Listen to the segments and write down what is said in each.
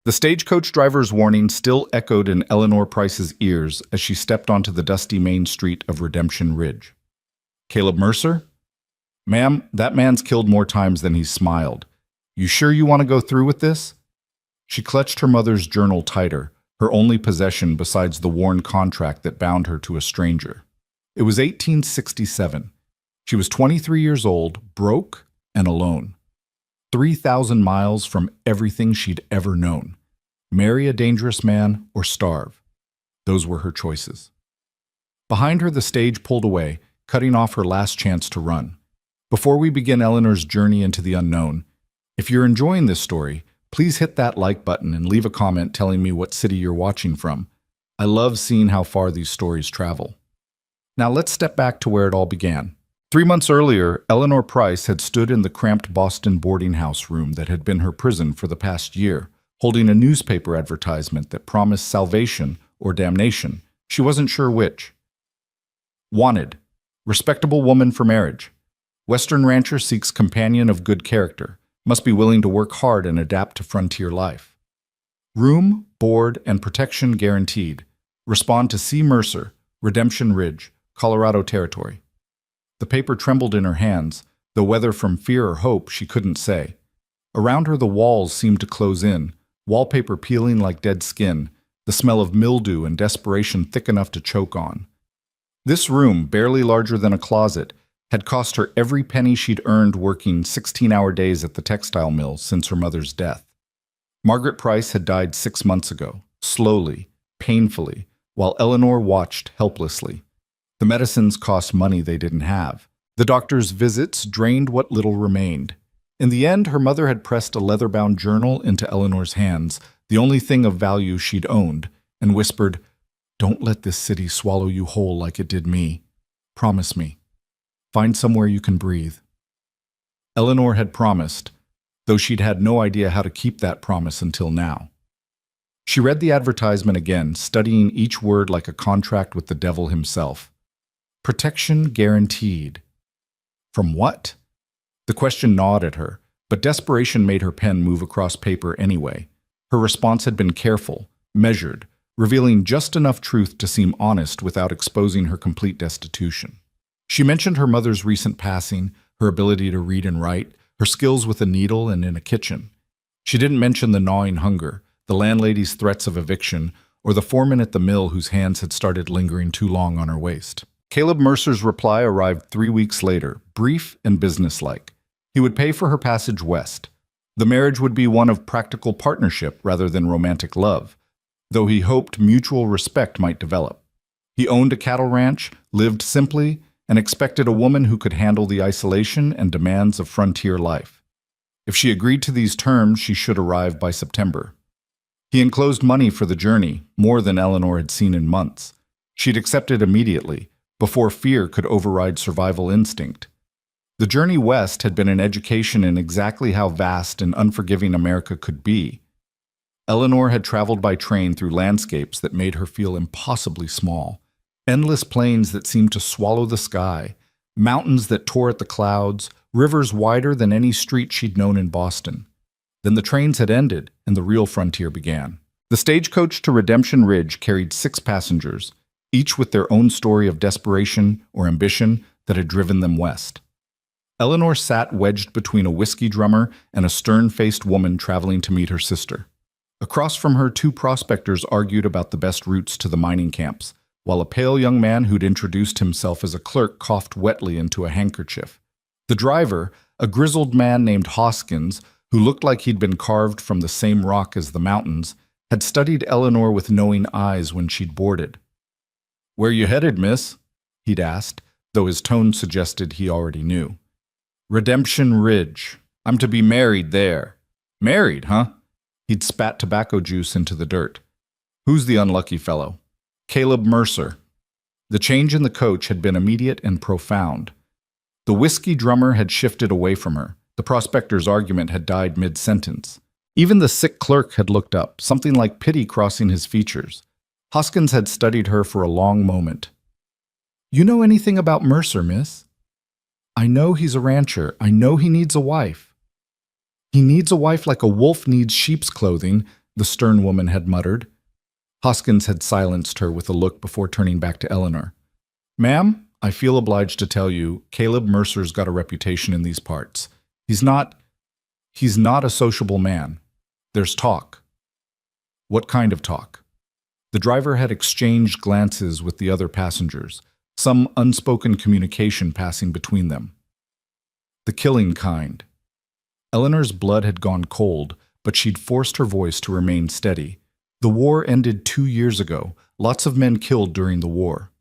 The stagecoach driver's warning still echoed in Eleanor Price's ears as she stepped onto the dusty main street of Redemption Ridge. Caleb Mercer? Ma'am, that man's killed more times than he's smiled. You sure you want to go through with this? She clutched her mother's journal tighter, her only possession besides the worn contract that bound her to a stranger. It was 1867. She was 23 years old, broke and alone. 3,000 miles from everything she'd ever known. Marry a dangerous man or starve. Those were her choices. Behind her, the stage pulled away, cutting off her last chance to run. Before we begin Eleanor's journey into the unknown, if you're enjoying this story, please hit that like button and leave a comment telling me what city you're watching from. I love seeing how far these stories travel. Now let's step back to where it all began. 3 months earlier, Eleanor Price had stood in the cramped Boston boarding house room that had been her prison for the past year, holding a newspaper advertisement that promised salvation or damnation. She wasn't sure which. Wanted. Respectable woman for marriage. Western rancher seeks companion of good character. Must be willing to work hard and adapt to frontier life. Room, board, and protection guaranteed. Respond to C. Mercer, Redemption Ridge, Colorado Territory. The paper trembled in her hands, though whether from fear or hope she couldn't say. Around her the walls seemed to close in, wallpaper peeling like dead skin, the smell of mildew and desperation thick enough to choke on. This room, barely larger than a closet, had cost her every penny she'd earned working 16-hour days at the textile mill since her mother's death. Margaret Price had died 6 months ago, slowly, painfully, while Eleanor watched helplessly. The medicines cost money they didn't have. The doctor's visits drained what little remained. In the end, her mother had pressed a leather-bound journal into Eleanor's hands, the only thing of value she'd owned, and whispered, "Don't let this city swallow you whole like it did me. Promise me. Find somewhere you can breathe." Eleanor had promised, though she'd had no idea how to keep that promise until now. She read the advertisement again, studying each word like a contract with the devil himself. Protection guaranteed. From what? The question gnawed at her, but desperation made her pen move across paper anyway. Her response had been careful, measured, revealing just enough truth to seem honest without exposing her complete destitution. She mentioned her mother's recent passing, her ability to read and write, her skills with a needle and in a kitchen. She didn't mention the gnawing hunger, the landlady's threats of eviction, or the foreman at the mill whose hands had started lingering too long on her waist. Caleb Mercer's reply arrived 3 weeks later, brief and businesslike. He would pay for her passage west. The marriage would be one of practical partnership rather than romantic love, though he hoped mutual respect might develop. He owned a cattle ranch, lived simply, and expected a woman who could handle the isolation and demands of frontier life. If she agreed to these terms, she should arrive by September. He enclosed money for the journey, more than Eleanor had seen in months. She'd accepted immediately, before fear could override survival instinct. The journey west had been an education in exactly how vast and unforgiving America could be. Eleanor had traveled by train through landscapes that made her feel impossibly small. Endless plains that seemed to swallow the sky, mountains that tore at the clouds, rivers wider than any street she'd known in Boston. Then the trains had ended, and the real frontier began. The stagecoach to Redemption Ridge carried 6 passengers, each with their own story of desperation or ambition that had driven them west. Eleanor sat wedged between a whiskey drummer and a stern-faced woman traveling to meet her sister. Across from her, 2 prospectors argued about the best routes to the mining camps, while a pale young man who'd introduced himself as a clerk coughed wetly into a handkerchief. The driver, a grizzled man named Hoskins, who looked like he'd been carved from the same rock as the mountains, had studied Eleanor with knowing eyes when she'd boarded. "Where you headed, miss?" he'd asked, though his tone suggested he already knew. "Redemption Ridge. I'm to be married there." "Married, huh?" He'd spat tobacco juice into the dirt. "Who's the unlucky fellow?" "Caleb Mercer." The change in the coach had been immediate and profound. The whiskey drummer had shifted away from her. The prospector's argument had died mid-sentence. Even the sick clerk had looked up, something like pity crossing his features. Hoskins had studied her for a long moment. "You know anything about Mercer, miss?" "I know he's a rancher. I know he needs a wife." "He needs a wife like a wolf needs sheep's clothing. the stern woman had muttered. Hoskins had silenced her with a look before turning back to Eleanor. Ma'am, I feel obliged to tell you, Caleb Mercer's got a reputation in these parts. He's not a sociable man. There's talk. What kind of talk? The driver had exchanged glances with the other passengers, some unspoken communication passing between them. The killing kind. Eleanor's blood had gone cold, but she'd forced her voice to remain steady. The war ended 2 years ago. Lots of men killed during the war.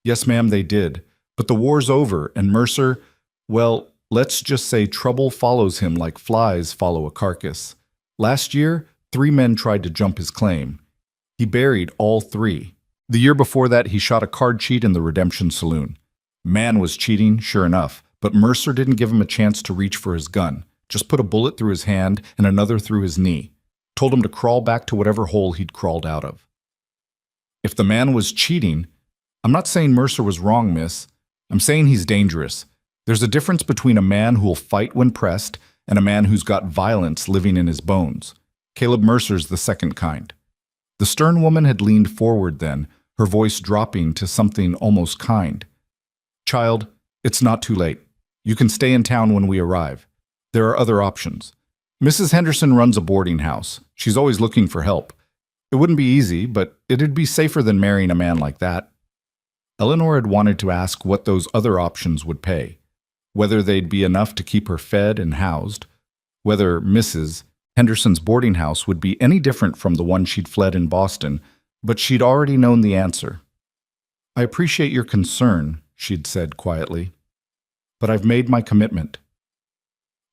Yes, ma'am, they did. But the war's over, and Mercer, well, let's just say trouble follows him like flies follow a carcass. Last year, 3 men tried to jump his claim. He buried all 3. The year before that, he shot a card cheat in the Redemption Saloon. Man was cheating, sure enough, but Mercer didn't give him a chance to reach for his gun. Just put a bullet through his hand and another through his knee. Told him to crawl back to whatever hole he'd crawled out of. If the man was cheating, I'm not saying Mercer was wrong, miss. I'm saying he's dangerous. There's a difference between a man who'll fight when pressed and a man who's got violence living in his bones. Caleb Mercer's the second kind. The stern woman had leaned forward then, her voice dropping to something almost kind. Child, it's not too late. You can stay in town when we arrive. There are other options. Mrs. Henderson runs a boarding house. She's always looking for help. It wouldn't be easy, but it'd be safer than marrying a man like that. Eleanor had wanted to ask what those other options would pay, whether they'd be enough to keep her fed and housed, whether Mrs. Henderson's boarding house would be any different from the one she'd fled in Boston, but she'd already known the answer. I appreciate your concern, she'd said quietly, but I've made my commitment.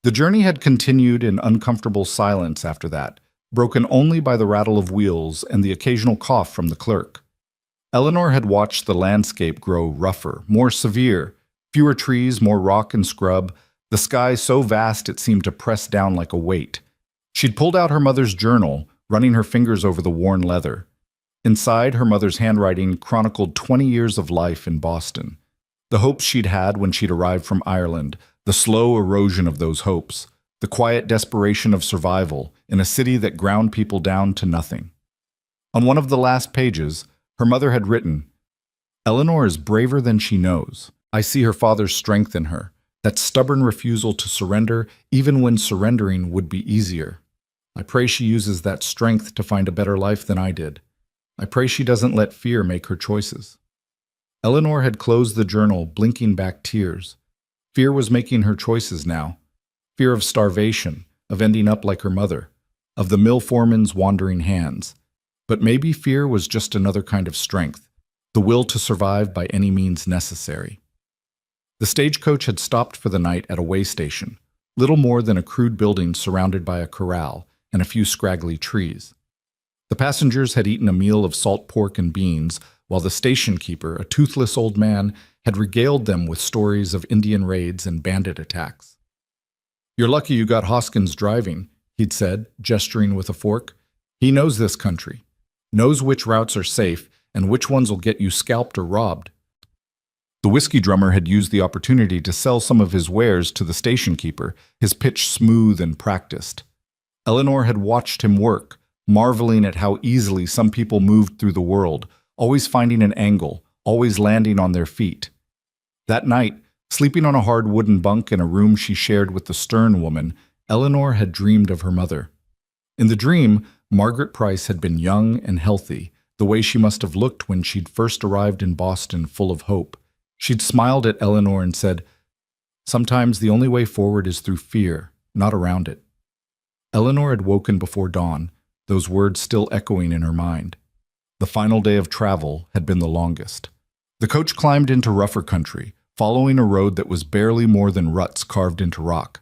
The journey had continued in uncomfortable silence after that, broken only by the rattle of wheels and the occasional cough from the clerk. Eleanor had watched the landscape grow rougher, more severe, fewer trees, more rock and scrub, the sky so vast it seemed to press down like a weight. She'd pulled out her mother's journal, running her fingers over the worn leather. Inside, her mother's handwriting chronicled 20 years of life in Boston. The hopes she'd had when she'd arrived from Ireland, the slow erosion of those hopes, the quiet desperation of survival in a city that ground people down to nothing. On one of the last pages, her mother had written, Eleanor is braver than she knows. I see her father's strength in her, that stubborn refusal to surrender even when surrendering would be easier. I pray she uses that strength to find a better life than I did. I pray she doesn't let fear make her choices. Eleanor had closed the journal, blinking back tears. Fear was making her choices now. Fear of starvation, of ending up like her mother, of the mill foreman's wandering hands. But maybe fear was just another kind of strength, the will to survive by any means necessary. The stagecoach had stopped for the night at a way station, little more than a crude building surrounded by a corral and a few scraggly trees. The passengers had eaten a meal of salt pork and beans, while the station keeper, a toothless old man, had regaled them with stories of Indian raids and bandit attacks. You're lucky you got Hoskins driving, he'd said, gesturing with a fork. He knows this country, knows which routes are safe and which ones will get you scalped or robbed. The whiskey drummer had used the opportunity to sell some of his wares to the station keeper, his pitch smooth and practiced. Eleanor had watched him work, marveling at how easily some people moved through the world, always finding an angle, always landing on their feet. That night, sleeping on a hard wooden bunk in a room she shared with the stern woman, Eleanor had dreamed of her mother. In the dream, Margaret Price had been young and healthy, the way she must have looked when she'd first arrived in Boston full of hope. She'd smiled at Eleanor and said, Sometimes the only way forward is through fear, not around it. Eleanor had woken before dawn, those words still echoing in her mind. The final day of travel had been the longest. The coach climbed into rougher country, following a road that was barely more than ruts carved into rock.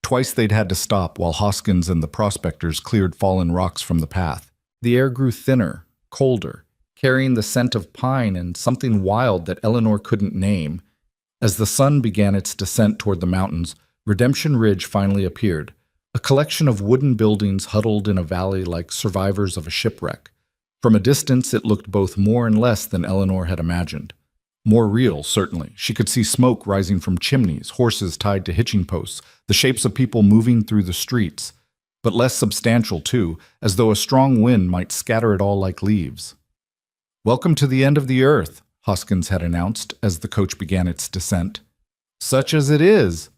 Twice they'd had to stop while Hoskins and the prospectors cleared fallen rocks from the path. The air grew thinner, colder, carrying the scent of pine and something wild that Eleanor couldn't name. As the sun began its descent toward the mountains, Redemption Ridge finally appeared, a collection of wooden buildings huddled in a valley like survivors of a shipwreck. From a distance, it looked both more and less than Eleanor had imagined. More real, certainly. She could see smoke rising from chimneys, horses tied to hitching posts, the shapes of people moving through the streets. but less substantial too, as though a strong wind might scatter it all like leaves. "Welcome to the end of the earth," Hoskins had announced as the coach began its descent. "Such as it is."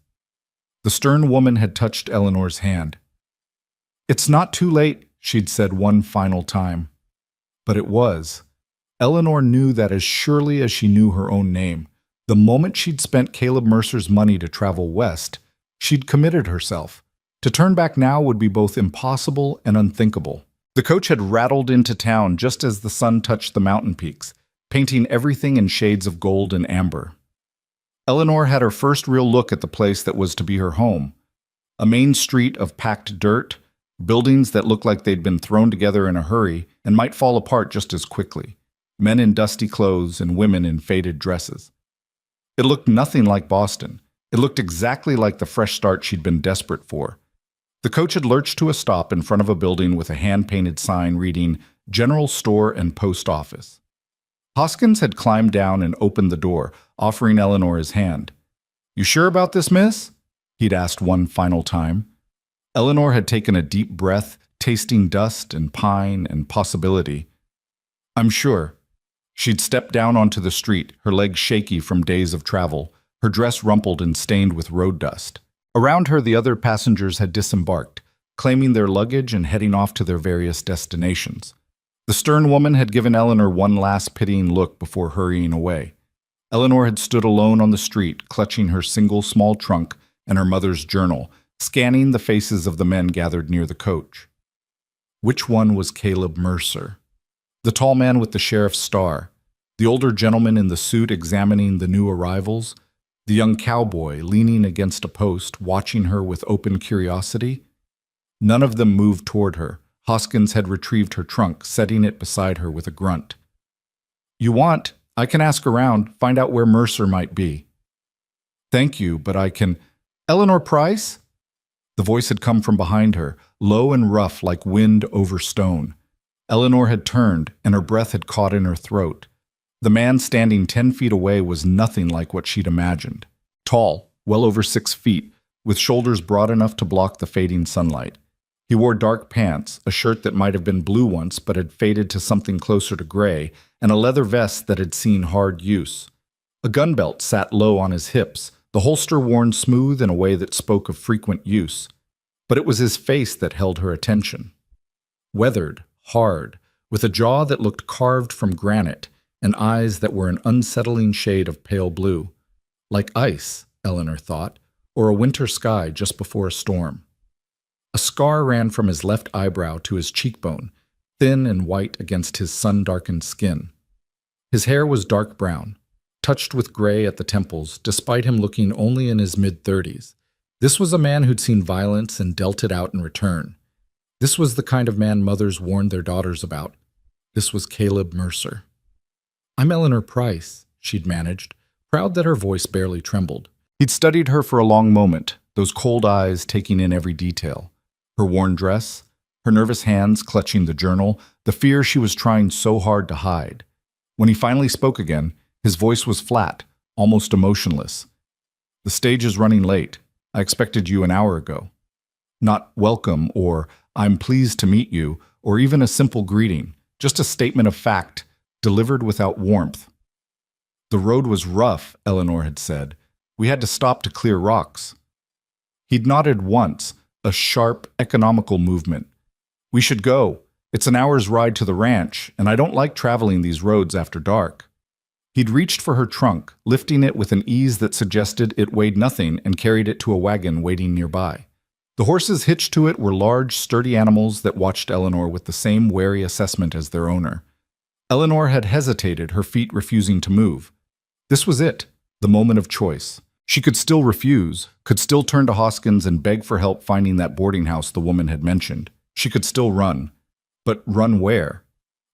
The stern woman had touched Eleanor's hand. "It's not too late," she'd said one final time. But it was. Eleanor knew that as surely as she knew her own name. The moment she'd spent Caleb Mercer's money to travel west, she'd committed herself. To turn back now would be both impossible and unthinkable. The coach had rattled into town just as the sun touched the mountain peaks, painting everything in shades of gold and amber. Eleanor had her first real look at the place that was to be her home. A main street of packed dirt, buildings that looked like they'd been thrown together in a hurry and might fall apart just as quickly. Men in dusty clothes and women in faded dresses. It looked nothing like Boston. It looked exactly like the fresh start she'd been desperate for. The coach had lurched to a stop in front of a building with a hand-painted sign reading General Store and Post Office. Hoskins had climbed down and opened the door, offering Eleanor his hand. "You sure about this, miss?" he'd asked one final time. Eleanor had taken a deep breath, tasting dust and pine and possibility. "I'm sure." She'd stepped down onto the street, her legs shaky from days of travel, her dress rumpled and stained with road dust. Around her, the other passengers had disembarked, claiming their luggage and heading off to their various destinations. The stern woman had given Eleanor one last pitying look before hurrying away. Eleanor had stood alone on the street, clutching her single small trunk and her mother's journal, scanning the faces of the men gathered near the coach. Which one was Caleb Mercer? The tall man with the sheriff's star, the older gentleman in the suit examining the new arrivals, the young cowboy leaning against a post, watching her with open curiosity? None of them moved toward her. Hoskins had retrieved her trunk, setting it beside her with a grunt. "You want? I can ask around, find out where Mercer might be." "Thank you, but I can—" "Eleanor Price?" The voice had come from behind her, low and rough like wind over stone. Eleanor had turned, and her breath had caught in her throat. The man standing 10 feet away was nothing like what she'd imagined. Tall, well over 6 feet, with shoulders broad enough to block the fading sunlight. He wore dark pants, a shirt that might have been blue once but had faded to something closer to gray, and a leather vest that had seen hard use. A gun belt sat low on his hips, the holster worn smooth in a way that spoke of frequent use. But it was his face that held her attention. Weathered, hard, with a jaw that looked carved from granite, and eyes that were an unsettling shade of pale blue. Like ice, Eleanor thought, or a winter sky just before a storm. A scar ran from his left eyebrow to his cheekbone, thin and white against his sun-darkened skin. His hair was dark brown, touched with gray at the temples, despite him looking only in his mid-30s. This was a man who'd seen violence and dealt it out in return. This was the kind of man mothers warned their daughters about. This was Caleb Mercer. "I'm Eleanor Price," she'd managed, proud that her voice barely trembled. He'd studied her for a long moment, those cold eyes taking in every detail. Her worn dress, her nervous hands clutching the journal, the fear she was trying so hard to hide. When he finally spoke again, his voice was flat, almost emotionless. "The stage is running late. I expected you an hour ago." Not welcome or "I'm pleased to meet you," or even a simple greeting, just a statement of fact, delivered without warmth. "The road was rough," Eleanor had said. "We had to stop to clear rocks." He'd nodded once, a sharp, economical movement. "We should go. It's an hour's ride to the ranch, and I don't like traveling these roads after dark." He'd reached for her trunk, lifting it with an ease that suggested it weighed nothing, and carried it to a wagon waiting nearby. The horses hitched to it were large, sturdy animals that watched Eleanor with the same wary assessment as their owner. Eleanor had hesitated, her feet refusing to move. This was it, the moment of choice. She could still refuse, could still turn to Hoskins and beg for help finding that boarding house the woman had mentioned. She could still run. But run where?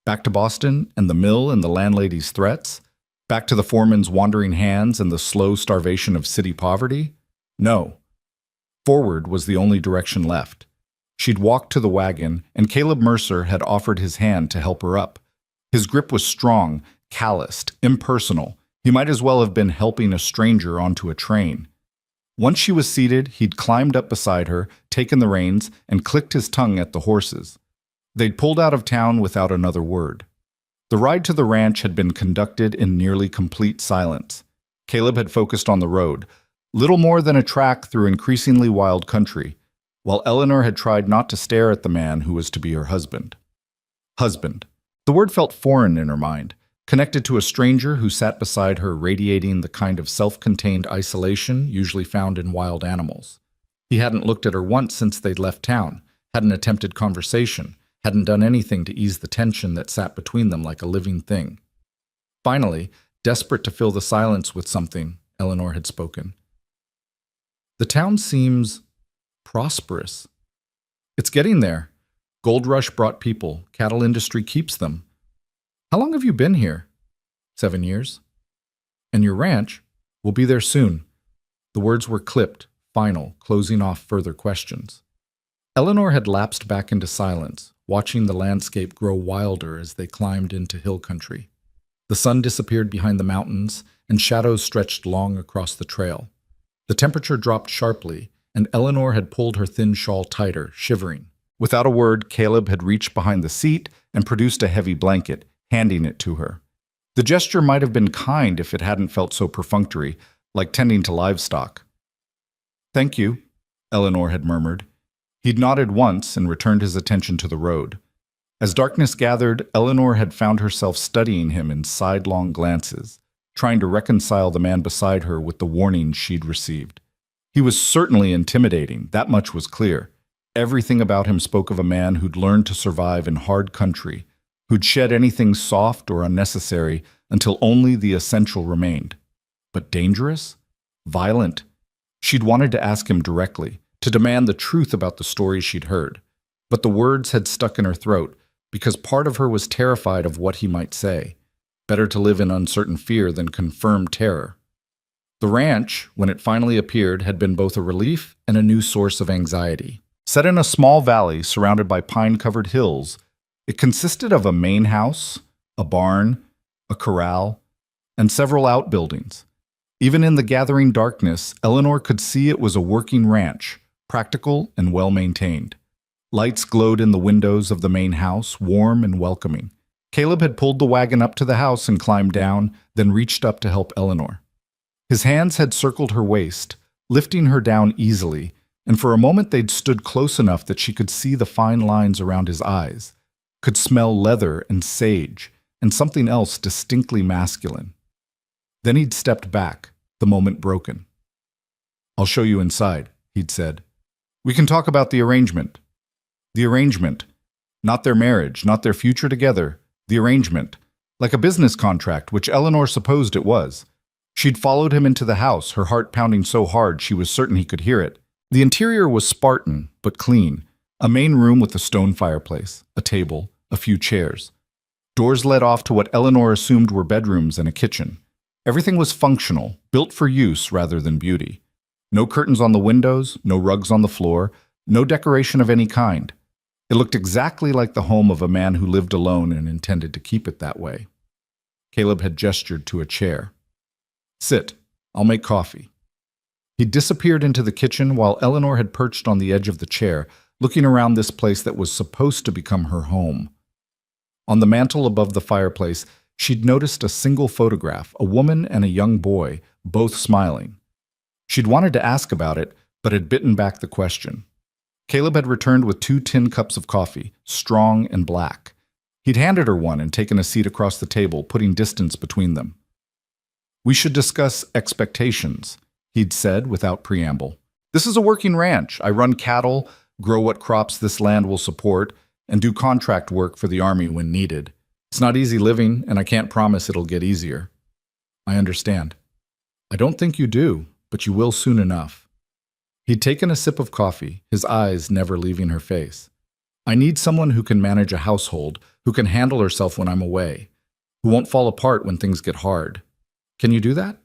Back to Boston and the mill and the landlady's threats? Back to the foreman's wandering hands and the slow starvation of city poverty? No. Forward was the only direction left. She'd walked to the wagon, and Caleb Mercer had offered his hand to help her up. His grip was strong, calloused, impersonal. He might as well have been helping a stranger onto a train. Once she was seated, he'd climbed up beside her, taken the reins, and clicked his tongue at the horses. They'd pulled out of town without another word. The ride to the ranch had been conducted in nearly complete silence. Caleb had focused on the road, little more than a track through increasingly wild country, while Eleanor had tried not to stare at the man who was to be her husband. Husband. The word felt foreign in her mind, connected to a stranger who sat beside her, radiating the kind of self-contained isolation usually found in wild animals. He hadn't looked at her once since they'd left town, hadn't attempted conversation, hadn't done anything to ease the tension that sat between them like a living thing. Finally, desperate to fill the silence with something, Eleanor had spoken. The town seems prosperous. It's getting there. Gold rush brought people. Cattle industry keeps them. How long have you been here? 7 years. And your ranch will be there soon. The words were clipped, final, closing off further questions. Eleanor had lapsed back into silence, watching the landscape grow wilder as they climbed into hill country. The sun disappeared behind the mountains, and shadows stretched long across the trail. The temperature dropped sharply, and Eleanor had pulled her thin shawl tighter, shivering. Without a word, Caleb had reached behind the seat and produced a heavy blanket, handing it to her. The gesture might have been kind if it hadn't felt so perfunctory, like tending to livestock. "Thank you," Eleanor had murmured. He'd nodded once and returned his attention to the road. As darkness gathered, Eleanor had found herself studying him in sidelong glances, trying to reconcile the man beside her with the warnings she'd received. He was certainly intimidating, that much was clear. Everything about him spoke of a man who'd learned to survive in hard country, who'd shed anything soft or unnecessary until only the essential remained. But dangerous? Violent? She'd wanted to ask him directly, to demand the truth about the stories she'd heard. But the words had stuck in her throat, because part of her was terrified of what he might say. Better to live in uncertain fear than confirmed terror. The ranch, when it finally appeared, had been both a relief and a new source of anxiety. Set in a small valley surrounded by pine-covered hills, it consisted of a main house, a barn, a corral, and several outbuildings. Even in the gathering darkness, Eleanor could see it was a working ranch, practical and well-maintained. Lights glowed in the windows of the main house, warm and welcoming. Caleb had pulled the wagon up to the house and climbed down, then reached up to help Eleanor. His hands had circled her waist, lifting her down easily, and for a moment they'd stood close enough that she could see the fine lines around his eyes, could smell leather and sage, and something else distinctly masculine. Then he'd stepped back, the moment broken. "I'll show you inside," he'd said. "We can talk about the arrangement." The arrangement. Not their marriage, not their future together. The arrangement. Like a business contract, which Eleanor supposed it was. She'd followed him into the house, her heart pounding so hard she was certain he could hear it. The interior was Spartan, but clean. A main room with a stone fireplace, a table, a few chairs. Doors led off to what Eleanor assumed were bedrooms and a kitchen. Everything was functional, built for use rather than beauty. No curtains on the windows, no rugs on the floor, no decoration of any kind. It looked exactly like the home of a man who lived alone and intended to keep it that way. Caleb had gestured to a chair. "Sit. I'll make coffee." He disappeared into the kitchen while Eleanor had perched on the edge of the chair, looking around this place that was supposed to become her home. On the mantel above the fireplace, she'd noticed a single photograph, a woman and a young boy, both smiling. She'd wanted to ask about it, but had bitten back the question. Caleb had returned with 2 tin cups of coffee, strong and black. He'd handed her one and taken a seat across the table, putting distance between them. "We should discuss expectations," he'd said without preamble. "This is a working ranch. I run cattle, grow what crops this land will support, and do contract work for the army when needed. It's not easy living, and I can't promise it'll get easier." "I understand." "I don't think you do, but you will soon enough." He'd taken a sip of coffee, his eyes never leaving her face. "I need someone who can manage a household, who can handle herself when I'm away, who won't fall apart when things get hard. Can you do that?"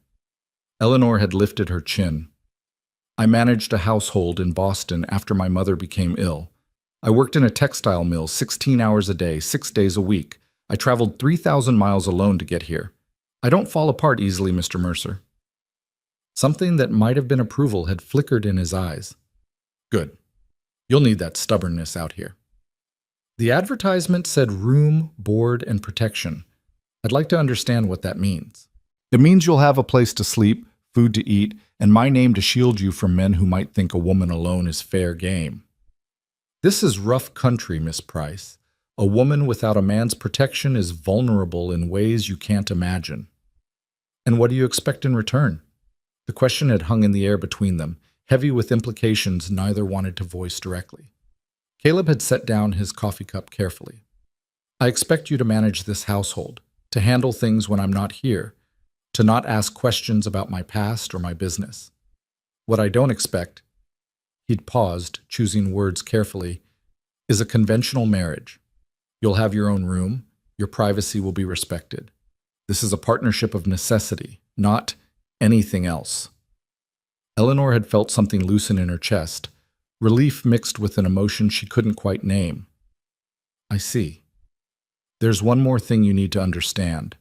Eleanor had lifted her chin. "I managed a household in Boston after my mother became ill. I worked in a textile mill 16 hours a day, 6 days a week. I traveled 3,000 miles alone to get here. I don't fall apart easily, Mr. Mercer." Something that might have been approval had flickered in his eyes. Good. You'll need that stubbornness out here. The advertisement said room, board, and protection. I'd like to understand what that means. It means you'll have a place to sleep, food to eat, and my name to shield you from men who might think a woman alone is fair game. This is rough country, Miss Price. A woman without a man's protection is vulnerable in ways you can't imagine. And what do you expect in return? The question had hung in the air between them, heavy with implications neither wanted to voice directly. Caleb had set down his coffee cup carefully. I expect you to manage this household, to handle things when I'm not here, to not ask questions about my past or my business. What I don't expect, he'd paused, choosing words carefully, is a conventional marriage. You'll have your own room, your privacy will be respected. This is a partnership of necessity, not anything else. Eleanor had felt something loosen in her chest, relief mixed with an emotion she couldn't quite name. I see. There's one more thing you need to understand.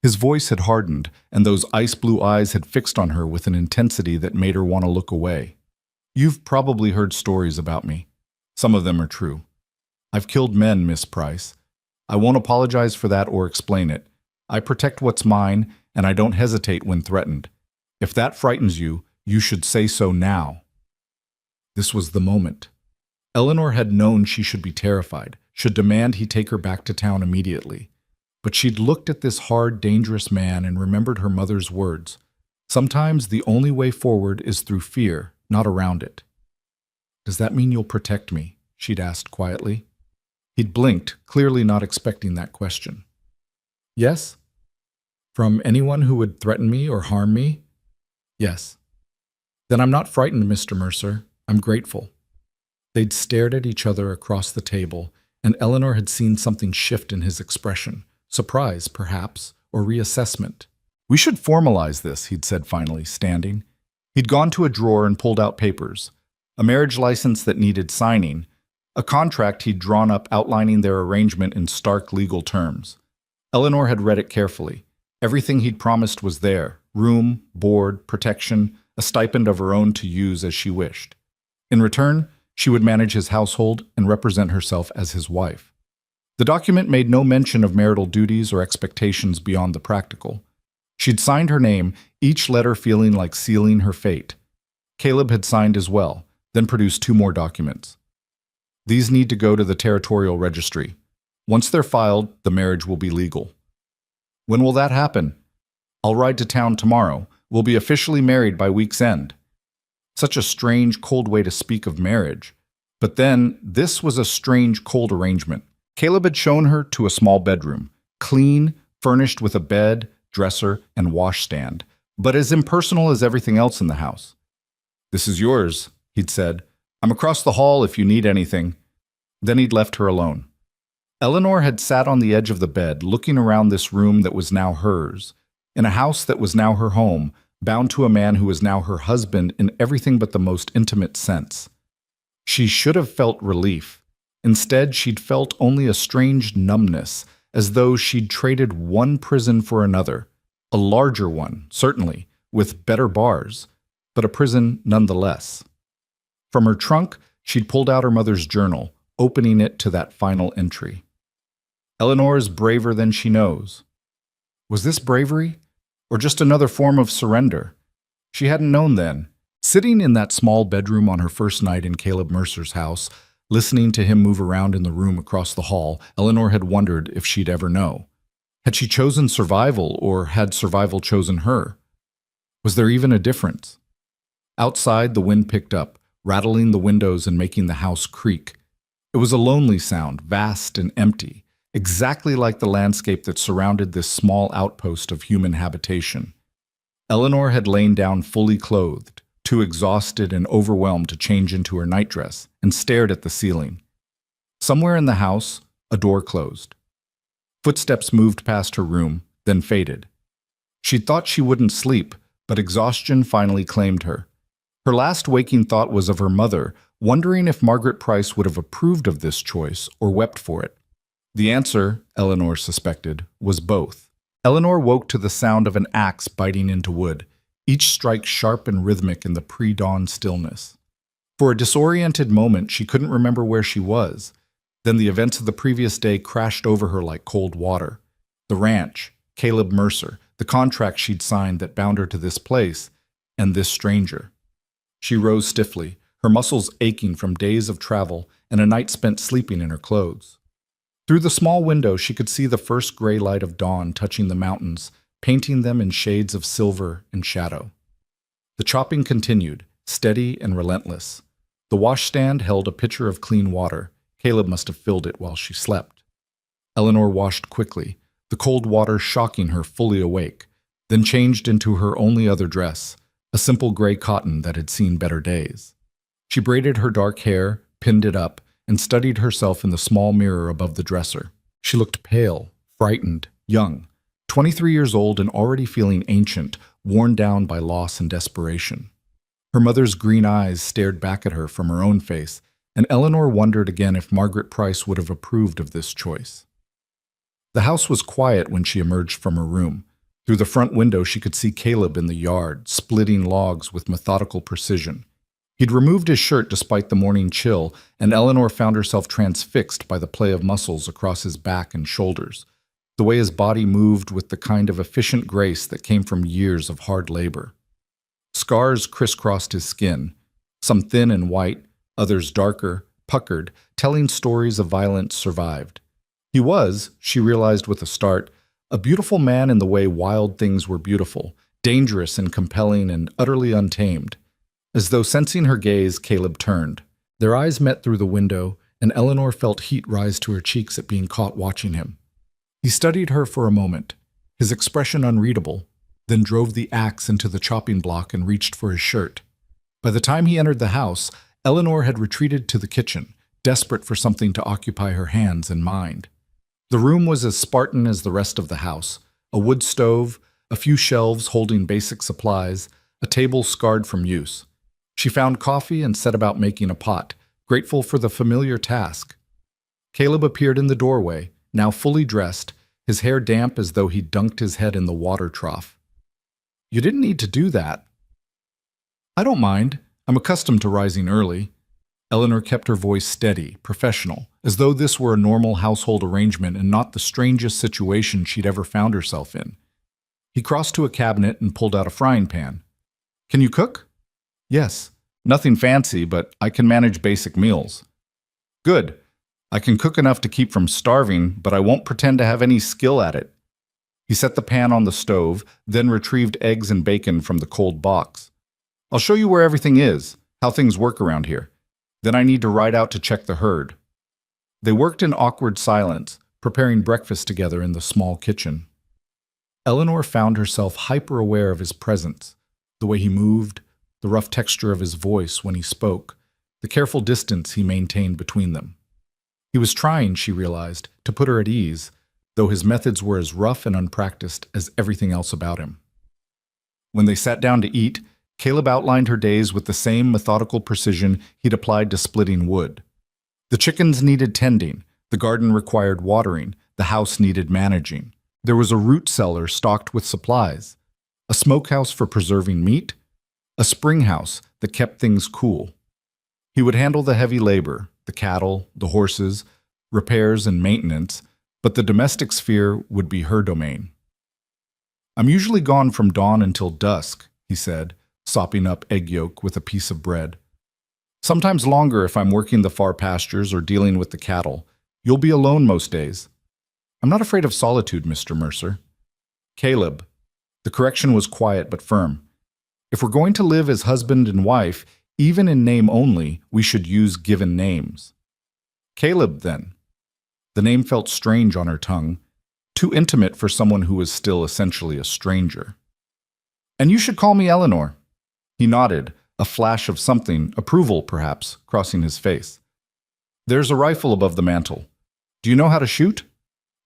His voice had hardened, and those ice-blue eyes had fixed on her with an intensity that made her want to look away. You've probably heard stories about me. Some of them are true. I've killed men, Miss Price. I won't apologize for that or explain it. I protect what's mine, and I don't hesitate when threatened. If that frightens you, you should say so now. This was the moment. Eleanor had known she should be terrified, should demand he take her back to town immediately. But she'd looked at this hard, dangerous man and remembered her mother's words. Sometimes the only way forward is through fear, not around it. Does that mean you'll protect me? She'd asked quietly. He'd blinked, clearly not expecting that question. Yes? From anyone who would threaten me or harm me? Yes. Then I'm not frightened, Mr. Mercer. I'm grateful. They'd stared at each other across the table, and Eleanor had seen something shift in his expression. Surprise, perhaps, or reassessment. We should formalize this, he'd said finally, standing. He'd gone to a drawer and pulled out papers. A marriage license that needed signing, a contract he'd drawn up outlining their arrangement in stark legal terms. Eleanor had read it carefully. Everything he'd promised was there: room, board, protection, a stipend of her own to use as she wished. In return, she would manage his household and represent herself as his wife. The document made no mention of marital duties or expectations beyond the practical. She'd signed her name, each letter feeling like sealing her fate. Caleb had signed as well, then produced 2 more documents. These need to go to the territorial registry. Once they're filed, the marriage will be legal. When will that happen? I'll ride to town tomorrow. We'll be officially married by week's end. Such a strange, cold way to speak of marriage. But then, this was a strange, cold arrangement. Caleb had shown her to a small bedroom, clean, furnished with a bed, dresser, and washstand, but as impersonal as everything else in the house. This is yours, he'd said. I'm across the hall if you need anything. Then he'd left her alone. Eleanor had sat on the edge of the bed, looking around this room that was now hers, in a house that was now her home, bound to a man who was now her husband in everything but the most intimate sense. She should have felt relief. Instead, she'd felt only a strange numbness, as though she'd traded one prison for another, a larger one, certainly, with better bars, but a prison nonetheless. From her trunk, she'd pulled out her mother's journal, opening it to that final entry. Eleanor is braver than she knows. Was this bravery? Or just another form of surrender? She hadn't known then. Sitting in that small bedroom on her first night in Caleb Mercer's house, listening to him move around in the room across the hall, Eleanor had wondered if she'd ever know. Had she chosen survival, or had survival chosen her? Was there even a difference? Outside, the wind picked up, rattling the windows and making the house creak. It was a lonely sound, vast and empty, exactly like the landscape that surrounded this small outpost of human habitation. Eleanor had lain down fully clothed, too exhausted and overwhelmed to change into her nightdress, and stared at the ceiling. Somewhere in the house, a door closed. Footsteps moved past her room, then faded. She'd thought she wouldn't sleep, but exhaustion finally claimed her. Her last waking thought was of her mother, wondering if Margaret Price would have approved of this choice or wept for it. The answer, Eleanor suspected, was both. Eleanor woke to the sound of an axe biting into wood. each strike sharp and rhythmic in the pre-dawn stillness. For a disoriented moment, she couldn't remember where she was. Then the events of the previous day crashed over her like cold water. The ranch, Caleb Mercer, the contract she'd signed that bound her to this place, and this stranger. She rose stiffly, her muscles aching from days of travel and a night spent sleeping in her clothes. Through the small window, she could see the first gray light of dawn touching the mountains, painting them in shades of silver and shadow. The chopping continued, steady and relentless. The washstand held a pitcher of clean water. Caleb must have filled it while she slept. Eleanor washed quickly, the cold water shocking her fully awake, then changed into her only other dress, a simple gray cotton that had seen better days. She braided her dark hair, pinned it up, and studied herself in the small mirror above the dresser. She looked pale, frightened, young, 23 years old and already feeling ancient, worn down by loss and desperation. Her mother's green eyes stared back at her from her own face, and Eleanor wondered again if Margaret Price would have approved of this choice. The house was quiet when she emerged from her room. Through the front window she could see Caleb in the yard, splitting logs with methodical precision. He'd removed his shirt despite the morning chill, and Eleanor found herself transfixed by the play of muscles across his back and shoulders, the way his body moved with the kind of efficient grace that came from years of hard labor. Scars crisscrossed his skin, some thin and white, others darker, puckered, telling stories of violence survived. He was, she realized with a start, a beautiful man in the way wild things were beautiful, dangerous and compelling and utterly untamed. As though sensing her gaze, Caleb turned. Their eyes met through the window, and Eleanor felt heat rise to her cheeks at being caught watching him. He studied her for a moment, his expression unreadable, then drove the axe into the chopping block and reached for his shirt. By the time he entered the house, Eleanor had retreated to the kitchen, desperate for something to occupy her hands and mind. The room was as Spartan as the rest of the house, a wood stove, a few shelves holding basic supplies, a table scarred from use. She found coffee and set about making a pot, grateful for the familiar task. Caleb appeared in the doorway, now fully dressed, his hair damp as though he'd dunked his head in the water trough. "You didn't need to do that." "I don't mind. I'm accustomed to rising early." Eleanor kept her voice steady, professional, as though this were a normal household arrangement and not the strangest situation she'd ever found herself in. He crossed to a cabinet and pulled out a frying pan. "Can you cook?" "Yes. Nothing fancy, but I can manage basic meals." "Good. I can cook enough to keep from starving, but I won't pretend to have any skill at it." He set the pan on the stove, then retrieved eggs and bacon from the cold box. "I'll show you where everything is, how things work around here. Then I need to ride out to check the herd." They worked in awkward silence, preparing breakfast together in the small kitchen. Eleanor found herself hyper-aware of his presence, the way he moved, the rough texture of his voice when he spoke, the careful distance he maintained between them. He was trying, she realized, to put her at ease, though his methods were as rough and unpracticed as everything else about him. When they sat down to eat, Caleb outlined her days with the same methodical precision he'd applied to splitting wood. The chickens needed tending, the garden required watering, the house needed managing. There was a root cellar stocked with supplies, a smokehouse for preserving meat, a spring house that kept things cool. He would handle the heavy labor, the cattle, the horses, repairs and maintenance, but the domestic sphere would be her domain. "I'm usually gone from dawn until dusk," he said, sopping up egg yolk with a piece of bread. "Sometimes longer if I'm working the far pastures or dealing with the cattle. You'll be alone most days." "I'm not afraid of solitude, Mr. Mercer." "Caleb." The correction was quiet but firm. "If we're going to live as husband and wife, even in name only, we should use given names." "Caleb, then." The name felt strange on her tongue, too intimate for someone who was still essentially a stranger. "And you should call me Eleanor." He nodded, a flash of something, approval perhaps, crossing his face. "There's a rifle above the mantel. Do you know how to shoot?"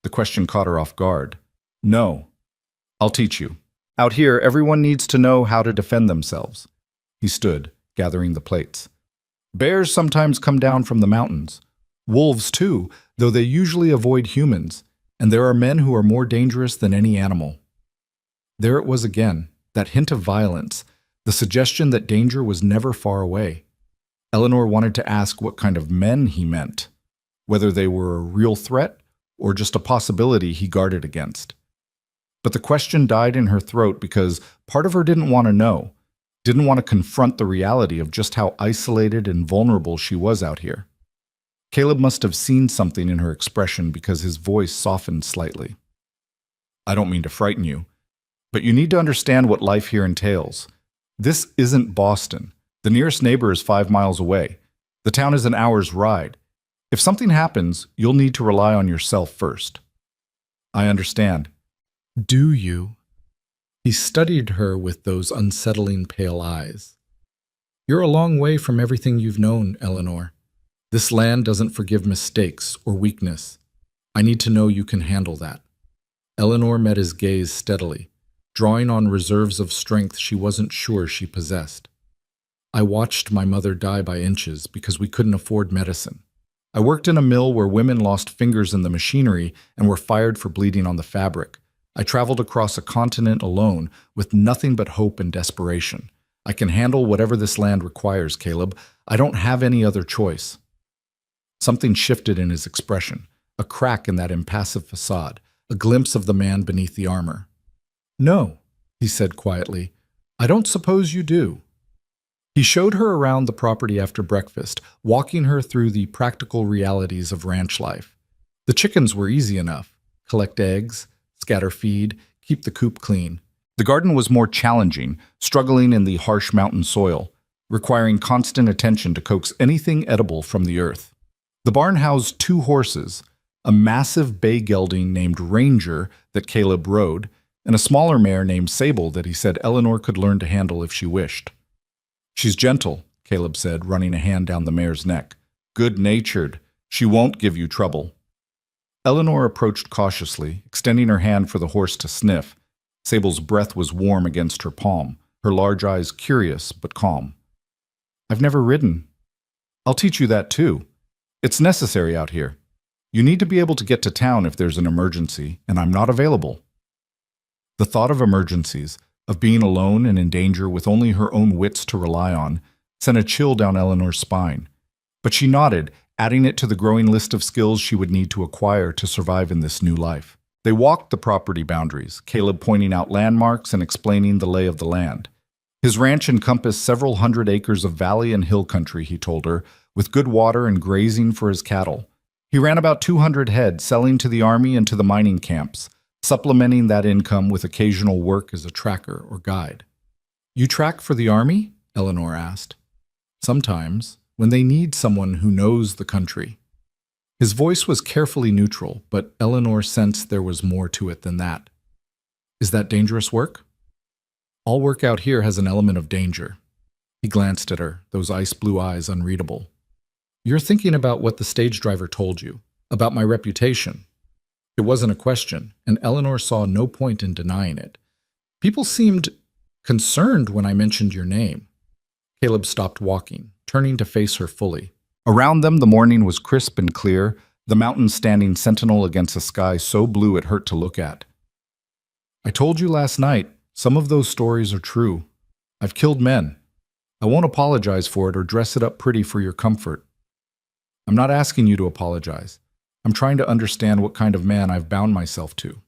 The question caught her off guard. "No." "I'll teach you. Out here, everyone needs to know how to defend themselves." He stood, gathering the plates. "Bears sometimes come down from the mountains. Wolves, too, though they usually avoid humans, and there are men who are more dangerous than any animal." There it was again, that hint of violence, the suggestion that danger was never far away. Eleanor wanted to ask what kind of men he meant, whether they were a real threat or just a possibility he guarded against. But the question died in her throat because part of her didn't want to know, didn't want to confront the reality of just how isolated and vulnerable she was out here. Caleb must have seen something in her expression because his voice softened slightly. I don't mean to frighten you, but you need to understand what life here entails. This isn't Boston. The nearest neighbor is 5 miles away. The town is an hour's ride. If something happens, you'll need to rely on yourself first. I understand. Do you? He studied her with those unsettling pale eyes. You're a long way from everything you've known, Eleanor. This land doesn't forgive mistakes or weakness. I need to know you can handle that. Eleanor met his gaze steadily, drawing on reserves of strength she wasn't sure she possessed. I watched my mother die by inches because we couldn't afford medicine. I worked in a mill where women lost fingers in the machinery and were fired for bleeding on the fabric. I traveled across a continent alone with nothing but hope and desperation. I can handle whatever this land requires, Caleb. I don't have any other choice. Something shifted in his expression, a crack in that impassive facade, a glimpse of the man beneath the armor. No, he said quietly. I don't suppose you do. He showed her around the property after breakfast, walking her through the practical realities of ranch life. The chickens were easy enough. Collect eggs, scatter feed, keep the coop clean. The garden was more challenging, struggling in the harsh mountain soil, requiring constant attention to coax anything edible from the earth. The barn housed 2 horses, a massive bay gelding named Ranger that Caleb rode, and a smaller mare named Sable that he said Eleanor could learn to handle if she wished. She's gentle, Caleb said, running a hand down the mare's neck. Good-natured. She won't give you trouble. Eleanor approached cautiously, extending her hand for the horse to sniff. Sable's breath was warm against her palm, her large eyes curious but calm. I've never ridden. I'll teach you that too. It's necessary out here. You need to be able to get to town if there's an emergency, and I'm not available. The thought of emergencies, of being alone and in danger with only her own wits to rely on, sent a chill down Eleanor's spine. But she nodded, adding it to the growing list of skills she would need to acquire to survive in this new life. They walked the property boundaries, Caleb pointing out landmarks and explaining the lay of the land. His ranch encompassed several hundred acres of valley and hill country, he told her, with good water and grazing for his cattle. He ran about 200 head, selling to the army and to the mining camps, supplementing that income with occasional work as a tracker or guide. You track for the army? Eleanor asked. Sometimes, when they need someone who knows the country. His voice was carefully neutral, but Eleanor sensed there was more to it than that. Is that dangerous work? All work out here has an element of danger. He glanced at her, those ice blue eyes unreadable. You're thinking about what the stage driver told you, about my reputation. It wasn't a question, and Eleanor saw no point in denying it. People seemed concerned when I mentioned your name. Caleb stopped walking, turning to face her fully. Around them, the morning was crisp and clear, the mountains standing sentinel against a sky so blue it hurt to look at. I told you last night, some of those stories are true. I've killed men. I won't apologize for it or dress it up pretty for your comfort. I'm not asking you to apologize. I'm trying to understand what kind of man I've bound myself to.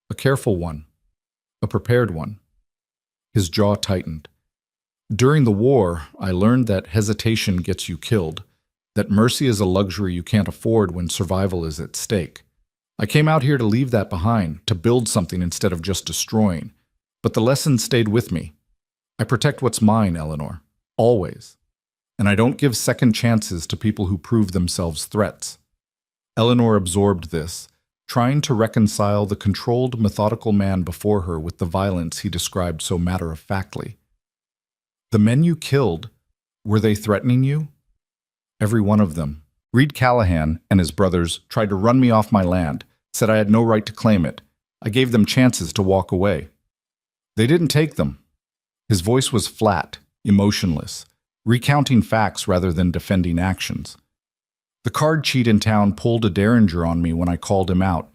A careful one. A prepared one. His jaw tightened. During the war, I learned that hesitation gets you killed, that mercy is a luxury you can't afford when survival is at stake. I came out here to leave that behind, to build something instead of just destroying. But the lesson stayed with me. I protect what's mine, Eleanor. Always. And I don't give second chances to people who prove themselves threats. Eleanor absorbed this, trying to reconcile the controlled, methodical man before her with the violence he described so matter-of-factly. The men you killed, were they threatening you? Every one of them. Reed Callahan and his brothers tried to run me off my land, said I had no right to claim it. I gave them chances to walk away. They didn't take them. His voice was flat, emotionless, recounting facts rather than defending actions. The card cheat in town pulled a derringer on me when I called him out.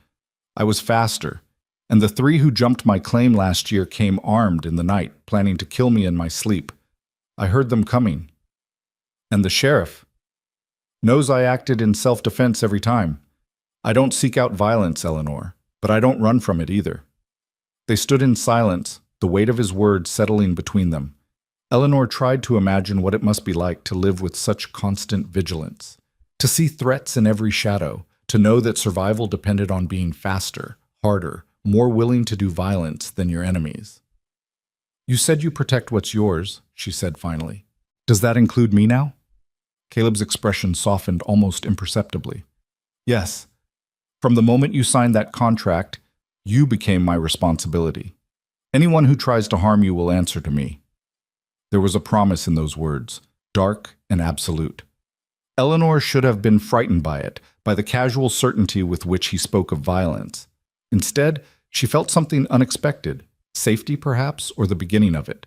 I was faster. And the 3 who jumped my claim last year came armed in the night, planning to kill me in my sleep. I heard them coming. And the sheriff knows I acted in self-defense every time. I don't seek out violence, Eleanor, but I don't run from it either." They stood in silence, the weight of his words settling between them. Eleanor tried to imagine what it must be like to live with such constant vigilance, to see threats in every shadow, to know that survival depended on being faster, harder, more willing to do violence than your enemies. "You said you protect what's yours," she said finally. "Does that include me now?" Caleb's expression softened almost imperceptibly. "Yes. From the moment you signed that contract, you became my responsibility. Anyone who tries to harm you will answer to me." There was a promise in those words, dark and absolute. Eleanor should have been frightened by it, by the casual certainty with which he spoke of violence. Instead, she felt something unexpected, safety perhaps, or the beginning of it.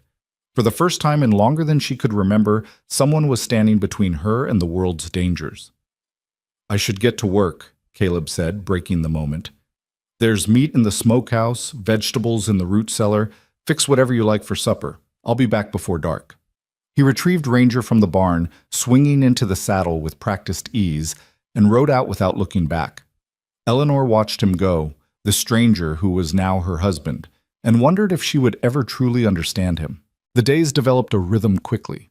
For the first time in longer than she could remember, someone was standing between her and the world's dangers. "I should get to work," Caleb said, breaking the moment. "There's meat in the smokehouse, vegetables in the root cellar. Fix whatever you like for supper. I'll be back before dark." He retrieved Ranger from the barn, swinging into the saddle with practiced ease, and rode out without looking back. Eleanor watched him go, the stranger who was now her husband, and wondered if she would ever truly understand him. The days developed a rhythm quickly.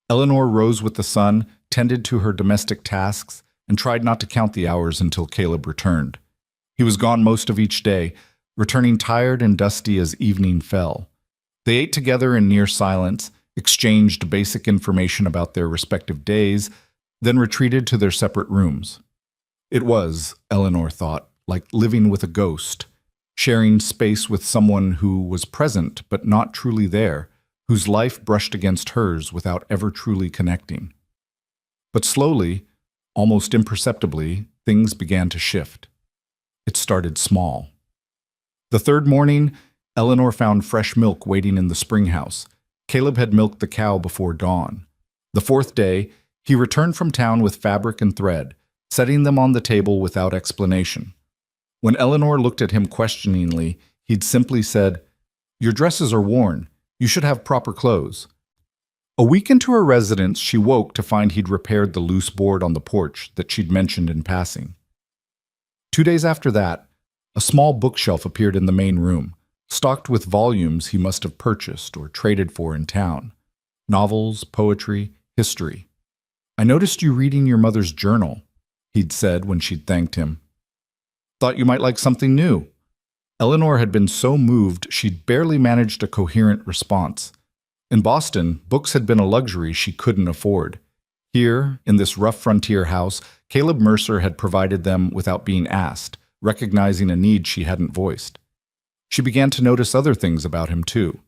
Eleanor rose with the sun, tended to her domestic tasks, and tried not to count the hours until Caleb returned. He was gone most of each day, returning tired and dusty as evening fell. They ate together in near silence, exchanged basic information about their respective days, then retreated to their separate rooms. It was, Eleanor thought, like living with a ghost, sharing space with someone who was present but not truly there, whose life brushed against hers without ever truly connecting. But slowly, almost imperceptibly, things began to shift. It started small. The third morning, Eleanor found fresh milk waiting in the spring house. Caleb had milked the cow before dawn. The fourth day, he returned from town with fabric and thread, setting them on the table without explanation. When Eleanor looked at him questioningly, he'd simply said, "Your dresses are worn. You should have proper clothes." A week into her residence, she woke to find he'd repaired the loose board on the porch that she'd mentioned in passing. 2 days after that, a small bookshelf appeared in the main room, stocked with volumes he must have purchased or traded for in town. Novels, poetry, history. "I noticed you reading your mother's journal," he'd said when she'd thanked him. "Thought you might like something new." Eleanor had been so moved she'd barely managed a coherent response. In Boston, books had been a luxury she couldn't afford. Here, in this rough frontier house, Caleb Mercer had provided them without being asked, recognizing a need she hadn't voiced. She began to notice other things about him, too.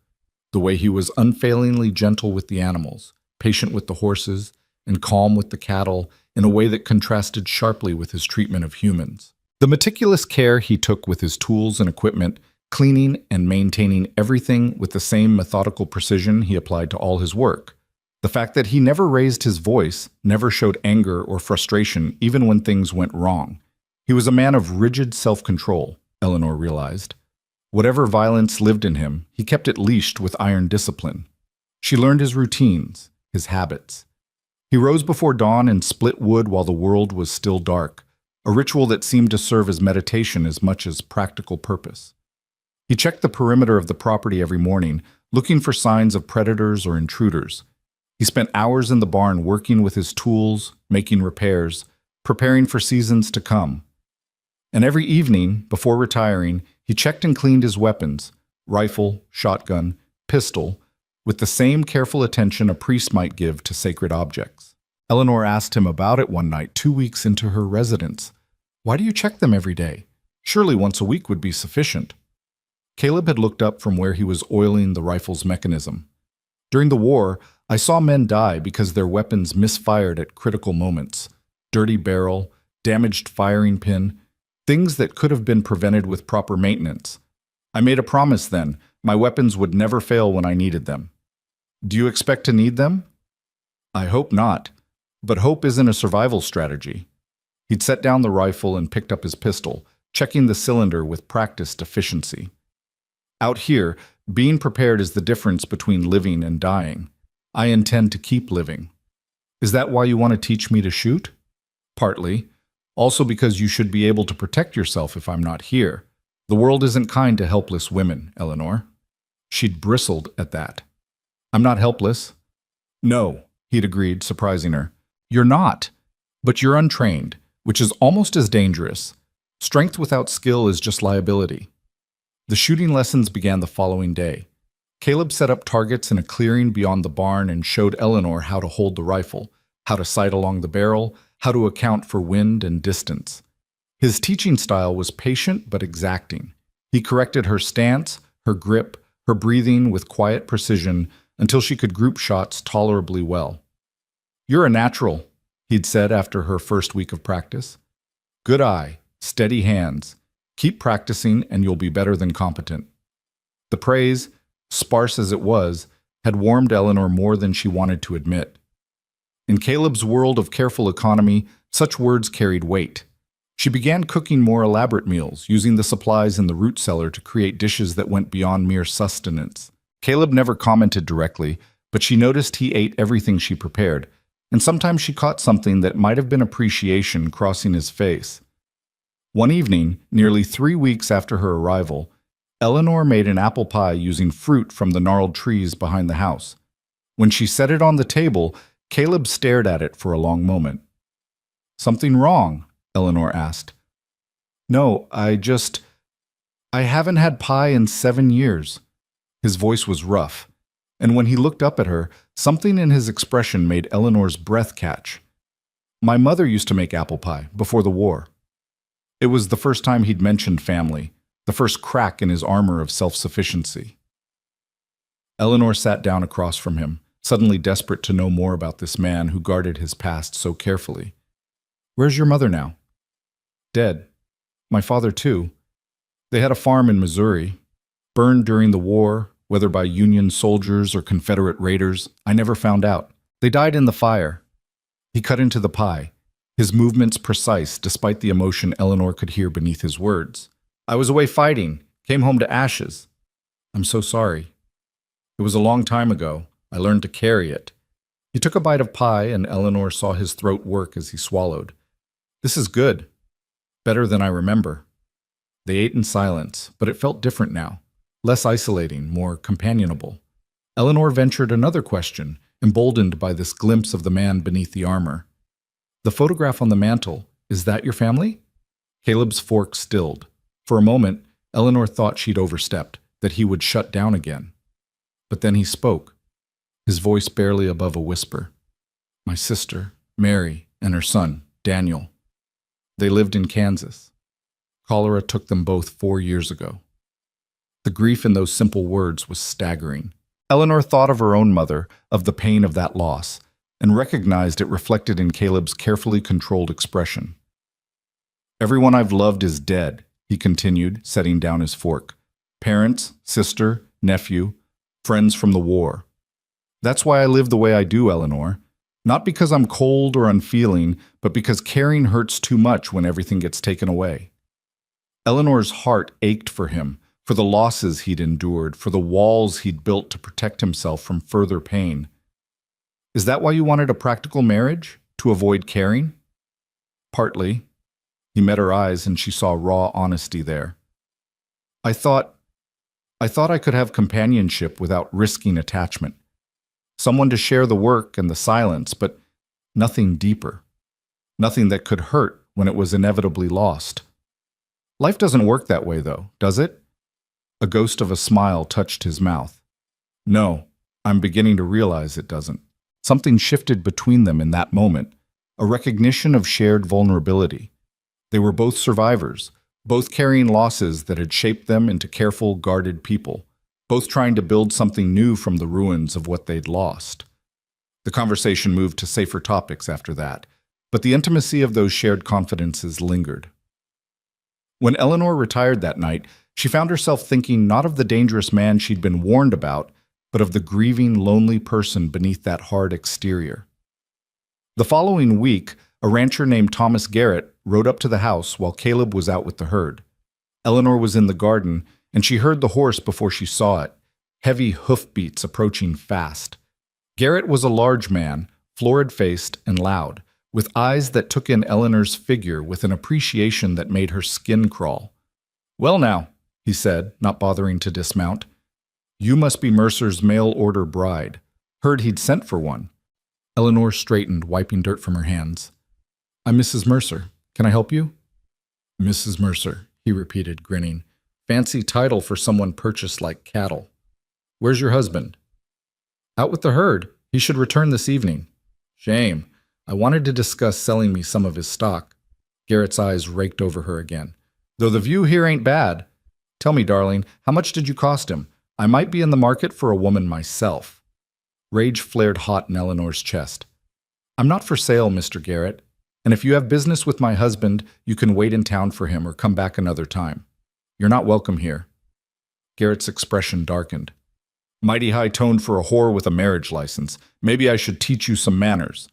The way he was unfailingly gentle with the animals, patient with the horses, and calm with the cattle in a way that contrasted sharply with his treatment of humans. The meticulous care he took with his tools and equipment, cleaning and maintaining everything with the same methodical precision he applied to all his work. The fact that he never raised his voice, never showed anger or frustration even when things went wrong. He was a man of rigid self-control, Eleanor realized. Whatever violence lived in him, he kept it leashed with iron discipline. She learned his routines, his habits. He rose before dawn and split wood while the world was still dark, a ritual that seemed to serve as meditation as much as practical purpose. He checked the perimeter of the property every morning, looking for signs of predators or intruders. He spent hours in the barn working with his tools, making repairs, preparing for seasons to come. And every evening, before retiring, he checked and cleaned his weapons, rifle, shotgun, pistol, with the same careful attention a priest might give to sacred objects. Eleanor asked him about it one night 2 weeks into her residence. "Why do you check them every day? Surely once a week would be sufficient." Caleb had looked up from where he was oiling the rifle's mechanism. "During the war, I saw men die because their weapons misfired at critical moments. Dirty barrel, damaged firing pin, things that could have been prevented with proper maintenance. I made a promise then, my weapons would never fail when I needed them. Do you expect to need them?" "I hope not. But hope isn't a survival strategy." He'd set down the rifle and picked up his pistol, checking the cylinder with practiced efficiency. Out here, being prepared is the difference between living and dying. I intend to keep living. Is that why you want to teach me to shoot? Partly. Also because you should be able to protect yourself if I'm not here. The world isn't kind to helpless women, Eleanor. She'd bristled at that. I'm not helpless. No, he'd agreed, surprising her. You're not. But you're untrained, which is almost as dangerous. Strength without skill is just liability. The shooting lessons began the following day. Caleb set up targets in a clearing beyond the barn and showed Eleanor how to hold the rifle, how to sight along the barrel, how to account for wind and distance. His teaching style was patient but exacting. He corrected her stance, her grip, her breathing with quiet precision until she could group shots tolerably well. You're a natural, he'd said after her first week of practice. Good eye, steady hands. Keep practicing and you'll be better than competent. The praise, sparse as it was, had warmed Eleanor more than she wanted to admit. In Caleb's world of careful economy, such words carried weight. She began cooking more elaborate meals, using the supplies in the root cellar to create dishes that went beyond mere sustenance. Caleb never commented directly, but she noticed he ate everything she prepared, and sometimes she caught something that might have been appreciation crossing his face. One evening, nearly 3 weeks after her arrival, Eleanor made an apple pie using fruit from the gnarled trees behind the house. When she set it on the table, Caleb stared at it for a long moment. Something wrong? Eleanor asked. No, I haven't had pie in 7 years. His voice was rough, and when he looked up at her, something in his expression made Eleanor's breath catch. My mother used to make apple pie before the war. It was the first time he'd mentioned family, the first crack in his armor of self-sufficiency. Eleanor sat down across from him, suddenly desperate to know more about this man who guarded his past so carefully. Where's your mother now? Dead. My father, too. They had a farm in Missouri. Burned during the war, whether by Union soldiers or Confederate raiders, I never found out. They died in the fire. He cut into the pie, his movements precise despite the emotion Eleanor could hear beneath his words. I was away fighting, came home to ashes. I'm so sorry. It was a long time ago. I learned to carry it. He took a bite of pie, and Eleanor saw his throat work as he swallowed. This is good. Better than I remember. They ate in silence, but it felt different now. Less isolating, more companionable. Eleanor ventured another question, emboldened by this glimpse of the man beneath the armor. The photograph on the mantel, is that your family? Caleb's fork stilled. For a moment, Eleanor thought she'd overstepped, that he would shut down again. But then he spoke, his voice barely above a whisper. My sister, Mary, and her son, Daniel. They lived in Kansas. Cholera took them both 4 years ago. The grief in those simple words was staggering. Eleanor thought of her own mother, of the pain of that loss, and recognized it reflected in Caleb's carefully controlled expression. Everyone I've loved is dead, he continued, setting down his fork. Parents, sister, nephew, friends from the war. That's why I live the way I do, Eleanor. Not because I'm cold or unfeeling, but because caring hurts too much when everything gets taken away. Eleanor's heart ached for him, for the losses he'd endured, for the walls he'd built to protect himself from further pain. Is that why you wanted a practical marriage? To avoid caring? Partly. He met her eyes and she saw raw honesty there. I thought I could have companionship without risking attachment. Someone to share the work and the silence, but nothing deeper. Nothing that could hurt when it was inevitably lost. Life doesn't work that way, though, does it? A ghost of a smile touched his mouth. No, I'm beginning to realize it doesn't. Something shifted between them in that moment, a recognition of shared vulnerability. They were both survivors, both carrying losses that had shaped them into careful, guarded people, both trying to build something new from the ruins of what they'd lost. The conversation moved to safer topics after that, but the intimacy of those shared confidences lingered. When Eleanor retired that night, she found herself thinking not of the dangerous man she'd been warned about, but of the grieving, lonely person beneath that hard exterior. The following week, a rancher named Thomas Garrett rode up to the house while Caleb was out with the herd. Eleanor was in the garden, and she heard the horse before she saw it, heavy hoofbeats approaching fast. Garrett was a large man, florid-faced and loud, with eyes that took in Eleanor's figure with an appreciation that made her skin crawl. "Well now," he said, not bothering to dismount. "You must be Mercer's mail-order bride. Heard he'd sent for one." Eleanor straightened, wiping dirt from her hands. "I'm Mrs. Mercer. Can I help you?" "Mrs. Mercer," he repeated, grinning. "Fancy title for someone purchased like cattle. Where's your husband?" "Out with the herd. He should return this evening." "Shame. I wanted to discuss selling me some of his stock." Garrett's eyes raked over her again. "Though the view here ain't bad. Tell me, darling, how much did you cost him? I might be in the market for a woman myself." Rage flared hot in Eleanor's chest. "I'm not for sale, Mr. Garrett, and if you have business with my husband, you can wait in town for him or come back another time. You're not welcome here." Garrett's expression darkened. "Mighty high-toned for a whore with a marriage license. Maybe I should teach you some manners."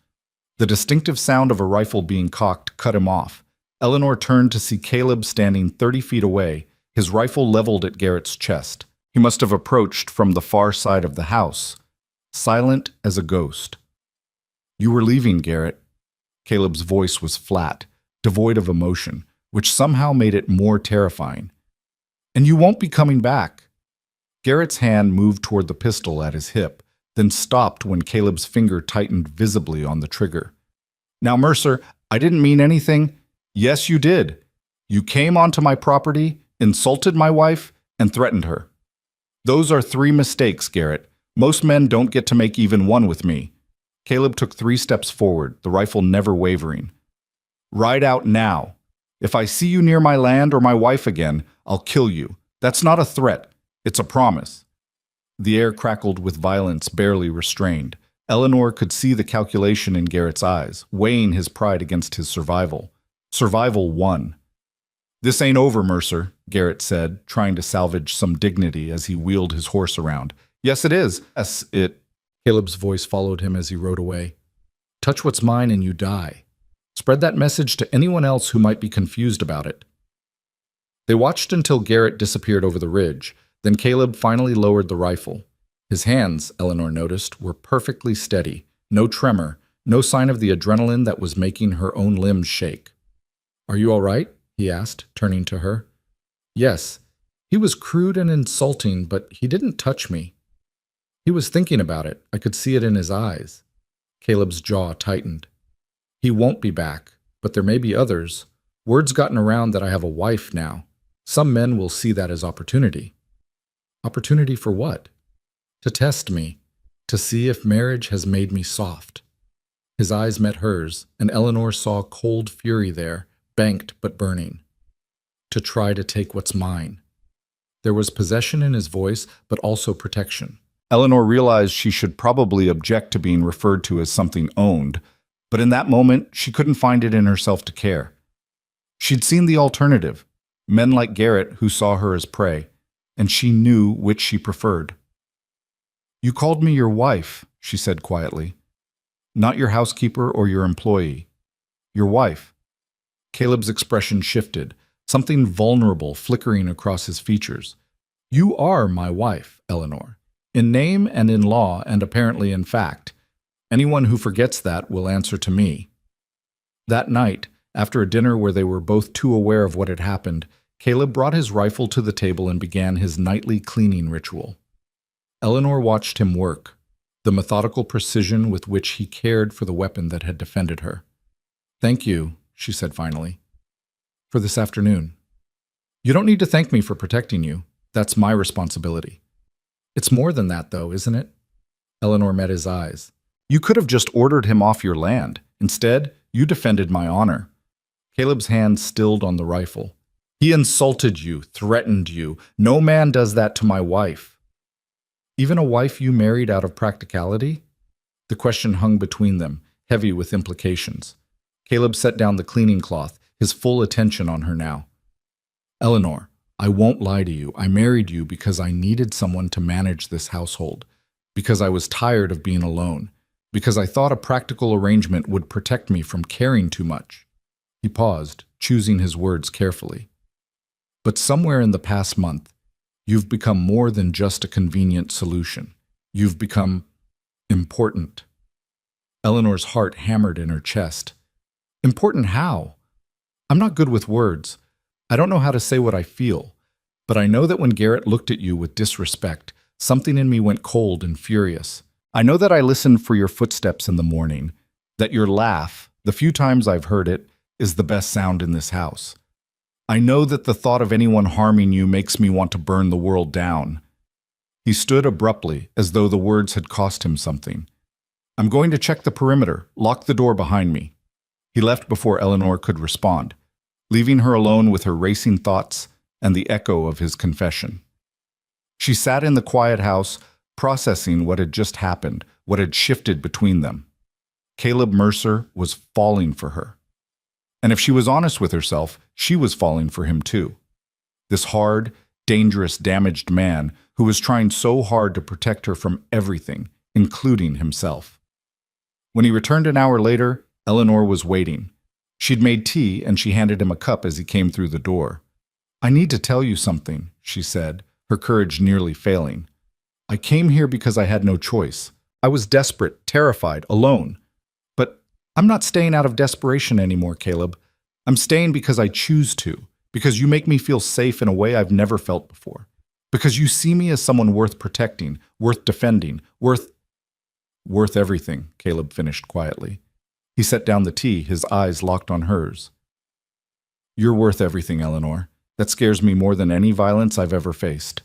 The distinctive sound of a rifle being cocked cut him off. Eleanor turned to see Caleb standing 30 feet away, his rifle leveled at Garrett's chest. He must have approached from the far side of the house, silent as a ghost. "You were leaving, Garrett." Caleb's voice was flat, devoid of emotion, which somehow made it more terrifying. "And you won't be coming back." Garrett's hand moved toward the pistol at his hip, then stopped when Caleb's finger tightened visibly on the trigger. "Now, Mercer, I didn't mean anything." "Yes, you did. You came onto my property, insulted my wife, and threatened her. Those are 3 mistakes, Garrett. Most men don't get to make even one with me." Caleb took 3 steps forward, the rifle never wavering. "Ride out now. If I see you near my land or my wife again, I'll kill you. That's not a threat. It's a promise." The air crackled with violence barely restrained. Eleanor could see the calculation in Garrett's eyes, weighing his pride against his survival. Survival won. "This ain't over, Mercer," Garrett said, trying to salvage some dignity as he wheeled his horse around. "Yes, it is. Yes, it—" Caleb's voice followed him as he rode away. "Touch what's mine and you die. Spread that message to anyone else who might be confused about it." They watched until Garrett disappeared over the ridge. Then Caleb finally lowered the rifle. His hands, Eleanor noticed, were perfectly steady, no tremor, no sign of the adrenaline that was making her own limbs shake. "Are you all right?" he asked, turning to her. "Yes. He was crude and insulting, but he didn't touch me. He was thinking about it. I could see it in his eyes." Caleb's jaw tightened. "He won't be back, but there may be others. Word's gotten around that I have a wife now. Some men will see that as opportunity." "Opportunity for what?" "To test me, to see if marriage has made me soft." His eyes met hers, and Eleanor saw cold fury there, banked but burning. "To try to take what's mine." There was possession in his voice, but also protection. Eleanor realized she should probably object to being referred to as something owned, but in that moment she couldn't find it in herself to care. She'd seen the alternative, men like Garrett who saw her as prey, and she knew which she preferred. "You called me your wife," she said quietly. "Not your housekeeper or your employee. Your wife." Caleb's expression shifted, something vulnerable flickering across his features. "You are my wife, Eleanor, in name and in law and apparently in fact. Anyone who forgets that will answer to me." That night, after a dinner where they were both too aware of what had happened, Caleb brought his rifle to the table and began his nightly cleaning ritual. Eleanor watched him work, the methodical precision with which he cared for the weapon that had defended her. "Thank you," she said finally, "for this afternoon. You don't need to thank me for protecting you. That's my responsibility." "It's more than that, though, isn't it?" Eleanor met his eyes. "You could have just ordered him off your land. Instead, you defended my honor." Caleb's hand stilled on the rifle. "He insulted you, threatened you. No man does that to my wife." "Even a wife you married out of practicality?" The question hung between them, heavy with implications. Caleb set down the cleaning cloth, his full attention on her now. "Eleanor, I won't lie to you. I married you because I needed someone to manage this household, because I was tired of being alone, Because I thought a practical arrangement would protect me from caring too much. He paused, choosing his words carefully. But somewhere in the past month, you've become more than just a convenient solution. You've become important. Eleanor's heart hammered in her chest. Important how? I'm not good with words. I don't know how to say what I feel. But I know that when Garrett looked at you with disrespect, something in me went cold and furious. I know that I listened for your footsteps in the morning, that your laugh, the few times I've heard it, is the best sound in this house. I know that the thought of anyone harming you makes me want to burn the world down. He stood abruptly, as though the words had cost him something. I'm going to check the perimeter, lock the door behind me. He left before Eleanor could respond, leaving her alone with her racing thoughts and the echo of his confession. She sat in the quiet house, processing what had just happened, what had shifted between them. Caleb Mercer was falling for her. And if she was honest with herself, she was falling for him too. This hard, dangerous, damaged man who was trying so hard to protect her from everything, including himself. When he returned an hour later, Eleanor was waiting. She'd made tea and she handed him a cup as he came through the door. I need to tell you something, she said, her courage nearly failing. I came here because I had no choice. I was desperate, terrified, alone. But I'm not staying out of desperation anymore, Caleb. I'm staying because I choose to, because you make me feel safe in a way I've never felt before. Because you see me as someone worth protecting, worth defending, worth everything, Caleb finished quietly. He set down the tea, his eyes locked on hers. You're worth everything, Eleanor. That scares me more than any violence I've ever faced.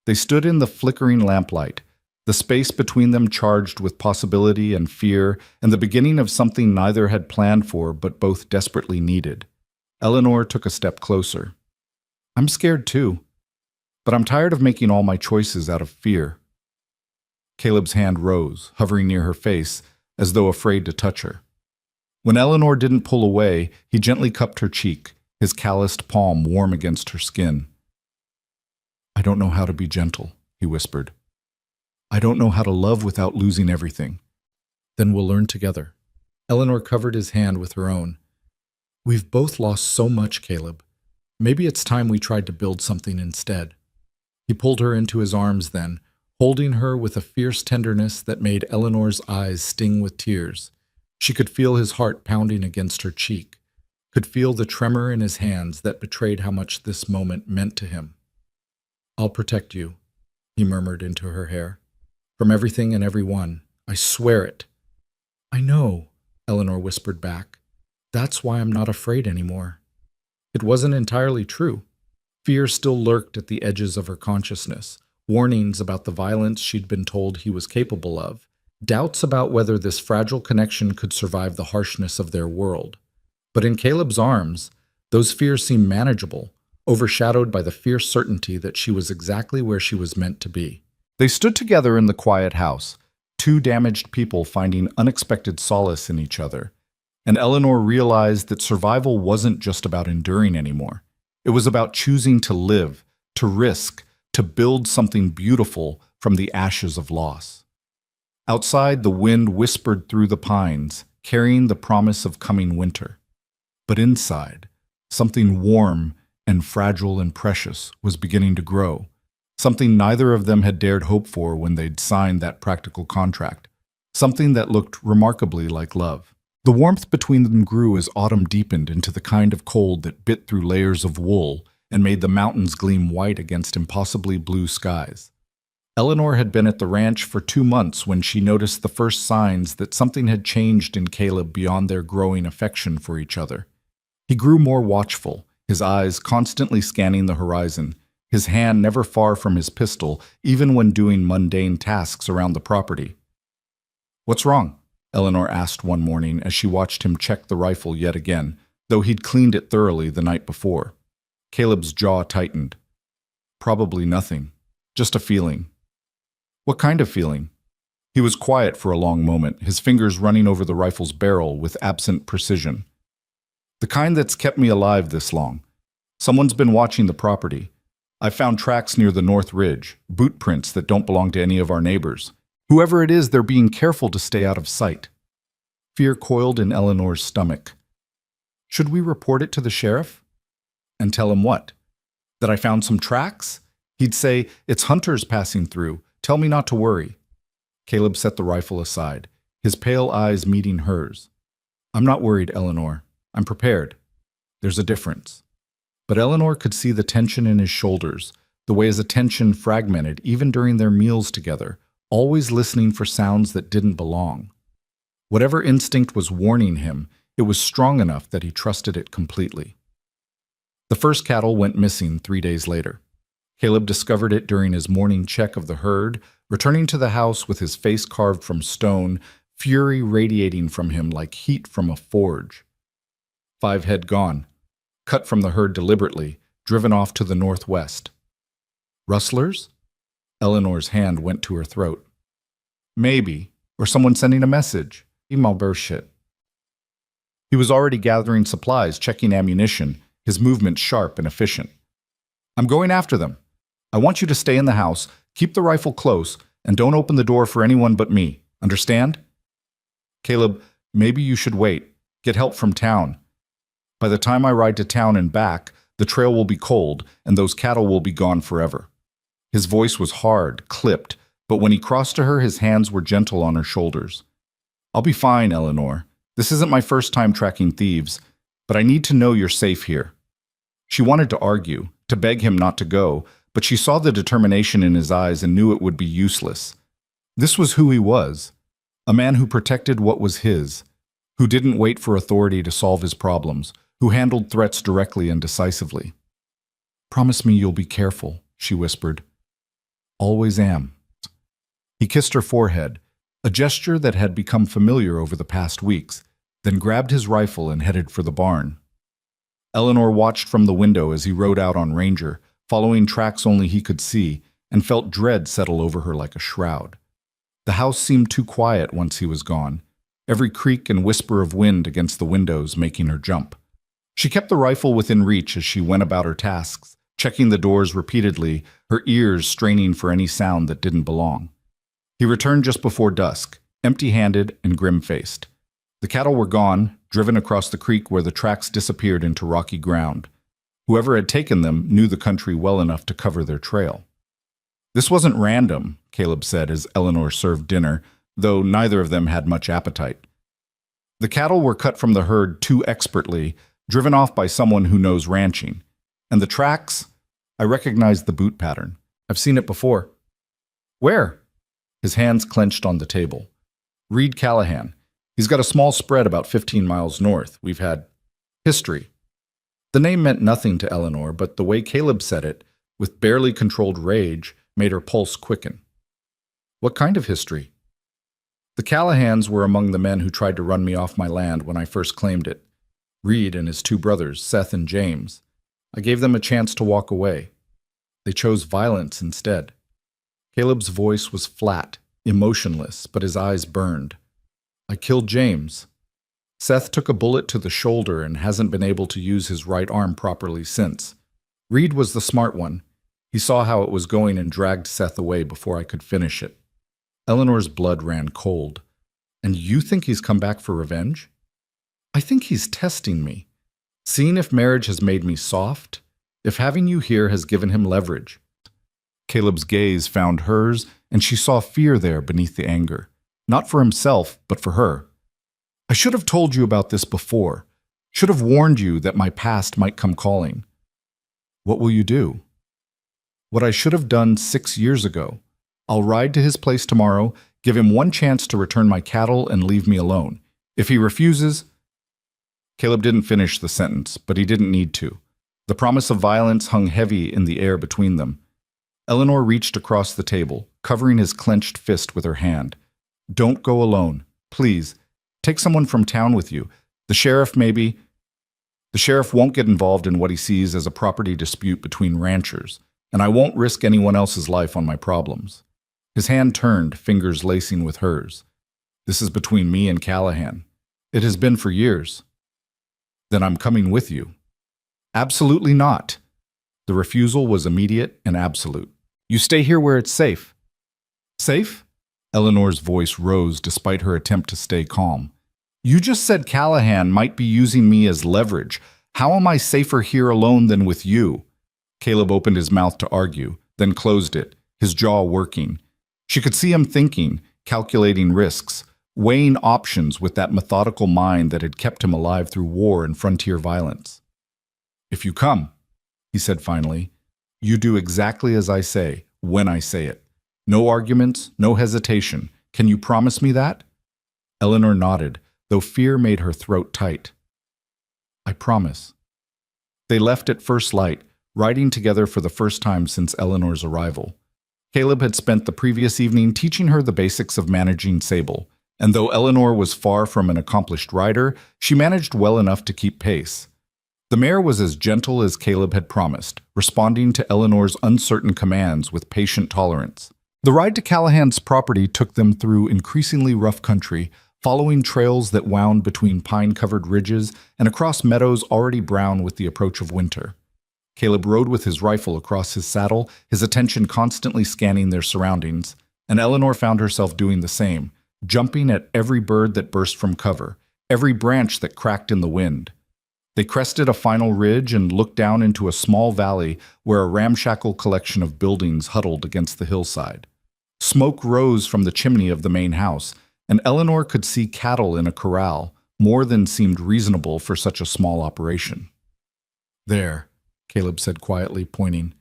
They stood in the flickering lamplight, the space between them charged with possibility and fear, and the beginning of something neither had planned for but both desperately needed. Eleanor took a step closer. I'm scared too, but I'm tired of making all my choices out of fear. Caleb's hand rose, hovering near her face, as though afraid to touch her. When Eleanor didn't pull away, he gently cupped her cheek, his calloused palm warm against her skin. I don't know how to be gentle, he whispered. I don't know how to love without losing everything. Then we'll learn together. Eleanor covered his hand with her own. We've both lost so much, Caleb. Maybe it's time we tried to build something instead. He pulled her into his arms then, holding her with a fierce tenderness that made Eleanor's eyes sting with tears. She could feel his heart pounding against her cheek, could feel the tremor in his hands that betrayed how much this moment meant to him. I'll protect you, he murmured into her hair. From everything and everyone. I swear it. I know, Eleanor whispered back. That's why I'm not afraid anymore. It wasn't entirely true. Fear still lurked at the edges of her consciousness, warnings about the violence she'd been told he was capable of, doubts about whether this fragile connection could survive the harshness of their world. But in Caleb's arms, those fears seemed manageable, overshadowed by the fierce certainty that she was exactly where she was meant to be. They stood together in the quiet house, two damaged people finding unexpected solace in each other. And Eleanor realized that survival wasn't just about enduring anymore. It was about choosing to live, to risk, to build something beautiful from the ashes of loss. Outside, the wind whispered through the pines, carrying the promise of coming winter. But inside, something warm and fragile and precious was beginning to grow, something neither of them had dared hope for when they'd signed that practical contract, something that looked remarkably like love. The warmth between them grew as autumn deepened into the kind of cold that bit through layers of wool and made the mountains gleam white against impossibly blue skies. Eleanor had been at the ranch for 2 months when she noticed the first signs that something had changed in Caleb beyond their growing affection for each other. He grew more watchful, his eyes constantly scanning the horizon, his hand never far from his pistol, even when doing mundane tasks around the property. What's wrong? Eleanor asked one morning as she watched him check the rifle yet again, though he'd cleaned it thoroughly the night before. Caleb's jaw tightened. Probably nothing. Just a feeling. What kind of feeling? He was quiet for a long moment, his fingers running over the rifle's barrel with absent precision. The kind that's kept me alive this long. Someone's been watching the property. I found tracks near the North Ridge, boot prints that don't belong to any of our neighbors. Whoever it is, they're being careful to stay out of sight. Fear coiled in Eleanor's stomach. Should we report it to the sheriff? And tell him what? That I found some tracks? He'd say, "It's hunters passing through. Tell me not to worry." Caleb set the rifle aside, his pale eyes meeting hers. "I'm not worried, Eleanor. I'm prepared. There's a difference." But Eleanor could see the tension in his shoulders, the way his attention fragmented even during their meals together, always listening for sounds that didn't belong. Whatever instinct was warning him, it was strong enough that he trusted it completely. The first cattle went missing 3 days later. Caleb discovered it during his morning check of the herd, returning to the house with his face carved from stone, fury radiating from him like heat from a forge. 5 head gone, cut from the herd deliberately, driven off to the northwest. Rustlers? Eleanor's hand went to her throat. Maybe, or someone sending a message. Email bullshit. He was already gathering supplies, checking ammunition, his movements sharp and efficient. "I'm going after them. I want you to stay in the house, keep the rifle close, and don't open the door for anyone but me. Understand?" "Caleb, maybe you should wait. Get help from town. By the time I ride to town and back, the trail will be cold, and those cattle will be gone forever." His voice was hard, clipped, but when he crossed to her, his hands were gentle on her shoulders. "I'll be fine, Eleanor. This isn't my first time tracking thieves, but I need to know you're safe here." She wanted to argue, to beg him not to go, but she saw the determination in his eyes and knew it would be useless. This was who he was, a man who protected what was his, who didn't wait for authority to solve his problems, who handled threats directly and decisively. "Promise me you'll be careful," she whispered. "Always am." He kissed her forehead, a gesture that had become familiar over the past weeks, then grabbed his rifle and headed for the barn. Eleanor watched from the window as he rode out on Ranger, following tracks only he could see, and felt dread settle over her like a shroud. The house seemed too quiet once he was gone, every creak and whisper of wind against the windows making her jump. She kept the rifle within reach as she went about her tasks, checking the doors repeatedly, her ears straining for any sound that didn't belong. He returned just before dusk, empty-handed and grim-faced. The cattle were gone, driven across the creek where the tracks disappeared into rocky ground. Whoever had taken them knew the country well enough to cover their trail. "This wasn't random," Caleb said as Eleanor served dinner, though neither of them had much appetite. "The cattle were cut from the herd too expertly, driven off by someone who knows ranching. And the tracks, I recognized the boot pattern. I've seen it before." "Where?" His hands clenched on the table. "Reed Callahan. He's got a small spread about 15 miles north. We've had history." The name meant nothing to Eleanor, but the way Caleb said it, with barely controlled rage, made her pulse quicken. "What kind of history?" "The Callahans were among the men who tried to run me off my land when I first claimed it. Reed and his 2 brothers, Seth and James. I gave them a chance to walk away. They chose violence instead." Caleb's voice was flat, emotionless, but his eyes burned. "I killed James. Seth took a bullet to the shoulder and hasn't been able to use his right arm properly since. Reed was the smart one. He saw how it was going and dragged Seth away before I could finish it." Eleanor's blood ran cold. "And you think he's come back for revenge?" "I think he's testing me, seeing if marriage has made me soft, if having you here has given him leverage." Caleb's gaze found hers, and she saw fear there beneath the anger. Not for himself, but for her. "I should have told you about this before. Should have warned you that my past might come calling." "What will you do?" "What I should have done 6 years ago. I'll ride to his place tomorrow, give him one chance to return my cattle and leave me alone. If he refuses—" Caleb didn't finish the sentence, but he didn't need to. The promise of violence hung heavy in the air between them. Eleanor reached across the table, covering his clenched fist with her hand. "Don't go alone. Please, take someone from town with you. The sheriff, maybe. The sheriff won't get involved in what he sees as a property dispute between ranchers, and I won't risk anyone else's life on my problems." His hand turned, fingers lacing with hers. "This is between me and Callahan. It has been for years." "Then I'm coming with you." "Absolutely not." The refusal was immediate and absolute. "You stay here where it's safe." "Safe?" Eleanor's voice rose despite her attempt to stay calm. You just said Callahan might be using me as leverage. How am I safer here alone than with you? Caleb opened his mouth to argue, then closed it, his jaw working. She could see him thinking, calculating risks, weighing options with that methodical mind that had kept him alive through war and frontier violence. If you come, he said finally, you do exactly as I say, when I say it. No arguments, no hesitation. Can you promise me that? Eleanor nodded, though fear made her throat tight. I promise. They left at first light, riding together for the first time since Eleanor's arrival. Caleb had spent the previous evening teaching her the basics of managing Sable, and though Eleanor was far from an accomplished rider, she managed well enough to keep pace. The mare was as gentle as Caleb had promised, responding to Eleanor's uncertain commands with patient tolerance. The ride to Callahan's property took them through increasingly rough country, following trails that wound between pine-covered ridges and across meadows already brown with the approach of winter. Caleb rode with his rifle across his saddle, his attention constantly scanning their surroundings, and Eleanor found herself doing the same, jumping at every bird that burst from cover, every branch that cracked in the wind. They crested a final ridge and looked down into a small valley where a ramshackle collection of buildings huddled against the hillside. Smoke rose from the chimney of the main house, and Eleanor could see cattle in a corral, more than seemed reasonable for such a small operation. There, Caleb said quietly, pointing.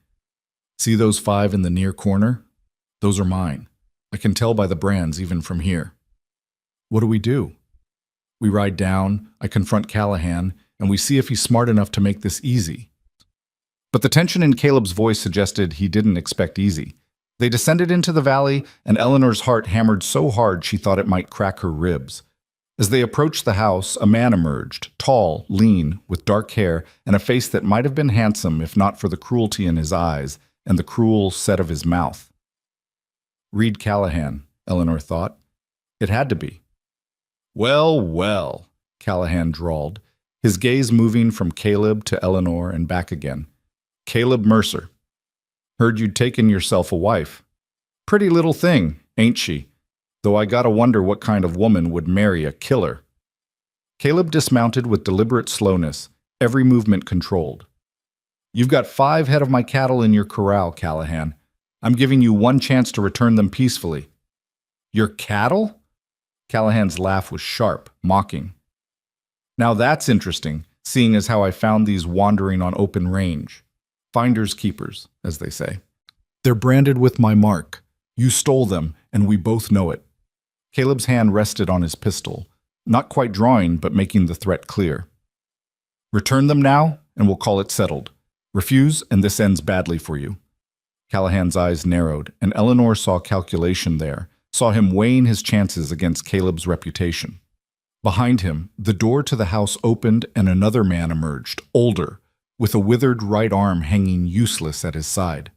See those 5 in the near corner? Those are mine. I can tell by the brands even from here. What do we do? We ride down, I confront Callahan, and we see if he's smart enough to make this easy. But the tension in Caleb's voice suggested he didn't expect easy. They descended into the valley, and Eleanor's heart hammered so hard she thought it might crack her ribs. As they approached the house, a man emerged, tall, lean, with dark hair and a face that might have been handsome if not for the cruelty in his eyes and the cruel set of his mouth. Reed Callahan, Eleanor thought. It had to be. Well, well, Callahan drawled, his gaze moving from Caleb to Eleanor and back again. Caleb Mercer. Heard you'd taken yourself a wife. Pretty little thing, ain't she? Though I gotta wonder what kind of woman would marry a killer. Caleb dismounted with deliberate slowness, every movement controlled. You've got 5 head of my cattle in your corral, Callahan. I'm giving you 1 chance to return them peacefully. Your cattle? Callahan's laugh was sharp, mocking. Now that's interesting, seeing as how I found these wandering on open range. Finders keepers, as they say. They're branded with my mark. You stole them, and we both know it. Caleb's hand rested on his pistol, not quite drawing, but making the threat clear. Return them now, and we'll call it settled. Refuse, and this ends badly for you. Callahan's eyes narrowed, and Eleanor saw calculation there, saw him weighing his chances against Caleb's reputation. Behind him, the door to the house opened and another man emerged, older, with a withered right arm hanging useless at his side.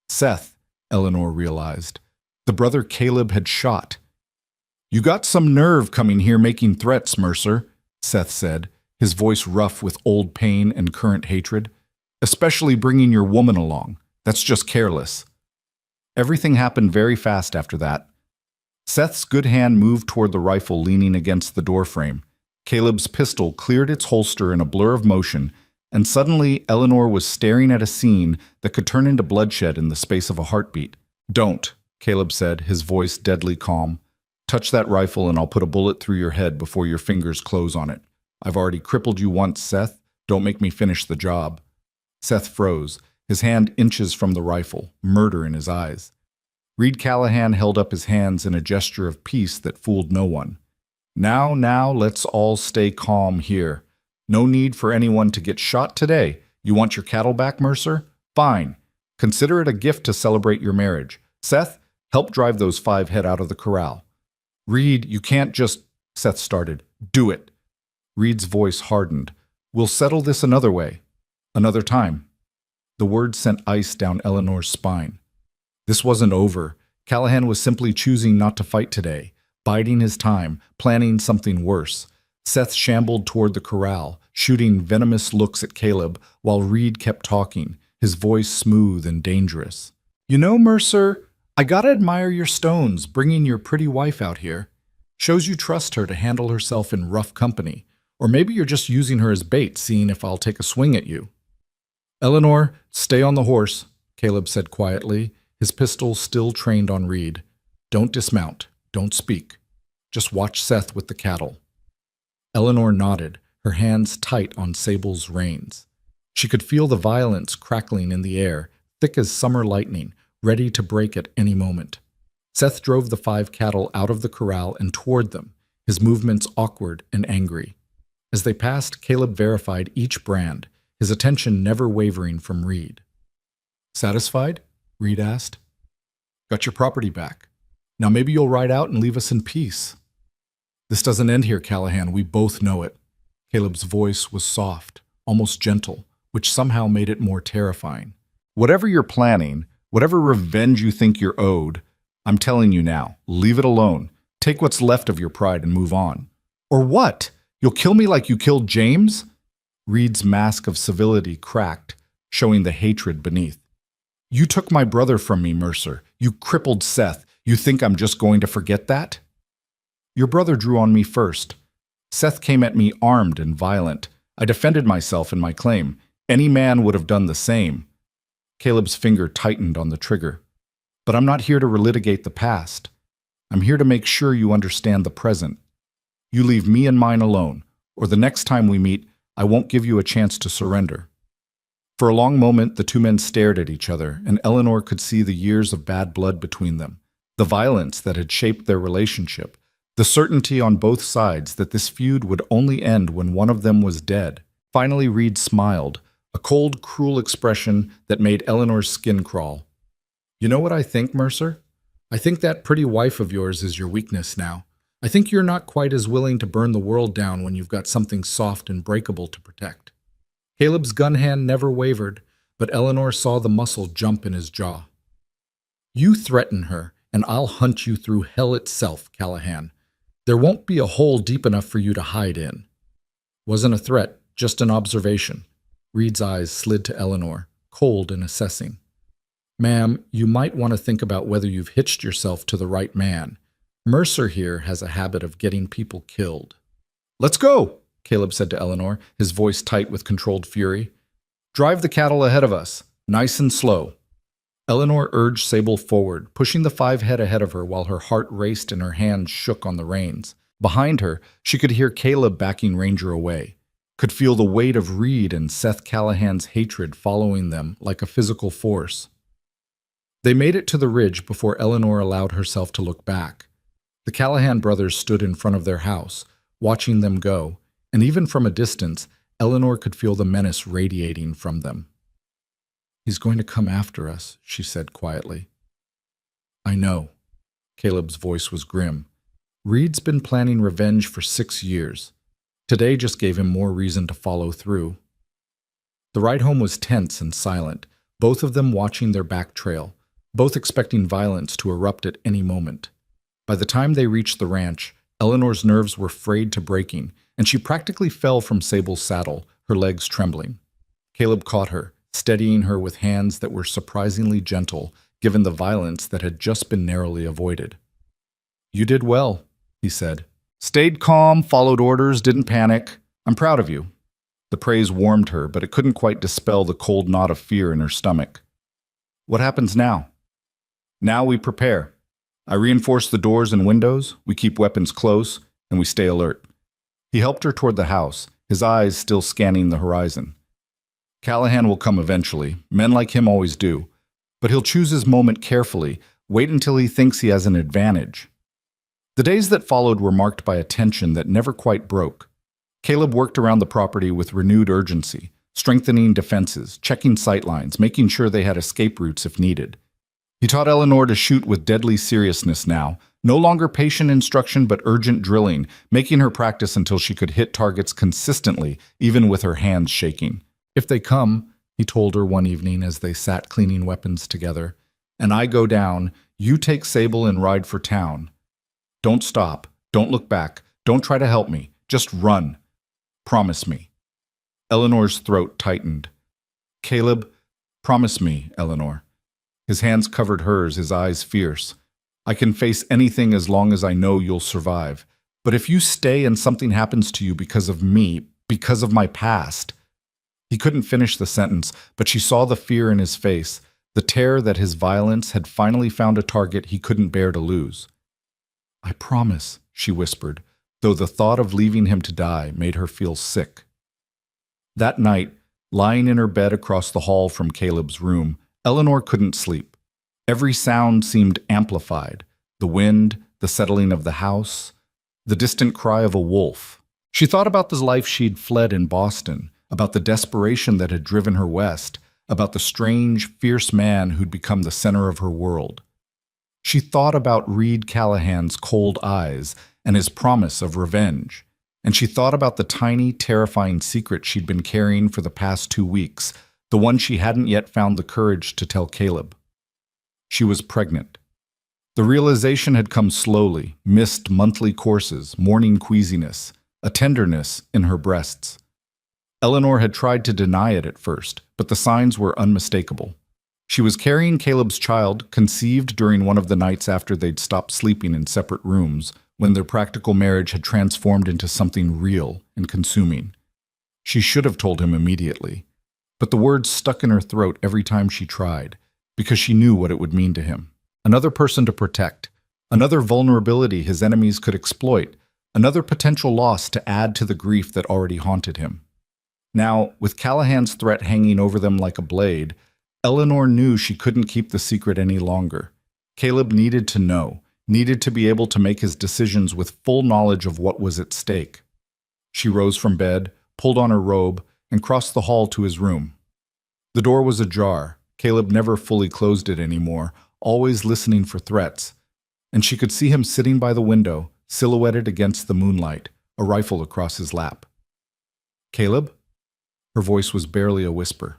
Seth, Eleanor realized. The brother Caleb had shot. You got some nerve coming here making threats, Mercer, Seth said, his voice rough with old pain and current hatred. Especially bringing your woman along. That's just careless. Everything happened very fast after that. Seth's good hand moved toward the rifle leaning against the doorframe. Caleb's pistol cleared its holster in a blur of motion, and suddenly Eleanor was staring at a scene that could turn into bloodshed in the space of a heartbeat. Don't, Caleb said, his voice deadly calm. Touch that rifle and I'll put a bullet through your head before your fingers close on it. I've already crippled you once, Seth. Don't make me finish the job. Seth froze, his hand inches from the rifle, murder in his eyes. Reed Callahan held up his hands in a gesture of peace that fooled no one. Now, let's all stay calm here. No need for anyone to get shot today. You want your cattle back, Mercer? Fine. Consider it a gift to celebrate your marriage. Seth, help drive those 5 head out of the corral. Reed, you can't just... Seth started. Do it. Reed's voice hardened. We'll settle this another way. Another time. The words sent ice down Eleanor's spine. This wasn't over. Callahan was simply choosing not to fight today, biding his time, planning something worse. Seth shambled toward the corral, shooting venomous looks at Caleb, while Reed kept talking, his voice smooth and dangerous. You know, Mercer, I gotta admire your stones, bringing your pretty wife out here. Shows you trust her to handle herself in rough company. Or maybe you're just using her as bait, seeing if I'll take a swing at you. Eleanor, stay on the horse, Caleb said quietly, his pistol still trained on Reed. Don't dismount. Don't speak. Just watch Seth with the cattle. Eleanor nodded, her hands tight on Sable's reins. She could feel the violence crackling in the air, thick as summer lightning, ready to break at any moment. Seth drove the 5 cattle out of the corral and toward them, his movements awkward and angry. As they passed, Caleb verified each brand, his attention never wavering from Reed. Satisfied? Reed asked. Got your property back. Now maybe you'll ride out and leave us in peace. This doesn't end here, Callahan. We both know it. Caleb's voice was soft, almost gentle, which somehow made it more terrifying. Whatever you're planning, whatever revenge you think you're owed, I'm telling you now, leave it alone. Take what's left of your pride and move on. Or what? You'll kill me like you killed James? Reed's mask of civility cracked, showing the hatred beneath. You took my brother from me, Mercer. You crippled Seth. You think I'm just going to forget that? Your brother drew on me first. Seth came at me armed and violent. I defended myself and my claim. Any man would have done the same. Caleb's finger tightened on the trigger. But I'm not here to relitigate the past. I'm here to make sure you understand the present. You leave me and mine alone, or the next time we meet, I won't give you a chance to surrender. For a long moment, the two men stared at each other, and Eleanor could see the years of bad blood between them, the violence that had shaped their relationship, the certainty on both sides that this feud would only end when one of them was dead. Finally, Reed smiled, a cold, cruel expression that made Eleanor's skin crawl. You know what I think, Mercer? I think that pretty wife of yours is your weakness now. I think you're not quite as willing to burn the world down when you've got something soft and breakable to protect. Caleb's gun hand never wavered, but Eleanor saw the muscle jump in his jaw. You threaten her, and I'll hunt you through hell itself, Callahan. There won't be a hole deep enough for you to hide in. Wasn't a threat, just an observation. Reed's eyes slid to Eleanor, cold and assessing. Ma'am, you might want to think about whether you've hitched yourself to the right man. Mercer here has a habit of getting people killed. Let's go, Caleb said to Eleanor, his voice tight with controlled fury. Drive the cattle ahead of us, nice and slow. Eleanor urged Sable forward, pushing the 5 head ahead of her while her heart raced and her hands shook on the reins. Behind her, she could hear Caleb backing Ranger away, could feel the weight of Reed and Seth Callahan's hatred following them like a physical force. They made it to the ridge before Eleanor allowed herself to look back. The Callahan brothers stood in front of their house, watching them go, and even from a distance, Eleanor could feel the menace radiating from them. He's going to come after us, she said quietly. I know. Caleb's voice was grim. Reed's been planning revenge for 6 years. Today just gave him more reason to follow through. The ride home was tense and silent, both of them watching their back trail, both expecting violence to erupt at any moment. By the time they reached the ranch, Eleanor's nerves were frayed to breaking, and she practically fell from Sable's saddle, her legs trembling. Caleb caught her, steadying her with hands that were surprisingly gentle, given the violence that had just been narrowly avoided. You did well, he said. Stayed calm, followed orders, didn't panic. I'm proud of you. The praise warmed her, but it couldn't quite dispel the cold knot of fear in her stomach. What happens now? Now we prepare. I reinforce the doors and windows, we keep weapons close, and we stay alert. He helped her toward the house, his eyes still scanning the horizon. Callahan will come eventually, men like him always do, but he'll choose his moment carefully, wait until he thinks he has an advantage. The days that followed were marked by a tension that never quite broke. Caleb worked around the property with renewed urgency, strengthening defenses, checking sightlines, making sure they had escape routes if needed. He taught Eleanor to shoot with deadly seriousness now, no longer patient instruction but urgent drilling, making her practice until she could hit targets consistently, even with her hands shaking. If they come, he told her one evening as they sat cleaning weapons together, and I go down, you take Sable and ride for town. Don't stop, don't look back, don't try to help me, just run. Promise me. Eleanor's throat tightened. Caleb, promise me, Eleanor. His hands covered hers, his eyes fierce. I can face anything as long as I know you'll survive. But if you stay and something happens to you because of me, because of my past. He couldn't finish the sentence, but she saw the fear in his face, the terror that his violence had finally found a target he couldn't bear to lose. I promise, she whispered, though the thought of leaving him to die made her feel sick. That night, lying in her bed across the hall from Caleb's room, Eleanor couldn't sleep. Every sound seemed amplified, the wind, the settling of the house, the distant cry of a wolf. She thought about the life she'd fled in Boston, about the desperation that had driven her west, about the strange, fierce man who'd become the center of her world. She thought about Reed Callahan's cold eyes and his promise of revenge, and she thought about the tiny, terrifying secret she'd been carrying for the past 2 weeks, the one she hadn't yet found the courage to tell Caleb. She was pregnant. The realization had come slowly, missed monthly courses, morning queasiness, a tenderness in her breasts. Eleanor had tried to deny it at first, but the signs were unmistakable. She was carrying Caleb's child, conceived during one of the nights after they'd stopped sleeping in separate rooms, when their practical marriage had transformed into something real and consuming. She should have told him immediately, but the words stuck in her throat every time she tried, because she knew what it would mean to him. Another person to protect, another vulnerability his enemies could exploit, another potential loss to add to the grief that already haunted him. Now, with Callahan's threat hanging over them like a blade, Eleanor knew she couldn't keep the secret any longer. Caleb needed to know, needed to be able to make his decisions with full knowledge of what was at stake. She rose from bed, pulled on her robe, and crossed the hall to his room. The door was ajar. Caleb never fully closed it anymore, always listening for threats, and she could see him sitting by the window, silhouetted against the moonlight, a rifle across his lap. "Caleb?" Her voice was barely a whisper.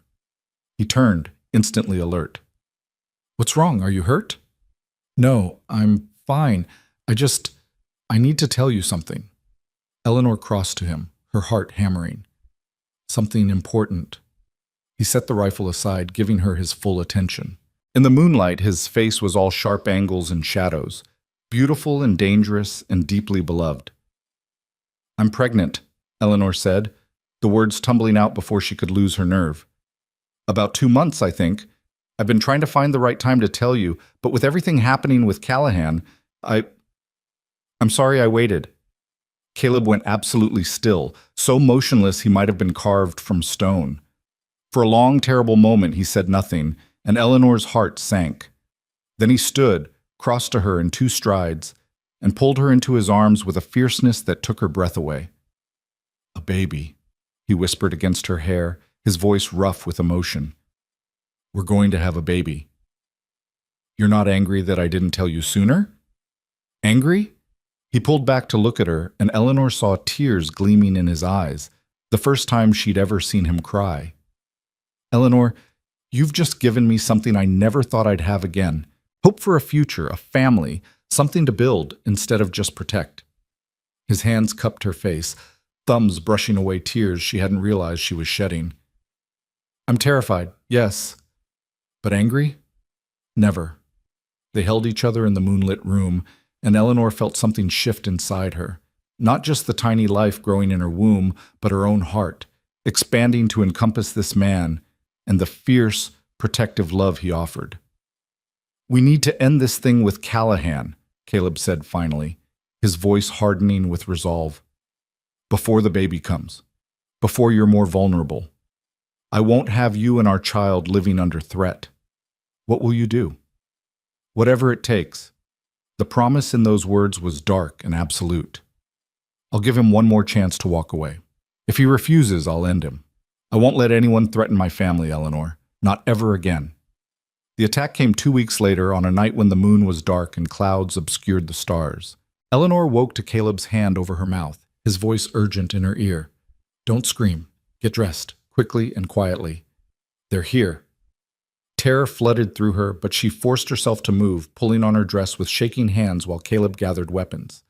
He turned, instantly alert. "What's wrong? Are you hurt?" "No, I'm fine. I need to tell you something." Eleanor crossed to him, her heart hammering. "Something important." He set the rifle aside, giving her his full attention. In the moonlight, his face was all sharp angles and shadows, beautiful and dangerous and deeply beloved. "I'm pregnant," Eleanor said, the words tumbling out before she could lose her nerve. "About 2 months, I think. I've been trying to find the right time to tell you, but with everything happening with Callahan, I'm sorry I waited." Caleb went absolutely still, so motionless he might have been carved from stone. For a long, terrible moment, he said nothing, and Eleanor's heart sank. Then he stood, crossed to her in 2 strides, and pulled her into his arms with a fierceness that took her breath away. "A baby," he whispered against her hair, his voice rough with emotion. "We're going to have a baby. You're not angry that I didn't tell you sooner?" "Angry?" He pulled back to look at her, and Eleanor saw tears gleaming in his eyes, the first time she'd ever seen him cry. "Eleanor, you've just given me something I never thought I'd have again. Hope for a future, a family, something to build instead of just protect." His hands cupped her face, thumbs brushing away tears she hadn't realized she was shedding. "I'm terrified, yes. But angry? Never." They held each other in the moonlit room, and Eleanor felt something shift inside her. Not just the tiny life growing in her womb, but her own heart, expanding to encompass this man and the fierce, protective love he offered. "We need to end this thing with Callahan," Caleb said finally, his voice hardening with resolve. "Before the baby comes. Before you're more vulnerable. I won't have you and our child living under threat. What will you do?" "Whatever it takes." The promise in those words was dark and absolute. "I'll give him one more chance to walk away. If he refuses, I'll end him. I won't let anyone threaten my family, Eleanor. Not ever again." The attack came 2 weeks later on a night when the moon was dark and clouds obscured the stars. Eleanor woke to Caleb's hand over her mouth, his voice urgent in her ear. "Don't scream. Get dressed, quickly and quietly. They're here." Terror flooded through her, but she forced herself to move, pulling on her dress with shaking hands while Caleb gathered weapons.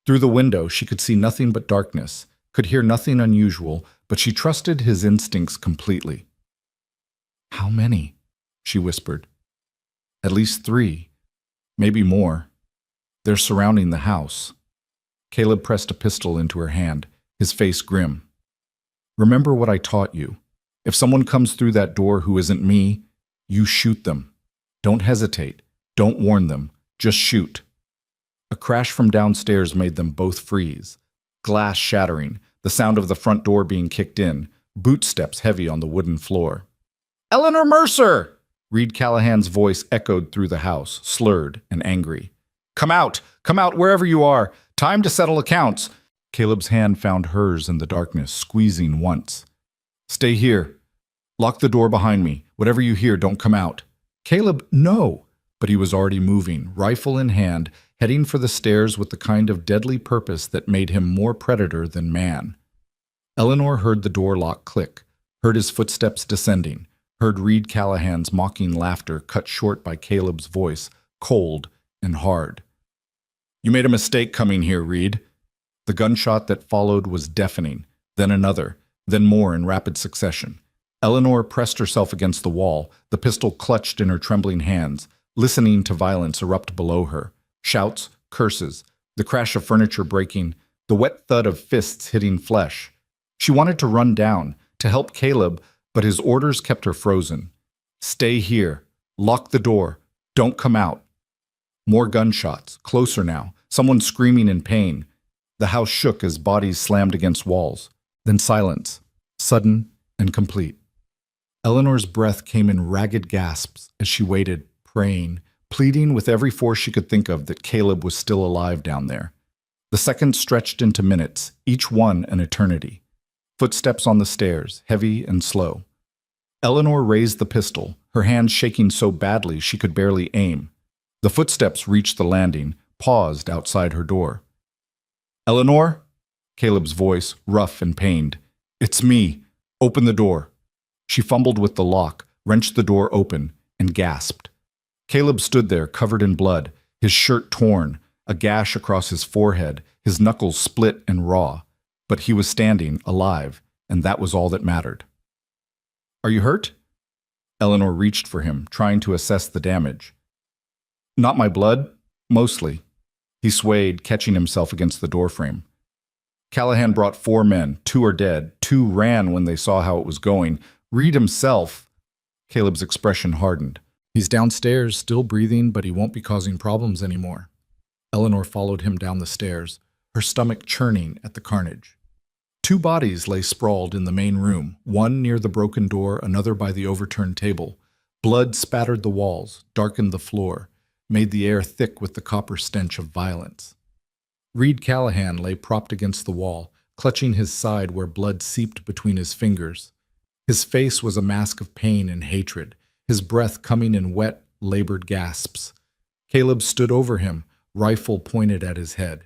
Through the window, she could see nothing but darkness, could hear nothing unusual, but she trusted his instincts completely. "How many?" she whispered. At least 3, maybe more. They're surrounding the house. Caleb pressed a pistol into her hand, his face grim. Remember what I taught you. If someone comes through that door who isn't me, you shoot them. Don't hesitate. Don't warn them. Just shoot. A crash from downstairs made them both freeze. Glass shattering, the sound of the front door being kicked in, boot steps heavy on the wooden floor. "Eleanor Mercer!" Reed Callahan's voice echoed through the house, slurred and angry. Come out wherever you are. Time to settle accounts." Caleb's hand found hers in the darkness, squeezing once. "Stay here. Lock the door behind me. Whatever you hear, don't come out." Caleb, no! But he was already moving, rifle in hand, heading for the stairs with the kind of deadly purpose that made him more predator than man. Eleanor heard the door lock click, heard his footsteps descending, heard Reed Callahan's mocking laughter cut short by Caleb's voice, cold and hard. "You made a mistake coming here, Reed." The gunshot that followed was deafening, then another, then more in rapid succession. Eleanor pressed herself against the wall, the pistol clutched in her trembling hands, listening to violence erupt below her. Shouts, curses, the crash of furniture breaking, the wet thud of fists hitting flesh. She wanted to run down, to help Caleb, but his orders kept her frozen. "Stay here. Lock the door. Don't come out." More gunshots, closer now, someone screaming in pain. The house shook as bodies slammed against walls. Then silence, sudden and complete. Eleanor's breath came in ragged gasps as she waited, praying, pleading with every force she could think of that Caleb was still alive down there. The seconds stretched into minutes, each one an eternity. Footsteps on the stairs, heavy and slow. Eleanor raised the pistol, her hands shaking so badly she could barely aim. The footsteps reached the landing, paused outside her door. "Eleanor?" Caleb's voice, rough and pained. "It's me. Open the door." She fumbled with the lock, wrenched the door open, and gasped. Caleb stood there, covered in blood, his shirt torn, a gash across his forehead, his knuckles split and raw. But he was standing, alive, and that was all that mattered. "Are you hurt?" Eleanor reached for him, trying to assess the damage. "Not my blood, mostly." He swayed, catching himself against the doorframe. Callahan brought 4 men. 2 are dead. 2 ran when they saw how it was going. Reed himself. Caleb's expression hardened. "He's downstairs, still breathing, but he won't be causing problems anymore." Eleanor followed him down the stairs, her stomach churning at the carnage. 2 bodies lay sprawled in the main room, one near the broken door, another by the overturned table. Blood spattered the walls, darkened the floor, made the air thick with the copper stench of violence. Reed Callahan lay propped against the wall, clutching his side where blood seeped between his fingers. His face was a mask of pain and hatred, his breath coming in wet, labored gasps. Caleb stood over him, rifle pointed at his head.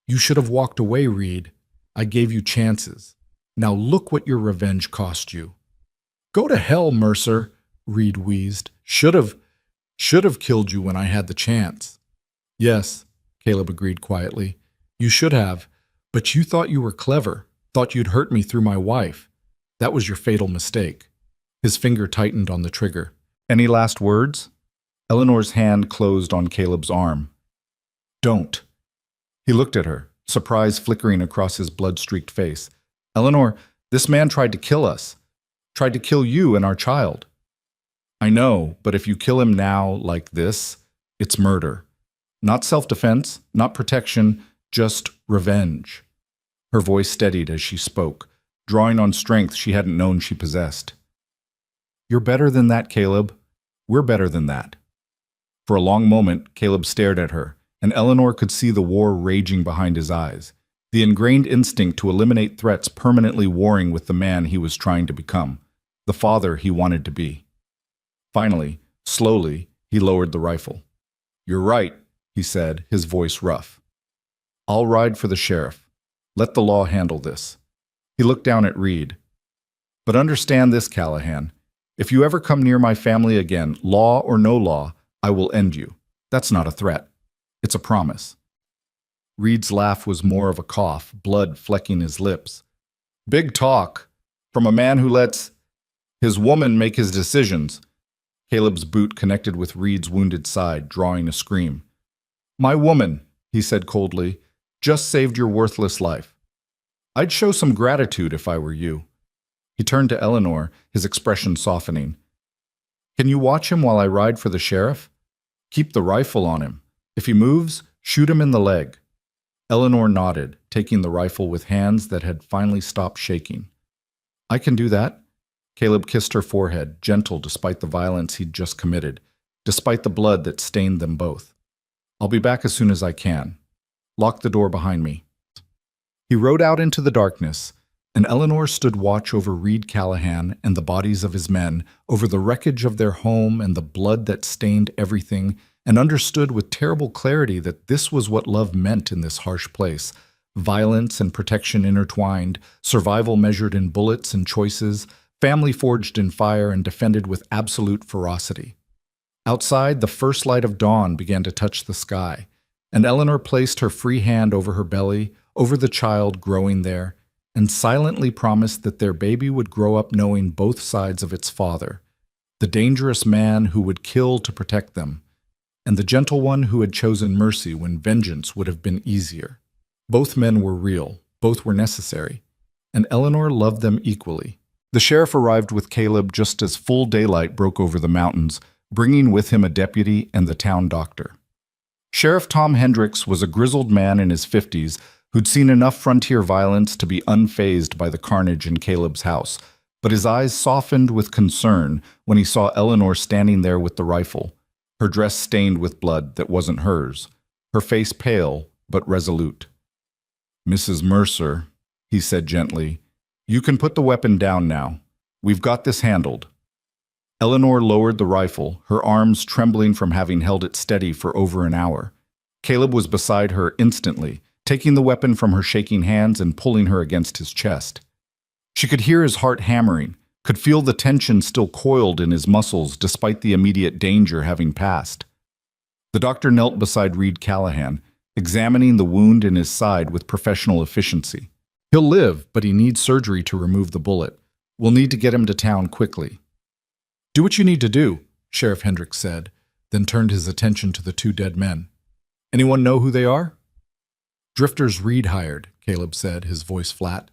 "You should have walked away, Reed. I gave you chances. Now look what your revenge cost you." "Go to hell, Mercer," Reed wheezed. Should have killed you when I had the chance." "Yes," Caleb agreed quietly. "You should have, but you thought you were clever, thought you'd hurt me through my wife. That was your fatal mistake." His finger tightened on the trigger. "Any last words?" Eleanor's hand closed on Caleb's arm. "Don't." He looked at her, surprise flickering across his blood-streaked face. "Eleanor, this man tried to kill us. Tried to kill you and our child." "I know, but if you kill him now, like this, it's murder. Not self-defense, not protection, just revenge." Her voice steadied as she spoke, drawing on strength she hadn't known she possessed. "You're better than that, Caleb. We're better than that." For a long moment, Caleb stared at her, and Eleanor could see the war raging behind his eyes, the ingrained instinct to eliminate threats permanently warring with the man he was trying to become, the father he wanted to be. Finally, slowly, he lowered the rifle. "You're right," he said, his voice rough. "I'll ride for the sheriff. Let the law handle this." He looked down at Reed. "But understand this, Callahan. If you ever come near my family again, law or no law, I will end you. That's not a threat. It's a promise." Reed's laugh was more of a cough, blood flecking his lips. "Big talk. From a man who lets his woman make his decisions. Caleb's boot connected with Reed's wounded side, drawing a scream. "My woman," he said coldly, "just saved your worthless life. I'd show some gratitude if I were you." He turned to Eleanor, his expression softening. "Can you watch him while I ride for the sheriff? Keep the rifle on him. If he moves, shoot him in the leg." Eleanor nodded, taking the rifle with hands that had finally stopped shaking. "I can do that." Caleb kissed her forehead, gentle despite the violence he'd just committed, despite the blood that stained them both. "I'll be back as soon as I can. Lock the door behind me." He rode out into the darkness, and Eleanor stood watch over Reed Callahan and the bodies of his men, over the wreckage of their home and the blood that stained everything, and understood with terrible clarity that this was what love meant in this harsh place. Violence and protection intertwined, survival measured in bullets and choices, family forged in fire and defended with absolute ferocity. Outside, the first light of dawn began to touch the sky, and Eleanor placed her free hand over her belly, over the child growing there, and silently promised that their baby would grow up knowing both sides of its father, the dangerous man who would kill to protect them, and the gentle one who had chosen mercy when vengeance would have been easier. Both men were real, both were necessary, and Eleanor loved them equally. The sheriff arrived with Caleb just as full daylight broke over the mountains, bringing with him a deputy and the town doctor. Sheriff Tom Hendricks was a grizzled man in his 50s who'd seen enough frontier violence to be unfazed by the carnage in Caleb's house, but his eyes softened with concern when he saw Eleanor standing there with the rifle, her dress stained with blood that wasn't hers, her face pale but resolute. "Mrs. Mercer," he said gently, "you can put the weapon down now. We've got this handled." Eleanor lowered the rifle, her arms trembling from having held it steady for over an hour. Caleb was beside her instantly, taking the weapon from her shaking hands and pulling her against his chest. She could hear his heart hammering, could feel the tension still coiled in his muscles despite the immediate danger having passed. The doctor knelt beside Reed Callahan, examining the wound in his side with professional efficiency. "He'll live, but he needs surgery to remove the bullet. We'll need to get him to town quickly." "Do what you need to do," Sheriff Hendricks said, then turned his attention to the two dead men. "Anyone know who they are?" "Drifters Reed hired," Caleb said, his voice flat.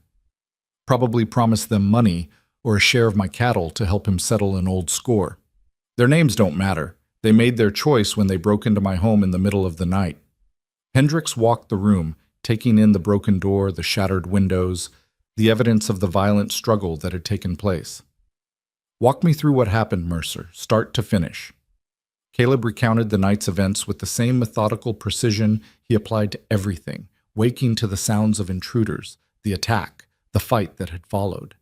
"Probably promised them money or a share of my cattle to help him settle an old score. Their names don't matter. They made their choice when they broke into my home in the middle of the night." Hendricks walked the room, taking in the broken door, the shattered windows, the evidence of the violent struggle that had taken place. "Walk me through what happened, Mercer, start to finish." Caleb recounted the night's events with the same methodical precision he applied to everything, waking to the sounds of intruders, the attack, the fight that had followed.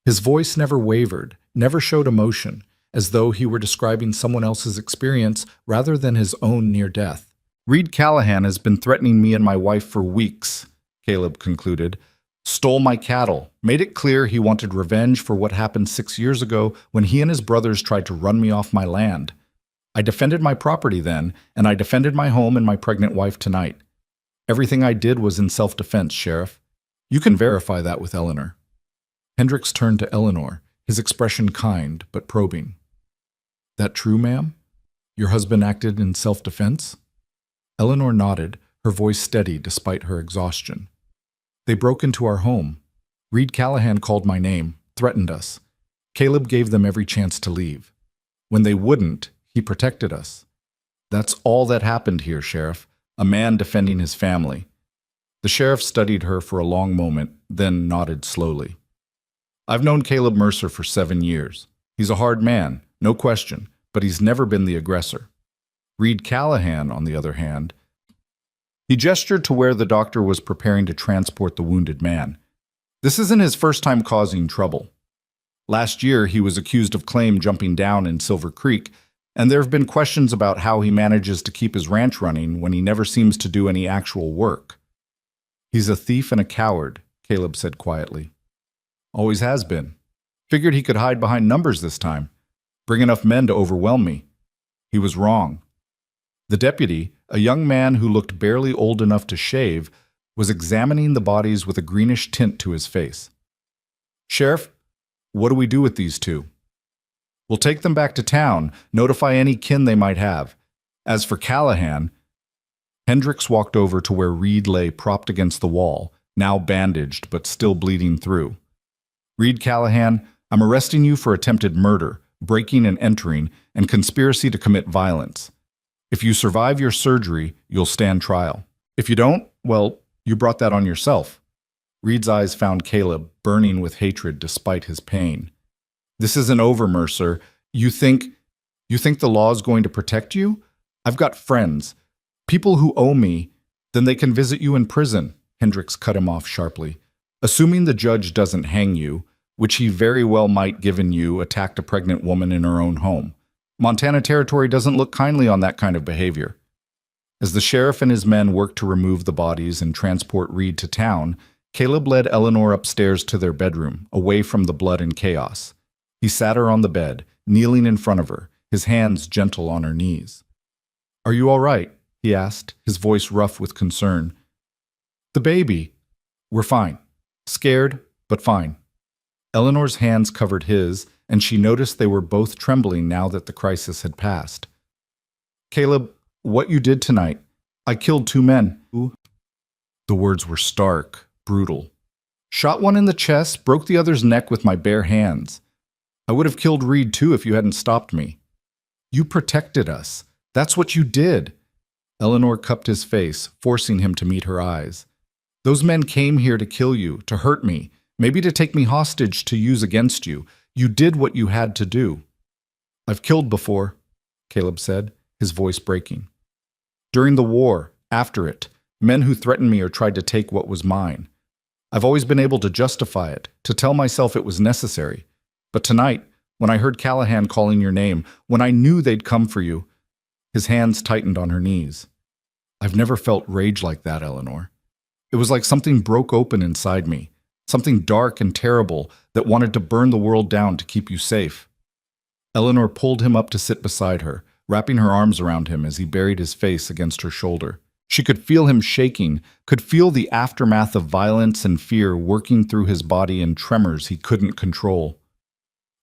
His voice never wavered, never showed emotion, as though he were describing someone else's experience rather than his own near death. "Reed Callahan has been threatening me and my wife for weeks," Caleb concluded. "Stole my cattle, made it clear he wanted revenge for what happened 6 years ago when he and his brothers tried to run me off my land. I defended my property then, and I defended my home and my pregnant wife tonight. Everything I did was in self-defense, Sheriff. You can verify that with Eleanor." Hendricks turned to Eleanor, his expression kind but probing. "That true, ma'am? Your husband acted in self-defense?" Eleanor nodded, her voice steady despite her exhaustion. "They broke into our home. Reed Callahan called my name, threatened us. Caleb gave them every chance to leave. When they wouldn't, he protected us. That's all that happened here, Sheriff, a man defending his family." The sheriff studied her for a long moment, then nodded slowly. "I've known Caleb Mercer for 7 years. He's a hard man, no question, but he's never been the aggressor. Reed Callahan, on the other hand..." He gestured to where the doctor was preparing to transport the wounded man. "This isn't his first time causing trouble. Last year, he was accused of claim jumping down in Silver Creek, and there have been questions about how he manages to keep his ranch running when he never seems to do any actual work." "He's a thief and a coward," Caleb said quietly. "Always has been. Figured he could hide behind numbers this time, bring enough men to overwhelm me. He was wrong." The deputy, a young man who looked barely old enough to shave, was examining the bodies with a greenish tint to his face. "Sheriff, what do we do with these two?" We'll take them back to town, notify any kin they might have. As for Callahan, Hendricks walked over to where Reed lay propped against the wall, now bandaged but still bleeding through. Reed Callahan, I'm arresting you for attempted murder, breaking and entering, and conspiracy to commit violence. If you survive your surgery, you'll stand trial. If you don't, well, you brought that on yourself. Reed's eyes found Caleb, burning with hatred despite his pain. This isn't over, Mercer. You think the law's going to protect you? I've got friends, people who owe me, then they can visit you in prison. Hendricks cut him off sharply. Assuming the judge doesn't hang you, which he very well might given you attacked a pregnant woman in her own home. Montana Territory doesn't look kindly on that kind of behavior. As the sheriff and his men worked to remove the bodies and transport Reed to town, Caleb led Eleanor upstairs to their bedroom, away from the blood and chaos. He sat her on the bed, kneeling in front of her, his hands gentle on her knees. Are you all right? He asked, his voice rough with concern. The baby. We're fine. Scared, but fine. Eleanor's hands covered his, and she noticed they were both trembling now that the crisis had passed. Caleb, what you did tonight. I killed 2 men. The words were stark, brutal. Shot one in the chest, broke the other's neck with my bare hands. I would have killed Reed too if you hadn't stopped me. You protected us. That's what you did. Eleanor cupped his face, forcing him to meet her eyes. Those men came here to kill you, to hurt me, maybe to take me hostage to use against you. You did what you had to do. I've killed before, Caleb said, his voice breaking. During the war, after it, men who threatened me or tried to take what was mine. I've always been able to justify it, to tell myself it was necessary. But tonight, when I heard Callahan calling your name, when I knew they'd come for you, his hands tightened on her knees. I've never felt rage like that, Eleanor. It was like something broke open inside me, something dark and terrible that wanted to burn the world down to keep you safe. Eleanor pulled him up to sit beside her, wrapping her arms around him as he buried his face against her shoulder. She could feel him shaking, could feel the aftermath of violence and fear working through his body in tremors he couldn't control.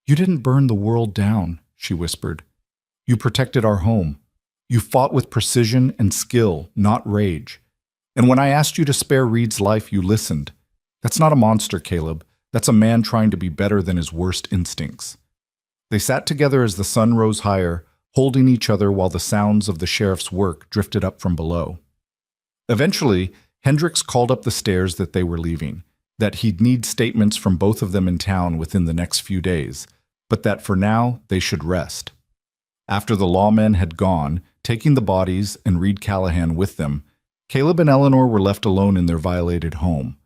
You didn't burn the world down, she whispered. You protected our home. You fought with precision and skill, not rage. And when I asked you to spare Reed's life, you listened. That's not a monster, Caleb. That's a man trying to be better than his worst instincts. They sat together as the sun rose higher, holding each other while the sounds of the sheriff's work drifted up from below. Eventually, Hendricks called up the stairs that they were leaving, that he'd need statements from both of them in town within the next few days, but that for now they should rest. After the lawmen had gone, taking the bodies and Reed Callahan with them, Caleb and Eleanor were left alone in their violated home.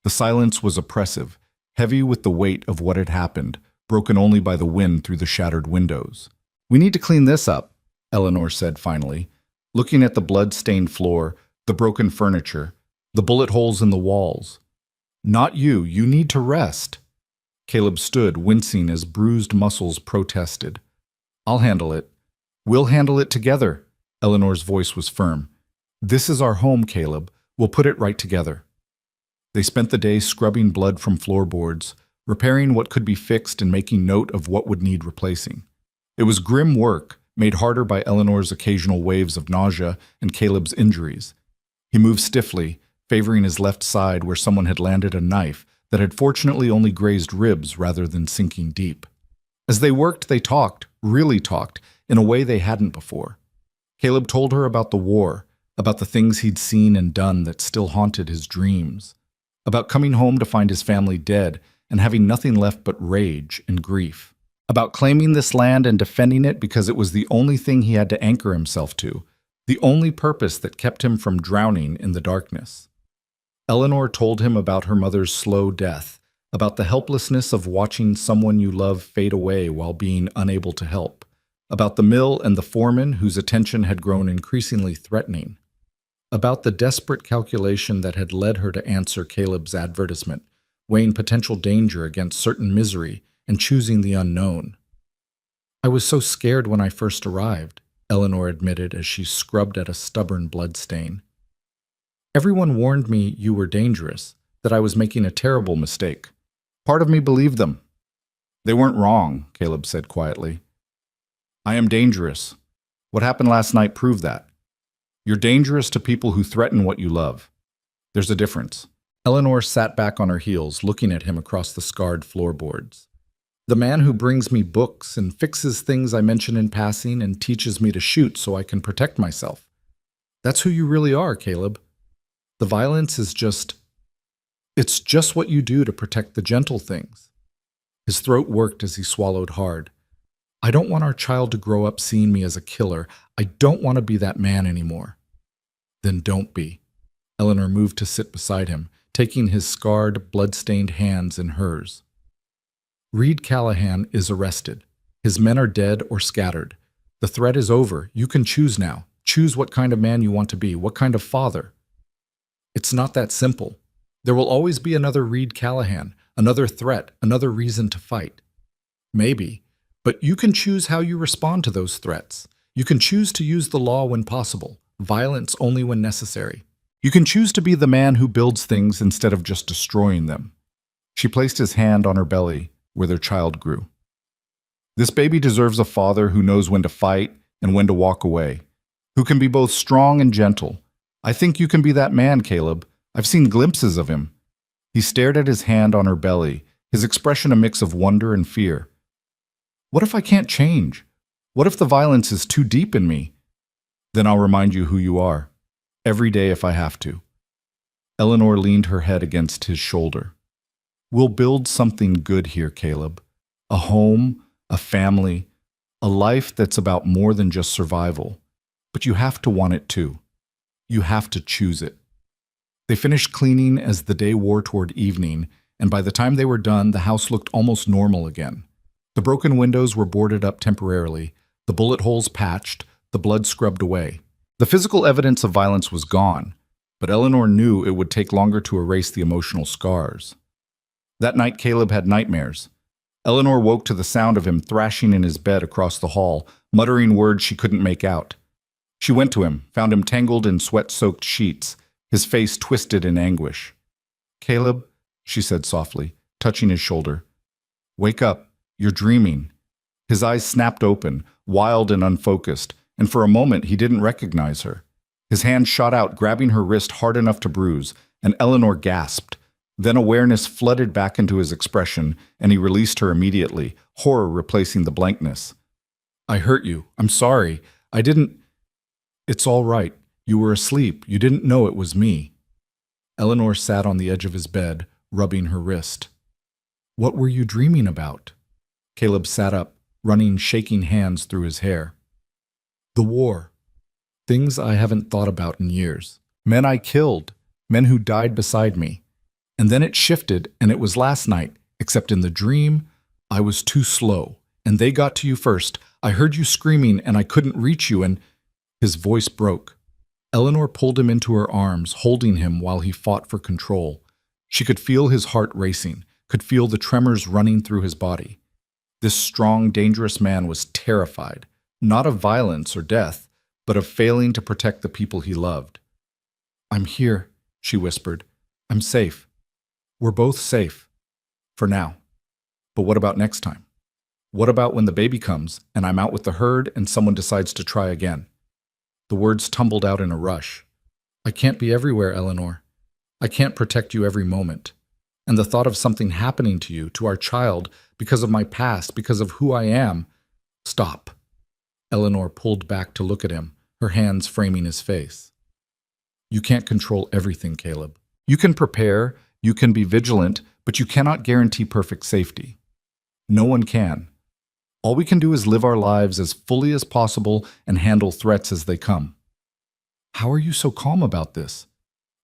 The silence was oppressive, heavy with the weight of what had happened, broken only by the wind through the shattered windows. We need to clean this up, Eleanor said finally, looking at the blood-stained floor, the broken furniture, the bullet holes in the walls. Not you, you need to rest. Caleb stood, wincing as bruised muscles protested. I'll handle it. We'll handle it together. Eleanor's voice was firm. This is our home, Caleb. We'll put it right together. They spent the day scrubbing blood from floorboards, repairing what could be fixed and making note of what would need replacing. It was grim work, made harder by Eleanor's occasional waves of nausea and Caleb's injuries. He moved stiffly, favoring his left side where someone had landed a knife that had fortunately only grazed ribs rather than sinking deep. As they worked, they talked, really talked, in a way they hadn't before. Caleb told her about the war, about the things he'd seen and done that still haunted his dreams, about coming home to find his family dead and having nothing left but rage and grief, about claiming this land and defending it because it was the only thing he had to anchor himself to, the only purpose that kept him from drowning in the darkness. Eleanor told him about her mother's slow death, about the helplessness of watching someone you love fade away while being unable to help, about the mill and the foreman whose attention had grown increasingly threatening, about the desperate calculation that had led her to answer Caleb's advertisement, weighing potential danger against certain misery and choosing the unknown. I was so scared when I first arrived, Eleanor admitted as she scrubbed at a stubborn blood stain. Everyone warned me you were dangerous, that I was making a terrible mistake. Part of me believed them. They weren't wrong, Caleb said quietly. I am dangerous. What happened last night proved that. You're dangerous to people who threaten what you love. There's a difference. Eleanor sat back on her heels, looking at him across the scarred floorboards. The man who brings me books and fixes things I mention in passing and teaches me to shoot so I can protect myself. That's who you really are, Caleb. The violence is it's just what you do to protect the gentle things. His throat worked as he swallowed hard. I don't want our child to grow up seeing me as a killer. I don't want to be that man anymore. Then don't be. Eleanor moved to sit beside him, taking his scarred, blood-stained hands in hers. Reed Callahan is arrested. His men are dead or scattered. The threat is over. You can choose now. Choose what kind of man you want to be, what kind of father. It's not that simple. There will always be another Reed Callahan, another threat, another reason to fight. Maybe, but you can choose how you respond to those threats. You can choose to use the law when possible, violence only when necessary. You can choose to be the man who builds things instead of just destroying them. She placed his hand on her belly, where their child grew. This baby deserves a father who knows when to fight and when to walk away, who can be both strong and gentle. I think you can be that man, Caleb. I've seen glimpses of him. He stared at his hand on her belly, his expression a mix of wonder and fear. What if I can't change? What if the violence is too deep in me? Then I'll remind you who you are, every day if I have to. Eleanor leaned her head against his shoulder. We'll build something good here, Caleb. A home, a family, a life that's about more than just survival. But you have to want it too. You have to choose it. They finished cleaning as the day wore toward evening, and by the time they were done, the house looked almost normal again. The broken windows were boarded up temporarily, the bullet holes patched, the blood scrubbed away. The physical evidence of violence was gone, but Eleanor knew it would take longer to erase the emotional scars. That night, Caleb had nightmares. Eleanor woke to the sound of him thrashing in his bed across the hall, muttering words she couldn't make out. She went to him, found him tangled in sweat-soaked sheets, his face twisted in anguish. Caleb, she said softly, touching his shoulder. Wake up, you're dreaming. His eyes snapped open, wild and unfocused, and for a moment he didn't recognize her. His hand shot out, grabbing her wrist hard enough to bruise, and Eleanor gasped. Then awareness flooded back into his expression, and he released her immediately, horror replacing the blankness. I hurt you. I'm sorry. I didn't... It's all right. You were asleep. You didn't know it was me. Eleanor sat on the edge of his bed, rubbing her wrist. What were you dreaming about? Caleb sat up, running shaking hands through his hair. The war. Things I haven't thought about in years. Men I killed. Men who died beside me. And then it shifted, and it was last night, except in the dream, I was too slow, and they got to you first. I heard you screaming, and I couldn't reach you, and... His voice broke. Eleanor pulled him into her arms, holding him while he fought for control. She could feel his heart racing, could feel the tremors running through his body. This strong, dangerous man was terrified, not of violence or death, but of failing to protect the people he loved. I'm here, she whispered. I'm safe. We're both safe. For now. But what about next time? What about when the baby comes, and I'm out with the herd, and someone decides to try again? The words tumbled out in a rush. I can't be everywhere, Eleanor. I can't protect you every moment. And the thought of something happening to you, to our child, because of my past, because of who I am... Stop. Eleanor pulled back to look at him, her hands framing his face. You can't control everything, Caleb. You can prepare, you can be vigilant, but you cannot guarantee perfect safety. No one can. All we can do is live our lives as fully as possible and handle threats as they come. How are you so calm about this?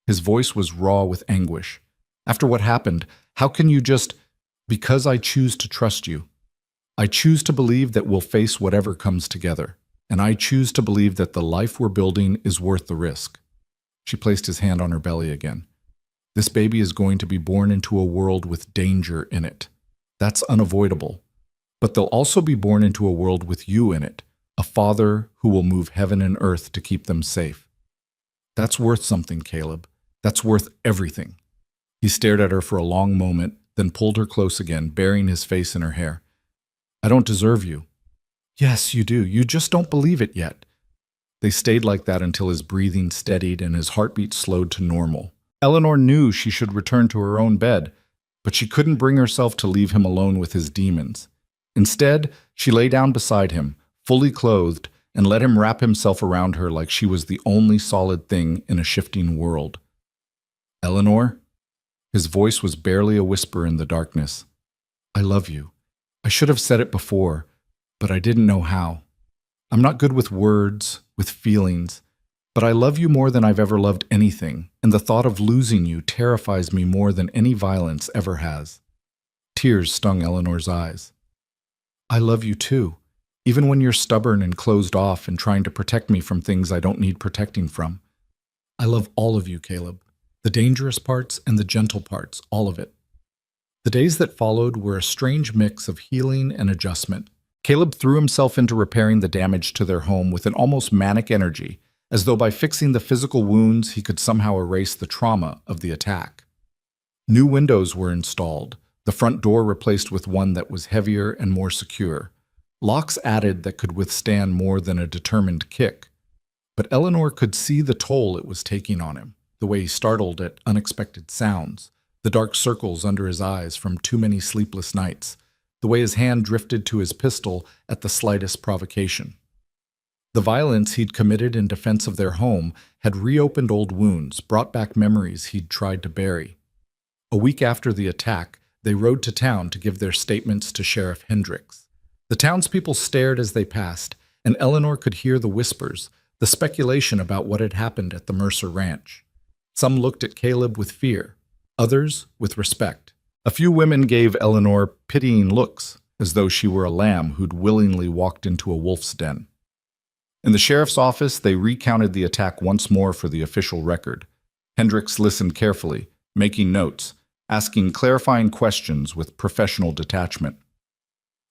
His voice was raw with anguish. After what happened, how can you just... Because I choose to trust you. I choose to believe that we'll face whatever comes together. And I choose to believe that the life we're building is worth the risk. She placed his hand on her belly again. This baby is going to be born into a world with danger in it. That's unavoidable. But they'll also be born into a world with you in it, a father who will move heaven and earth to keep them safe. That's worth something, Caleb. That's worth everything. He stared at her for a long moment, then pulled her close again, burying his face in her hair. I don't deserve you. Yes, you do. You just don't believe it yet. They stayed like that until his breathing steadied and his heartbeat slowed to normal. Eleanor knew she should return to her own bed, but she couldn't bring herself to leave him alone with his demons. Instead, she lay down beside him, fully clothed, and let him wrap himself around her like she was the only solid thing in a shifting world. Eleanor? His voice was barely a whisper in the darkness. I love you. I should have said it before, but I didn't know how. I'm not good with words, with feelings, but I love you more than I've ever loved anything, and the thought of losing you terrifies me more than any violence ever has. Tears stung Eleanor's eyes. I love you too, even when you're stubborn and closed off and trying to protect me from things I don't need protecting from. I love all of you, Caleb. The dangerous parts and the gentle parts, all of it. The days that followed were a strange mix of healing and adjustment. Caleb threw himself into repairing the damage to their home with an almost manic energy, as though by fixing the physical wounds he could somehow erase the trauma of the attack. New windows were installed, the front door replaced with one that was heavier and more secure, locks added that could withstand more than a determined kick. But Eleanor could see the toll it was taking on him, the way he startled at unexpected sounds, the dark circles under his eyes from too many sleepless nights, the way his hand drifted to his pistol at the slightest provocation. The violence he'd committed in defense of their home had reopened old wounds, brought back memories he'd tried to bury. A week after the attack, they rode to town to give their statements to Sheriff Hendricks. The townspeople stared as they passed, and Eleanor could hear the whispers, the speculation about what had happened at the Mercer Ranch. Some looked at Caleb with fear, others with respect. A few women gave Eleanor pitying looks, as though she were a lamb who'd willingly walked into a wolf's den. In the sheriff's office, they recounted the attack once more for the official record. Hendricks listened carefully, making notes, asking clarifying questions with professional detachment.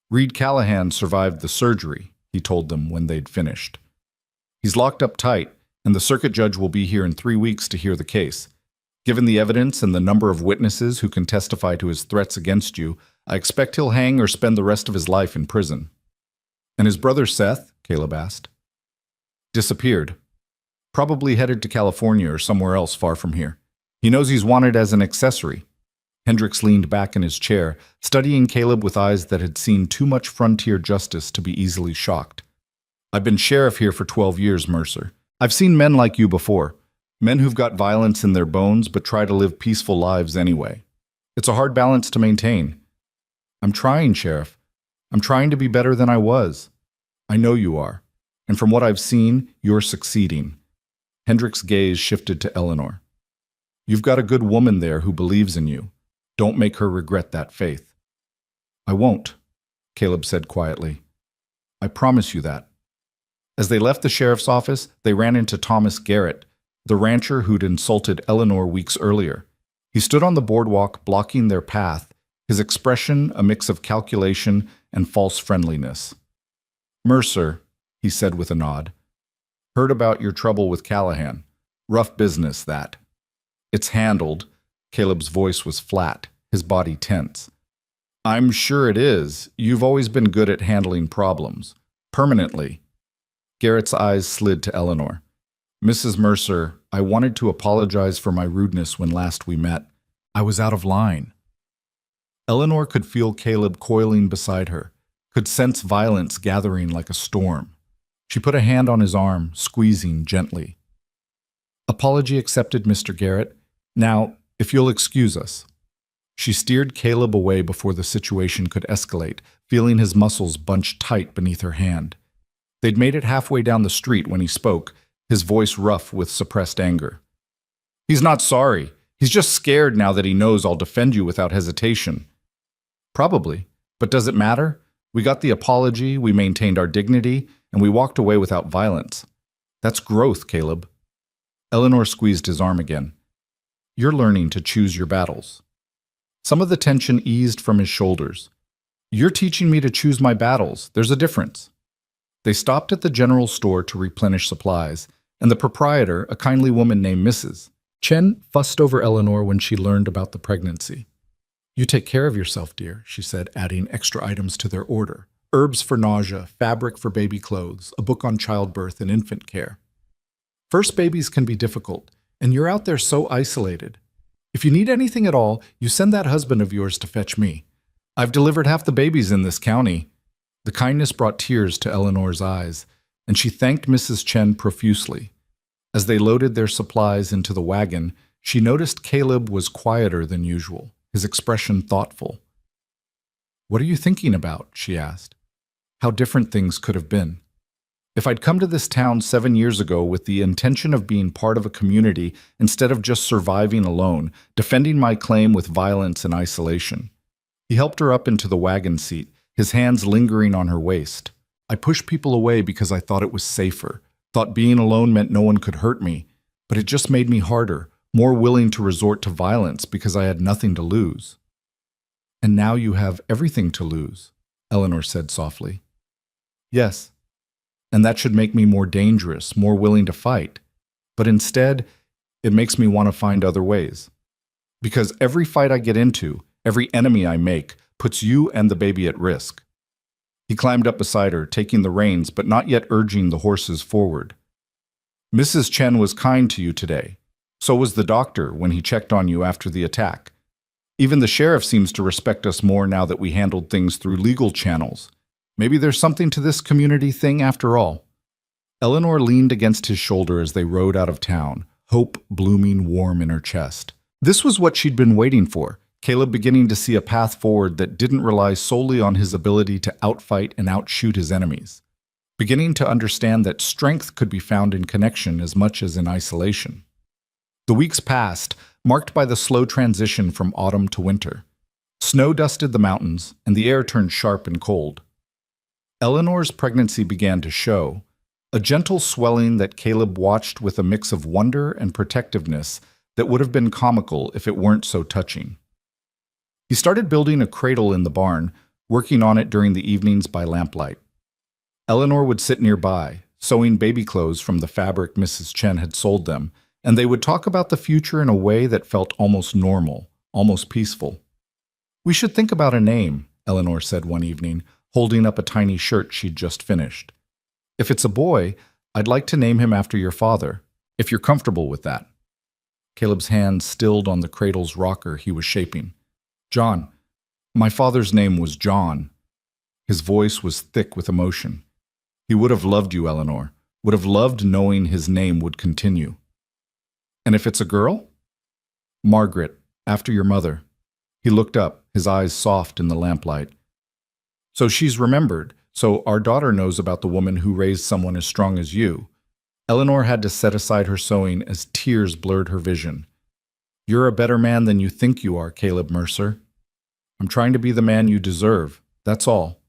Reed Callahan survived the surgery, he told them when they'd finished. He's locked up tight, and the circuit judge will be here in 3 weeks to hear the case. Given the evidence and the number of witnesses who can testify to his threats against you, I expect he'll hang or spend the rest of his life in prison. And his brother Seth, Caleb asked. Disappeared. Probably headed to California or somewhere else far from here. He knows he's wanted as an accessory. Hendricks leaned back in his chair, studying Caleb with eyes that had seen too much frontier justice to be easily shocked. I've been sheriff here for 12 years, Mercer. I've seen men like you before. Men who've got violence in their bones but try to live peaceful lives anyway. It's a hard balance to maintain. I'm trying, Sheriff. I'm trying to be better than I was. I know you are. And from what I've seen, you're succeeding. Hendricks' gaze shifted to Eleanor. You've got a good woman there who believes in you. Don't make her regret that faith. I won't, Caleb said quietly. I promise you that. As they left the sheriff's office, they ran into Thomas Garrett, the rancher who'd insulted Eleanor weeks earlier. He stood on the boardwalk, blocking their path, his expression a mix of calculation and false friendliness. Mercer, he said with a nod, heard about your trouble with Callahan. Rough business, that. It's handled. Caleb's voice was flat, his body tense. I'm sure it is. You've always been good at handling problems. Permanently. Garrett's eyes slid to Eleanor. Mrs. Mercer, I wanted to apologize for my rudeness when last we met. I was out of line. Eleanor could feel Caleb coiling beside her, could sense violence gathering like a storm. She put a hand on his arm, squeezing gently. Apology accepted, Mr. Garrett. Now, if you'll excuse us. She steered Caleb away before the situation could escalate, feeling his muscles bunched tight beneath her hand. They'd made it halfway down the street when he spoke, his voice rough with suppressed anger. He's not sorry. He's just scared now that he knows I'll defend you without hesitation. Probably. But does it matter? We got the apology, we maintained our dignity, and we walked away without violence. That's growth, Caleb. Eleanor squeezed his arm again. You're learning to choose your battles. Some of the tension eased from his shoulders. You're teaching me to choose my battles. There's a difference. They stopped at the general store to replenish supplies, and the proprietor, a kindly woman named Mrs. Chen, fussed over Eleanor when she learned about the pregnancy. You take care of yourself, dear, she said, adding extra items to their order, Herbs for nausea, fabric for baby clothes, a book on childbirth and infant care. First babies can be difficult, and you're out there so isolated. If you need anything at all, you send that husband of yours to fetch me. I've delivered half the babies in this county." The kindness brought tears to Eleanor's eyes, and she thanked Mrs. Chen profusely. As they loaded their supplies into the wagon, she noticed Caleb was quieter than usual, his expression thoughtful. "What are you thinking about?" she asked. How different things could have been. If I'd come to this town 7 years ago with the intention of being part of a community instead of just surviving alone, defending my claim with violence and isolation. He helped her up into the wagon seat, his hands lingering on her waist. I pushed people away because I thought it was safer, thought being alone meant no one could hurt me, but it just made me harder, more willing to resort to violence because I had nothing to lose. "And now you have everything to lose," Eleanor said softly. "Yes, and that should make me more dangerous, more willing to fight. But instead, it makes me want to find other ways. Because every fight I get into, every enemy I make, puts you and the baby at risk." He climbed up beside her, taking the reins but not yet urging the horses forward. "Mrs. Chen was kind to you today. So was the doctor when he checked on you after the attack. Even the sheriff seems to respect us more now that we handled things through legal channels. Maybe there's something to this community thing after all." Eleanor leaned against his shoulder as they rode out of town, hope blooming warm in her chest. This was what she'd been waiting for, Caleb beginning to see a path forward that didn't rely solely on his ability to outfight and outshoot his enemies. Beginning to understand that strength could be found in connection as much as in isolation. The weeks passed, marked by the slow transition from autumn to winter. Snow dusted the mountains, and the air turned sharp and cold. Eleanor's pregnancy began to show, a gentle swelling that Caleb watched with a mix of wonder and protectiveness that would have been comical if it weren't so touching. He started building a cradle in the barn, working on it during the evenings by lamplight. Eleanor would sit nearby, sewing baby clothes from the fabric Mrs. Chen had sold them, and they would talk about the future in a way that felt almost normal, almost peaceful. "We should think about a name," Eleanor said one evening, holding up a tiny shirt she'd just finished. "If it's a boy, I'd like to name him after your father, if you're comfortable with that." Caleb's hand stilled on the cradle's rocker he was shaping. "John. My father's name was John." His voice was thick with emotion. "He would have loved you, Eleanor, would have loved knowing his name would continue." "And if it's a girl?" "Margaret, after your mother." He looked up, his eyes soft in the lamplight. "So she's remembered, so our daughter knows about the woman who raised someone as strong as you." Eleanor had to set aside her sewing as tears blurred her vision. "You're a better man than you think you are, Caleb Mercer. I'm trying to be the man you deserve, that's all."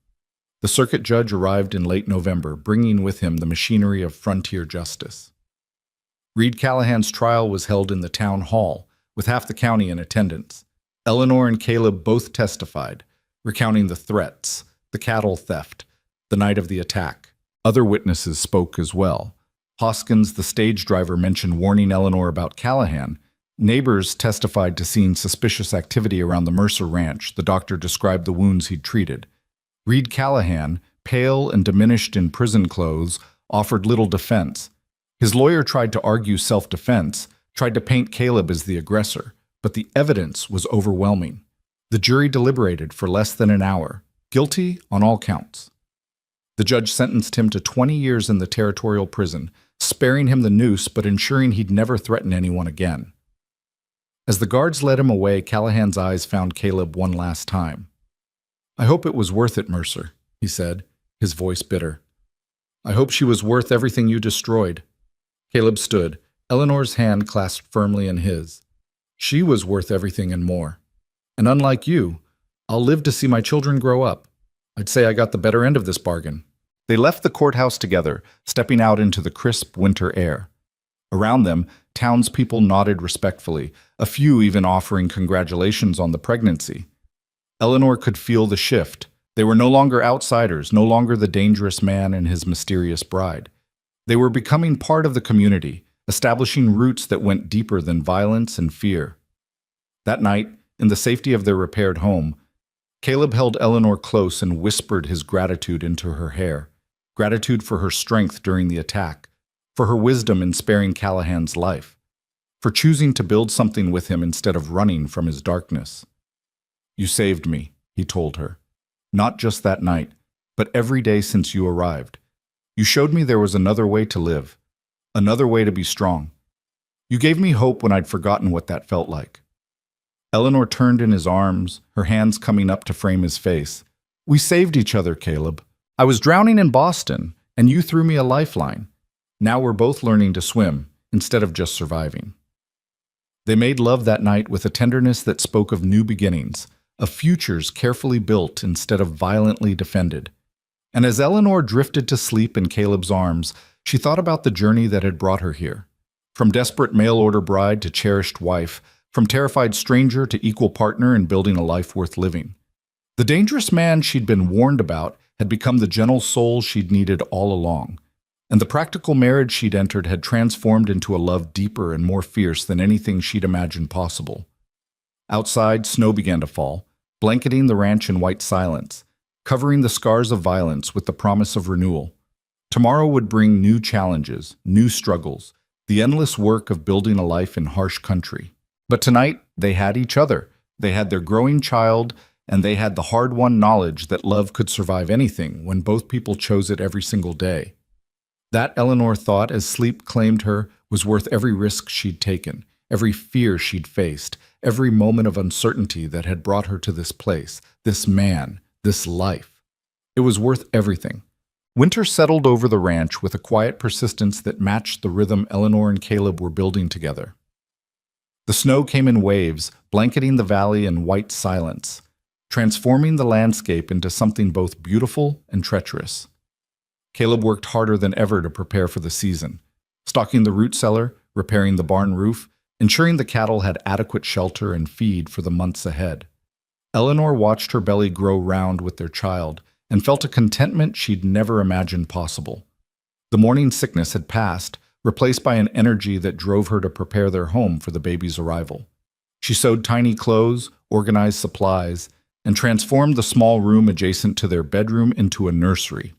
The circuit judge arrived in late November, bringing with him the machinery of frontier justice. Reed Callahan's trial was held in the town hall, with half the county in attendance. Eleanor and Caleb both testified, recounting the threats, the cattle theft, the night of the attack. Other witnesses spoke as well. Hoskins, the stage driver, mentioned warning Eleanor about Callahan. Neighbors testified to seeing suspicious activity around the Mercer Ranch. The doctor described the wounds he'd treated. Reed Callahan, pale and diminished in prison clothes, offered little defense. His lawyer tried to argue self-defense, tried to paint Caleb as the aggressor, but the evidence was overwhelming. The jury deliberated for less than an hour, guilty on all counts. The judge sentenced him to 20 years in the territorial prison, sparing him the noose but ensuring he'd never threaten anyone again. As the guards led him away, Callahan's eyes found Caleb one last time. "I hope it was worth it, Mercer," he said, his voice bitter. "I hope she was worth everything you destroyed." Caleb stood, Eleanor's hand clasped firmly in his. "She was worth everything and more. And unlike you, I'll live to see my children grow up. I'd say I got the better end of this bargain." They left the courthouse together, stepping out into the crisp winter air. Around them, townspeople nodded respectfully, a few even offering congratulations on the pregnancy. Eleanor could feel the shift. They were no longer outsiders, no longer the dangerous man and his mysterious bride. They were becoming part of the community, establishing roots that went deeper than violence and fear. That night, in the safety of their repaired home, Caleb held Eleanor close and whispered his gratitude into her hair. Gratitude for her strength during the attack, for her wisdom in sparing Callahan's life, for choosing to build something with him instead of running from his darkness. "You saved me," he told her. "Not just that night, but every day since you arrived. You showed me there was another way to live, another way to be strong. You gave me hope when I'd forgotten what that felt like." Eleanor turned in his arms, her hands coming up to frame his face. "We saved each other, Caleb. I was drowning in Boston, and you threw me a lifeline. Now we're both learning to swim, instead of just surviving." They made love that night with a tenderness that spoke of new beginnings, of futures carefully built instead of violently defended. And as Eleanor drifted to sleep in Caleb's arms, she thought about the journey that had brought her here. From desperate mail-order bride to cherished wife, from terrified stranger to equal partner in building a life worth living. The dangerous man she'd been warned about had become the gentle soul she'd needed all along, and the practical marriage she'd entered had transformed into a love deeper and more fierce than anything she'd imagined possible. Outside, snow began to fall, blanketing the ranch in white silence, covering the scars of violence with the promise of renewal. Tomorrow would bring new challenges, new struggles, the endless work of building a life in harsh country. But tonight, they had each other. They had their growing child, and they had the hard-won knowledge that love could survive anything when both people chose it every single day. That, Eleanor thought as sleep claimed her, was worth every risk she'd taken, every fear she'd faced, every moment of uncertainty that had brought her to this place, this man, this life. It was worth everything. Winter settled over the ranch with a quiet persistence that matched the rhythm Eleanor and Caleb were building together. The snow came in waves, blanketing the valley in white silence, transforming the landscape into something both beautiful and treacherous. Caleb worked harder than ever to prepare for the season, stocking the root cellar, repairing the barn roof, ensuring the cattle had adequate shelter and feed for the months ahead. Eleanor watched her belly grow round with their child and felt a contentment she'd never imagined possible. The morning sickness had passed, replaced by an energy that drove her to prepare their home for the baby's arrival. She sewed tiny clothes, organized supplies, and transformed the small room adjacent to their bedroom into a nursery.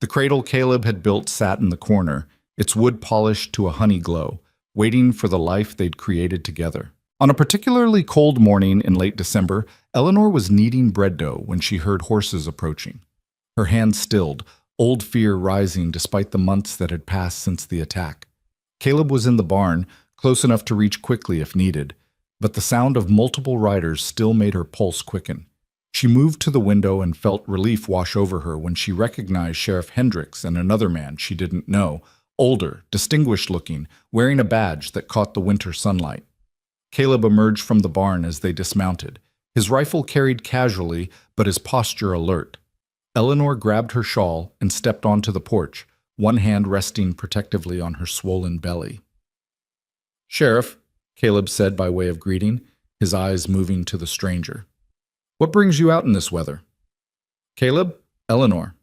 The cradle Caleb had built sat in the corner, its wood polished to a honey glow, waiting for the life they'd created together. On a particularly cold morning in late December, Eleanor was kneading bread dough when she heard horses approaching. Her hands stilled, old fear rising despite the months that had passed since the attack. Caleb was in the barn, close enough to reach quickly if needed, but the sound of multiple riders still made her pulse quicken. She moved to the window and felt relief wash over her when she recognized Sheriff Hendricks and another man she didn't know, older, distinguished-looking, wearing a badge that caught the winter sunlight. Caleb emerged from the barn as they dismounted, his rifle carried casually but his posture alert. Eleanor grabbed her shawl and stepped onto the porch, one hand resting protectively on her swollen belly. "Sheriff," Caleb said by way of greeting, his eyes moving to the stranger. "What brings you out in this weather?" "Caleb, Eleanor."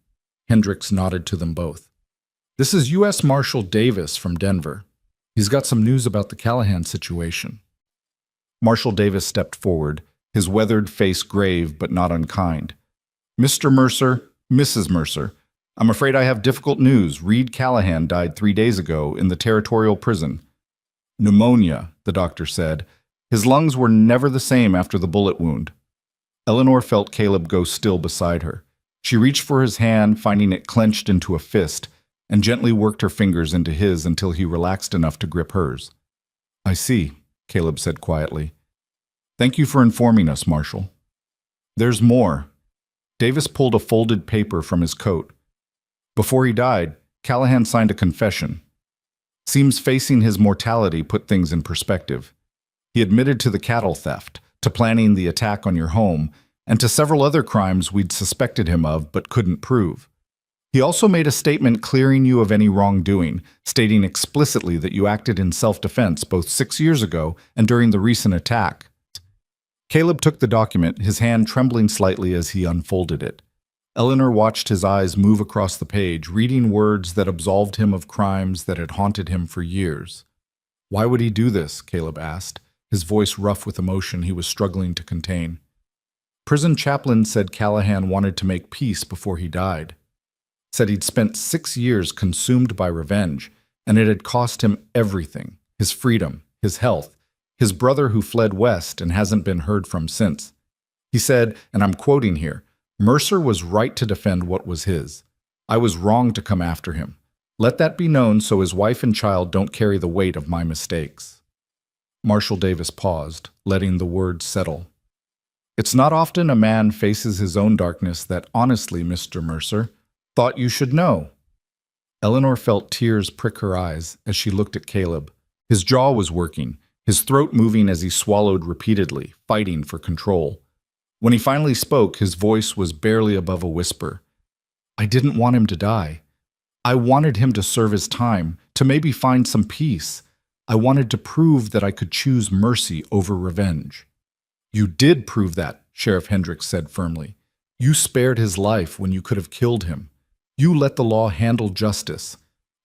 Hendricks nodded to them both. "This is U.S. Marshal Davis from Denver. He's got some news about the Callahan situation." Marshal Davis stepped forward, his weathered face grave but not unkind. "Mr. Mercer, Mrs. Mercer, I'm afraid I have difficult news. Reed Callahan died 3 days ago in the territorial prison. Pneumonia," the doctor said. "His lungs were never the same after the bullet wound." Eleanor felt Caleb go still beside her. She reached for his hand, finding it clenched into a fist, and gently worked her fingers into his until he relaxed enough to grip hers. "I see," Caleb said quietly. "Thank you for informing us, Marshal." "There's more." Davis pulled a folded paper from his coat. "Before he died, Callahan signed a confession. Seems facing his mortality put things in perspective. He admitted to the cattle theft, to planning the attack on your home, and to several other crimes we'd suspected him of but couldn't prove. He also made a statement clearing you of any wrongdoing, stating explicitly that you acted in self-defense both 6 years ago and during the recent attack." Caleb took the document, his hand trembling slightly as he unfolded it. Eleanor watched his eyes move across the page, reading words that absolved him of crimes that had haunted him for years. "Why would he do this?" Caleb asked, his voice rough with emotion he was struggling to contain. Prison chaplain said Callahan wanted to make peace before he died. Said he'd spent 6 years consumed by revenge, and it had cost him everything: his freedom, his health, his brother who fled west and hasn't been heard from since. He said, and I'm quoting here, "Mercer was right to defend what was his. I was wrong to come after him. Let that be known so his wife and child don't carry the weight of my mistakes." Marshal Davis paused, letting the words settle. "It's not often a man faces his own darkness that honestly, Mr. Mercer, thought you should know." Eleanor felt tears prick her eyes as she looked at Caleb. His jaw was working, his throat moving as he swallowed repeatedly, fighting for control. When he finally spoke, his voice was barely above a whisper. "I didn't want him to die. I wanted him to serve his time, to maybe find some peace. I wanted to prove that I could choose mercy over revenge." "You did prove that," Sheriff Hendricks said firmly. "You spared his life when you could have killed him. You let the law handle justice.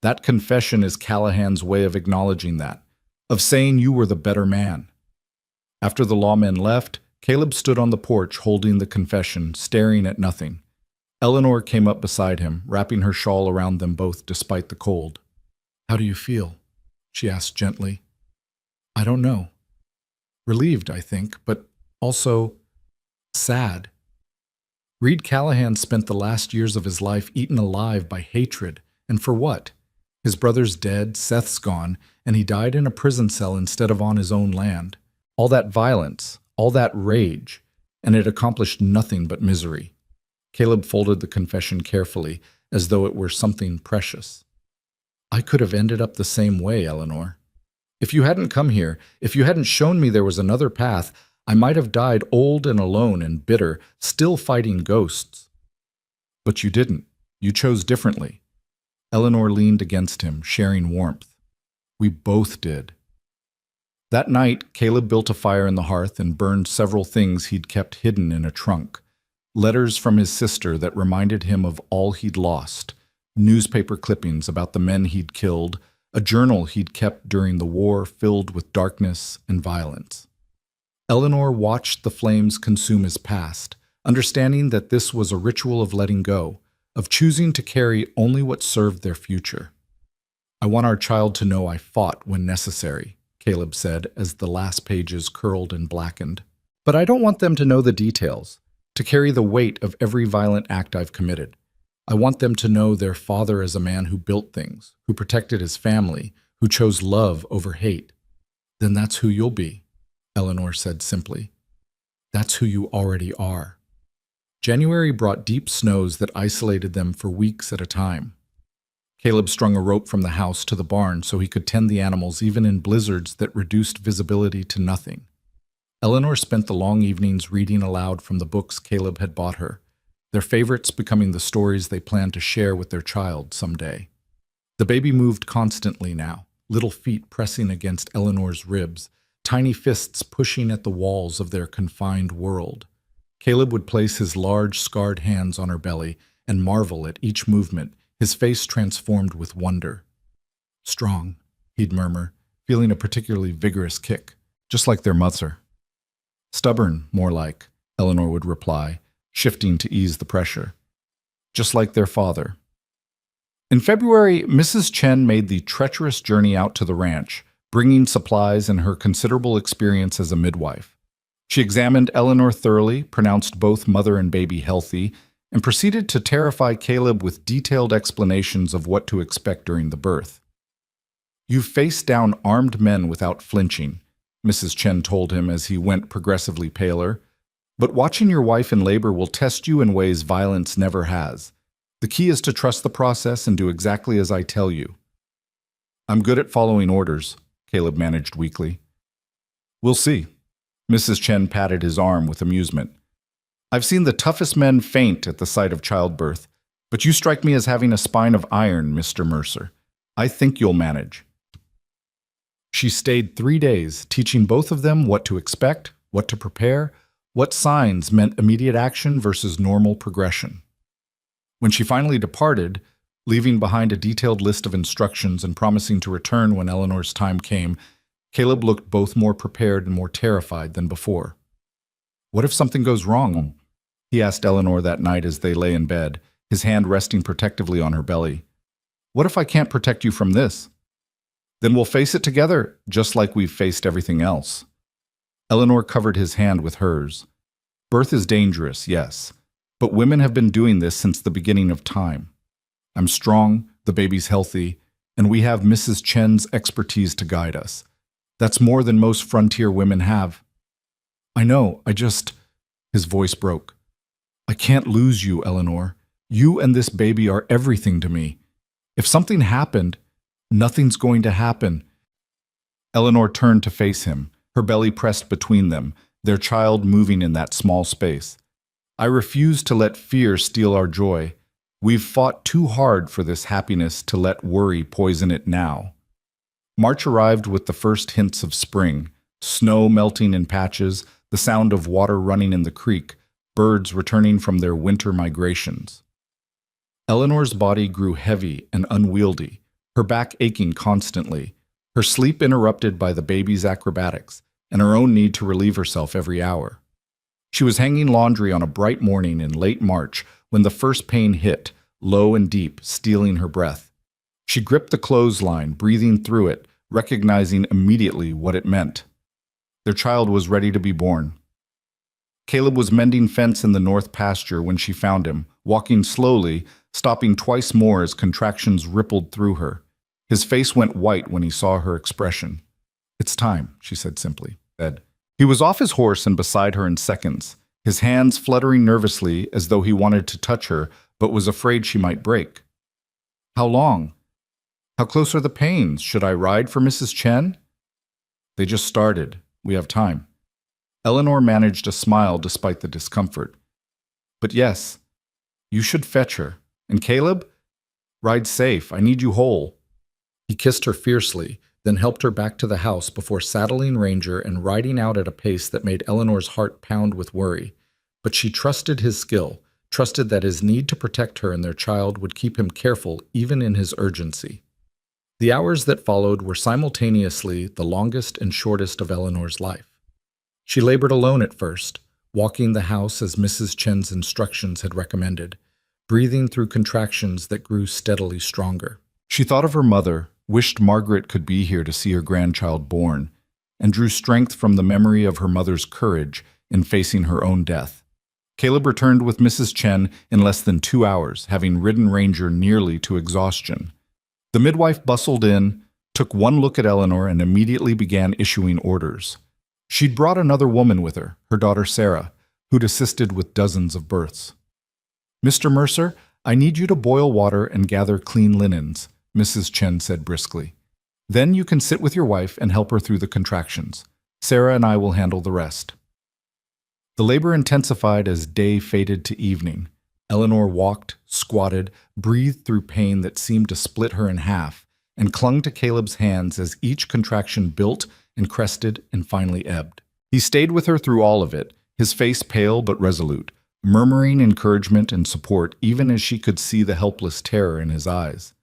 That confession is Callahan's way of acknowledging that, of saying you were the better man." After the lawmen left, Caleb stood on the porch holding the confession, staring at nothing. Eleanor came up beside him, wrapping her shawl around them both despite the cold. "How do you feel?" she asked gently. "I don't know. Relieved, I think, but also sad. Reed Callahan spent the last years of his life eaten alive by hatred, and for what? His brother's dead, Seth's gone, and he died in a prison cell instead of on his own land. All that violence, all that rage, and it accomplished nothing but misery." Caleb folded the confession carefully, as though it were something precious. "I could have ended up the same way, Eleanor. If you hadn't come here, if you hadn't shown me there was another path, I might have died old and alone and bitter, still fighting ghosts. But you didn't. You chose differently." Eleanor leaned against him, sharing warmth. "We both did." That night, Caleb built a fire in the hearth and burned several things he'd kept hidden in a trunk. Letters from his sister that reminded him of all he'd lost, newspaper clippings about the men he'd killed, a journal he'd kept during the war filled with darkness and violence. Eleanor watched the flames consume his past, understanding that this was a ritual of letting go, of choosing to carry only what served their future. "I want our child to know I fought when necessary," Caleb said as the last pages curled and blackened. "But I don't want them to know the details, to carry the weight of every violent act I've committed. I want them to know their father as a man who built things, who protected his family, who chose love over hate." "Then that's who you'll be," Eleanor said simply. "That's who you already are." January brought deep snows that isolated them for weeks at a time. Caleb strung a rope from the house to the barn so he could tend the animals even in blizzards that reduced visibility to nothing. Eleanor spent the long evenings reading aloud from the books Caleb had bought her, their favorites becoming the stories they planned to share with their child someday. The baby moved constantly now, little feet pressing against Eleanor's ribs, tiny fists pushing at the walls of their confined world. Caleb would place his large, scarred hands on her belly and marvel at each movement, his face transformed with wonder. "Strong," he'd murmur, feeling a particularly vigorous kick, just like their mother. "Stubborn, more like," Eleanor would reply, shifting to ease the pressure. "Just like their father." In February, Mrs. Chen made the treacherous journey out to the ranch, bringing supplies and her considerable experience as a midwife. She examined Eleanor thoroughly, pronounced both mother and baby healthy, and proceeded to terrify Caleb with detailed explanations of what to expect during the birth. "You've faced down armed men without flinching," Mrs. Chen told him as he went progressively paler. "But watching your wife in labor will test you in ways violence never has. The key is to trust the process and do exactly as I tell you." "I'm good at following orders," Caleb managed weakly. "We'll see." Mrs. Chen patted his arm with amusement. "I've seen the toughest men faint at the sight of childbirth, but you strike me as having a spine of iron, Mr. Mercer. I think you'll manage." She stayed 3 days, teaching both of them what to expect, what to prepare, what signs meant immediate action versus normal progression. When she finally departed, leaving behind a detailed list of instructions and promising to return when Eleanor's time came, Caleb looked both more prepared and more terrified than before. What if something goes wrong? He asked Eleanor that night as they lay in bed, his hand resting protectively on her belly. What if I can't protect you from this? Then we'll face it together, just like we've faced everything else. Eleanor covered his hand with hers. Birth is dangerous, yes, but women have been doing this since the beginning of time. I'm strong, the baby's healthy, and we have Mrs. Chen's expertise to guide us. That's more than most frontier women have. I know, His voice broke. I can't lose you, Eleanor. You and this baby are everything to me. If something happened, nothing's going to happen. Eleanor turned to face him, her belly pressed between them, their child moving in that small space. I refuse to let fear steal our joy. We've fought too hard for this happiness to let worry poison it now. March arrived with the first hints of spring, snow melting in patches, the sound of water running in the creek, birds returning from their winter migrations. Eleanor's body grew heavy and unwieldy, her back aching constantly, her sleep interrupted by the baby's acrobatics, and her own need to relieve herself every hour. She was hanging laundry on a bright morning in late March when the first pain hit, low and deep, stealing her breath. She gripped the clothesline, breathing through it, recognizing immediately what it meant. Their child was ready to be born. Caleb was mending fence in the north pasture when she found him, walking slowly, stopping twice more as contractions rippled through her. His face went white when he saw her expression. It's time, she said simply. Bed. He was off his horse and beside her in seconds, his hands fluttering nervously as though he wanted to touch her, but was afraid she might break. How long? How close are the pains? Should I ride for Mrs. Chen? They just started. We have time. Eleanor managed a smile despite the discomfort. But yes, you should fetch her. And Caleb? Ride safe. I need you whole. He kissed her fiercely, then helped her back to the house before saddling Ranger and riding out at a pace that made Eleanor's heart pound with worry. But she trusted his skill, trusted that his need to protect her and their child would keep him careful even in his urgency. The hours that followed were simultaneously the longest and shortest of Eleanor's life. She labored alone at first, walking the house as Mrs. Chen's instructions had recommended, breathing through contractions that grew steadily stronger. She thought of her mother, wished Margaret could be here to see her grandchild born, and drew strength from the memory of her mother's courage in facing her own death. Caleb returned with Mrs. Chen in less than 2 hours, having ridden Ranger nearly to exhaustion. The midwife bustled in, took one look at Eleanor, and immediately began issuing orders. She'd brought another woman with her, her daughter Sarah, who'd assisted with dozens of births. Mr. Mercer, I need you to boil water and gather clean linens, Mrs. Chen said briskly. Then you can sit with your wife and help her through the contractions. Sarah and I will handle the rest. The labor intensified as day faded to evening. Eleanor walked, squatted, breathed through pain that seemed to split her in half, and clung to Caleb's hands as each contraction built and crested and finally ebbed. He stayed with her through all of it, his face pale but resolute, murmuring encouragement and support even as she could see the helpless terror in his eyes.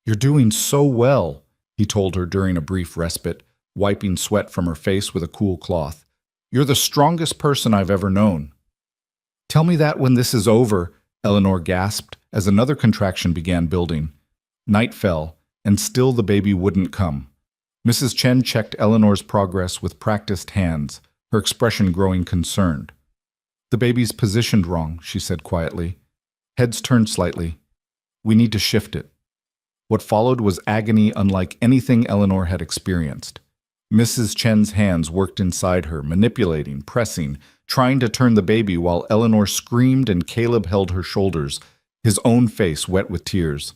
You're doing so well, he told her during a brief respite, wiping sweat from her face with a cool cloth. You're the strongest person I've ever known. Tell me that when this is over, Eleanor gasped as another contraction began building. Night fell, and still the baby wouldn't come. Mrs. Chen checked Eleanor's progress with practiced hands, her expression growing concerned. The baby's positioned wrong, she said quietly. Heads turned slightly. We need to shift it. What followed was agony unlike anything Eleanor had experienced. Mrs. Chen's hands worked inside her, manipulating, pressing, trying to turn the baby while Eleanor screamed and Caleb held her shoulders, his own face wet with tears.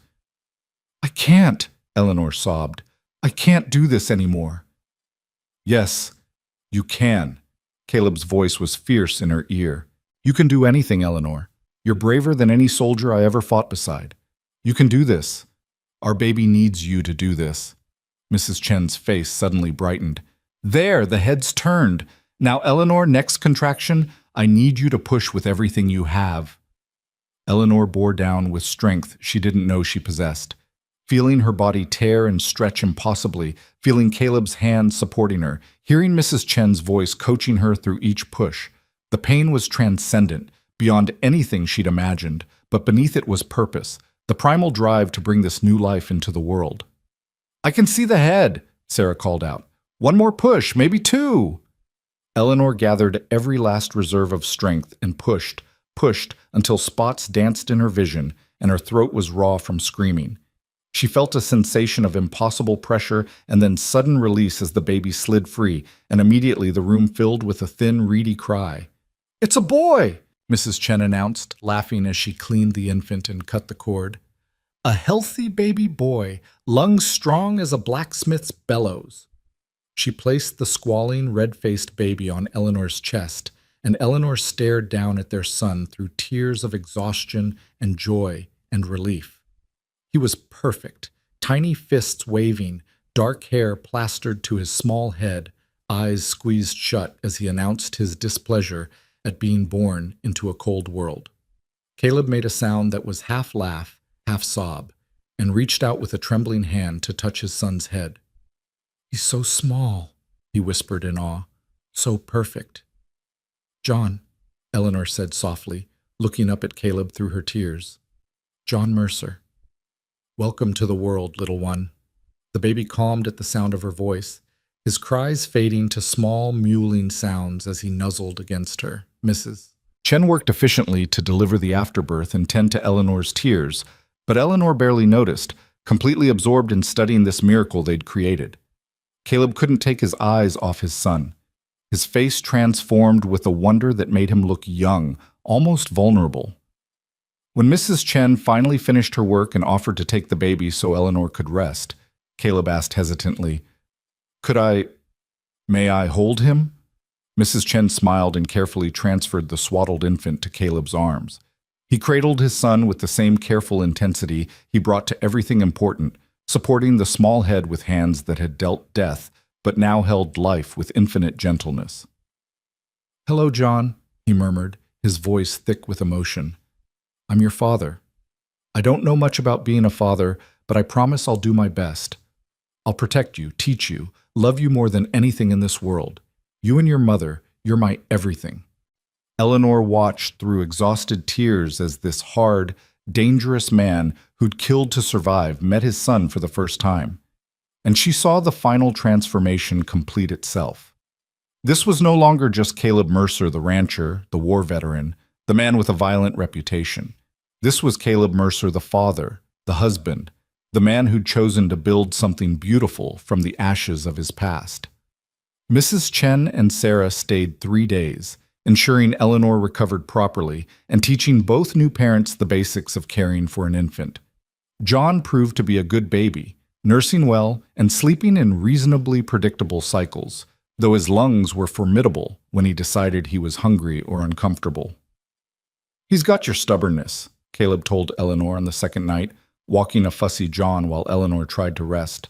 I can't, Eleanor sobbed. I can't do this anymore. Yes, you can. Caleb's voice was fierce in her ear. You can do anything, Eleanor. You're braver than any soldier I ever fought beside. You can do this. Our baby needs you to do this. Mrs. Chen's face suddenly brightened. There, the heads turned. Now, Eleanor, next contraction, I need you to push with everything you have. Eleanor bore down with strength she didn't know she possessed, feeling her body tear and stretch impossibly, feeling Caleb's hands supporting her, hearing Mrs. Chen's voice coaching her through each push. The pain was transcendent, beyond anything she'd imagined, but beneath it was purpose, the primal drive to bring this new life into the world. "I can see the head," Sarah called out. "One more push, maybe two." Eleanor gathered every last reserve of strength and pushed until spots danced in her vision and her throat was raw from screaming. She felt a sensation of impossible pressure and then sudden release as the baby slid free, and immediately the room filled with a thin, reedy cry. "It's a boy!" Mrs. Chen announced, laughing as she cleaned the infant and cut the cord. "A healthy baby boy, lungs strong as a blacksmith's bellows." She placed the squalling, red-faced baby on Eleanor's chest, and Eleanor stared down at their son through tears of exhaustion and joy and relief. He was perfect, tiny fists waving, dark hair plastered to his small head, eyes squeezed shut as he announced his displeasure at being born into a cold world. Caleb made a sound that was half laugh, half sob, and reached out with a trembling hand to touch his son's head. "He's so small," he whispered in awe. "So perfect." "John," Eleanor said softly, looking up at Caleb through her tears. "John Mercer. Welcome to the world, little one." The baby calmed at the sound of her voice, his cries fading to small, mewling sounds as he nuzzled against her. Mrs. Chen worked efficiently to deliver the afterbirth and tend to Eleanor's tears, but Eleanor barely noticed, completely absorbed in studying this miracle they'd created. Caleb couldn't take his eyes off his son. His face transformed with a wonder that made him look young, almost vulnerable. When Mrs. Chen finally finished her work and offered to take the baby so Eleanor could rest, Caleb asked hesitantly, May I hold him?" Mrs. Chen smiled and carefully transferred the swaddled infant to Caleb's arms. He cradled his son with the same careful intensity he brought to everything important, supporting the small head with hands that had dealt death, but now held life with infinite gentleness. "Hello, John," he murmured, his voice thick with emotion. "I'm your father. I don't know much about being a father, but I promise I'll do my best. I'll protect you, teach you, love you more than anything in this world. You and your mother, you're my everything." Eleanor watched through exhausted tears as this hard, dangerous man who'd killed to survive met his son for the first time. And she saw the final transformation complete itself. This was no longer just Caleb Mercer, the rancher, the war veteran, the man with a violent reputation. This was Caleb Mercer, the father, the husband, the man who'd chosen to build something beautiful from the ashes of his past. Mrs. Chen and Sarah stayed 3 days, ensuring Eleanor recovered properly and teaching both new parents the basics of caring for an infant. John proved to be a good baby, nursing well and sleeping in reasonably predictable cycles, though his lungs were formidable when he decided he was hungry or uncomfortable. "He's got your stubbornness," Caleb told Eleanor on the second night, walking a fussy John while Eleanor tried to rest.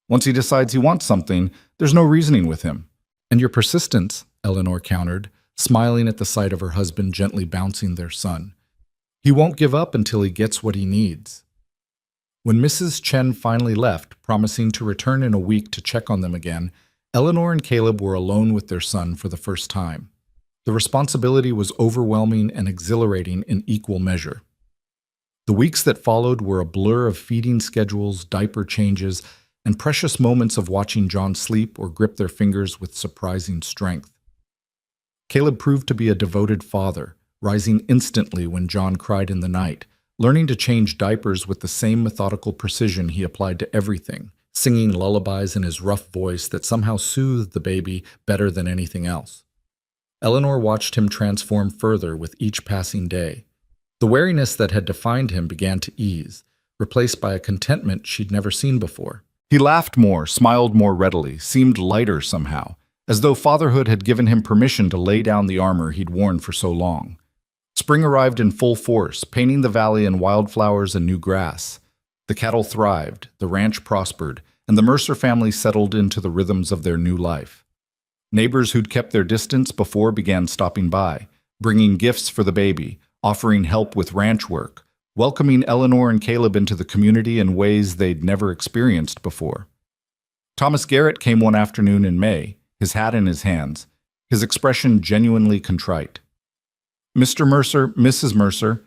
"Once he decides he wants something, there's no reasoning with him." "And your persistence," Eleanor countered, smiling at the sight of her husband gently bouncing their son. "He won't give up until he gets what he needs." When Mrs. Chen finally left, promising to return in a week to check on them again, Eleanor and Caleb were alone with their son for the first time. The responsibility was overwhelming and exhilarating in equal measure. The weeks that followed were a blur of feeding schedules, diaper changes, and precious moments of watching John sleep or grip their fingers with surprising strength. Caleb proved to be a devoted father, rising instantly when John cried in the night, learning to change diapers with the same methodical precision he applied to everything, singing lullabies in his rough voice that somehow soothed the baby better than anything else. Eleanor watched him transform further with each passing day. The wariness that had defined him began to ease, replaced by a contentment she'd never seen before. He laughed more, smiled more readily, seemed lighter somehow, as though fatherhood had given him permission to lay down the armor he'd worn for so long. Spring arrived in full force, painting the valley in wildflowers and new grass. The cattle thrived, the ranch prospered, and the Mercer family settled into the rhythms of their new life. Neighbors who'd kept their distance before began stopping by, bringing gifts for the baby, offering help with ranch work, welcoming Eleanor and Caleb into the community in ways they'd never experienced before. Thomas Garrett came one afternoon in May, his hat in his hands. his expression genuinely contrite. Mr. Mercer, Mrs. Mercer,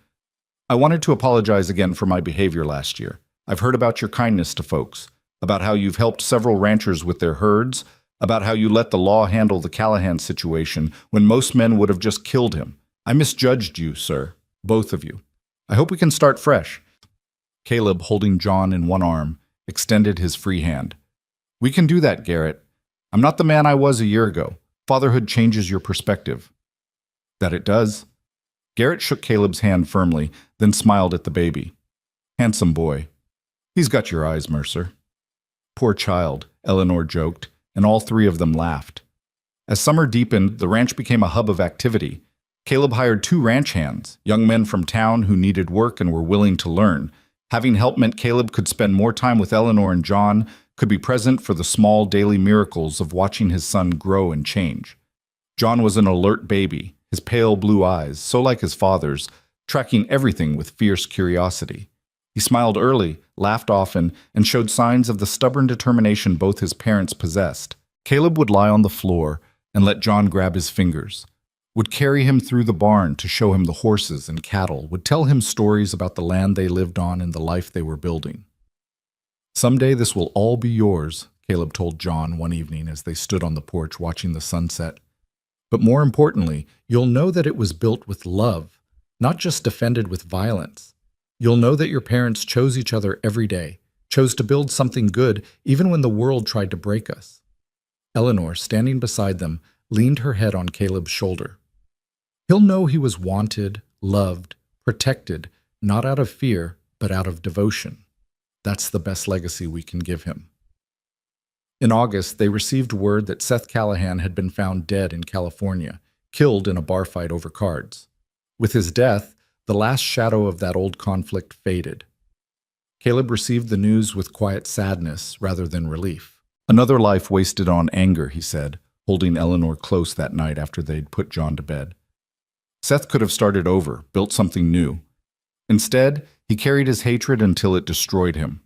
I wanted to apologize again for my behavior last year. I've heard about your kindness to folks, about how you've helped several ranchers with their herds, about how you let the law handle the Callahan situation when most men would have just killed him. I misjudged you, sir, both of you. I hope we can start fresh. Caleb, holding John in one arm, extended his free hand. We can do that, Garrett. I'm not the man I was a year ago. Fatherhood changes your perspective. That it does. Garrett shook Caleb's hand firmly, then smiled at the baby. Handsome boy. He's got your eyes, Mercer. Poor child, Eleanor joked, and all three of them laughed. As summer deepened, the ranch became a hub of activity. Caleb hired 2 ranch hands, young men from town who needed work and were willing to learn. Having help meant Caleb could spend more time with Eleanor and John, could be present for the small daily miracles of watching his son grow and change. John was an alert baby, his pale blue eyes, so like his father's, tracking everything with fierce curiosity. He smiled early, laughed often, and showed signs of the stubborn determination both his parents possessed. Caleb would lie on the floor and let John grab his fingers, would carry him through the barn to show him the horses and cattle, would tell him stories about the land they lived on and the life they were building. Someday this will all be yours, Caleb told John one evening as they stood on the porch watching the sunset. But more importantly, you'll know that it was built with love, not just defended with violence. You'll know that your parents chose each other every day, chose to build something good even when the world tried to break us. Eleanor, standing beside them, leaned her head on Caleb's shoulder. He'll know he was wanted, loved, protected, not out of fear, but out of devotion. That's the best legacy we can give him. In August, they received word that Seth Callahan had been found dead in California, killed in a bar fight over cards. With his death, the last shadow of that old conflict faded. Caleb received the news with quiet sadness rather than relief. Another life wasted on anger, he said, holding Eleanor close that night after they'd put John to bed. Seth could have started over, built something new. Instead, he carried his hatred until it destroyed him.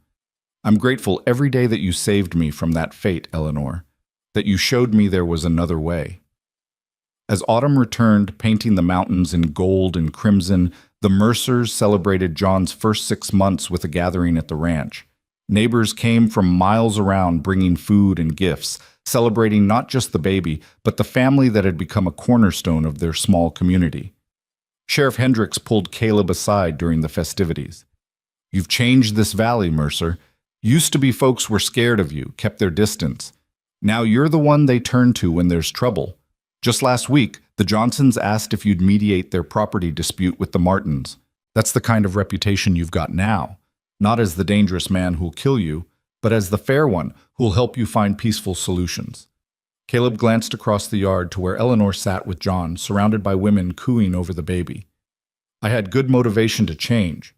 I'm grateful every day that you saved me from that fate, Eleanor, that you showed me there was another way. As autumn returned, painting the mountains in gold and crimson, the Mercers celebrated John's first 6 months with a gathering at the ranch. Neighbors came from miles around bringing food and gifts, celebrating not just the baby, but the family that had become a cornerstone of their small community. Sheriff Hendricks pulled Caleb aside during the festivities. You've changed this valley, Mercer. Used to be folks were scared of you, kept their distance. Now you're the one they turn to when there's trouble. Just last week, the Johnsons asked if you'd mediate their property dispute with the Martins. That's the kind of reputation you've got now, not as the dangerous man who'll kill you, but as the fair one who'll help you find peaceful solutions. Caleb glanced across the yard to where Eleanor sat with John, surrounded by women cooing over the baby. I had good motivation to change,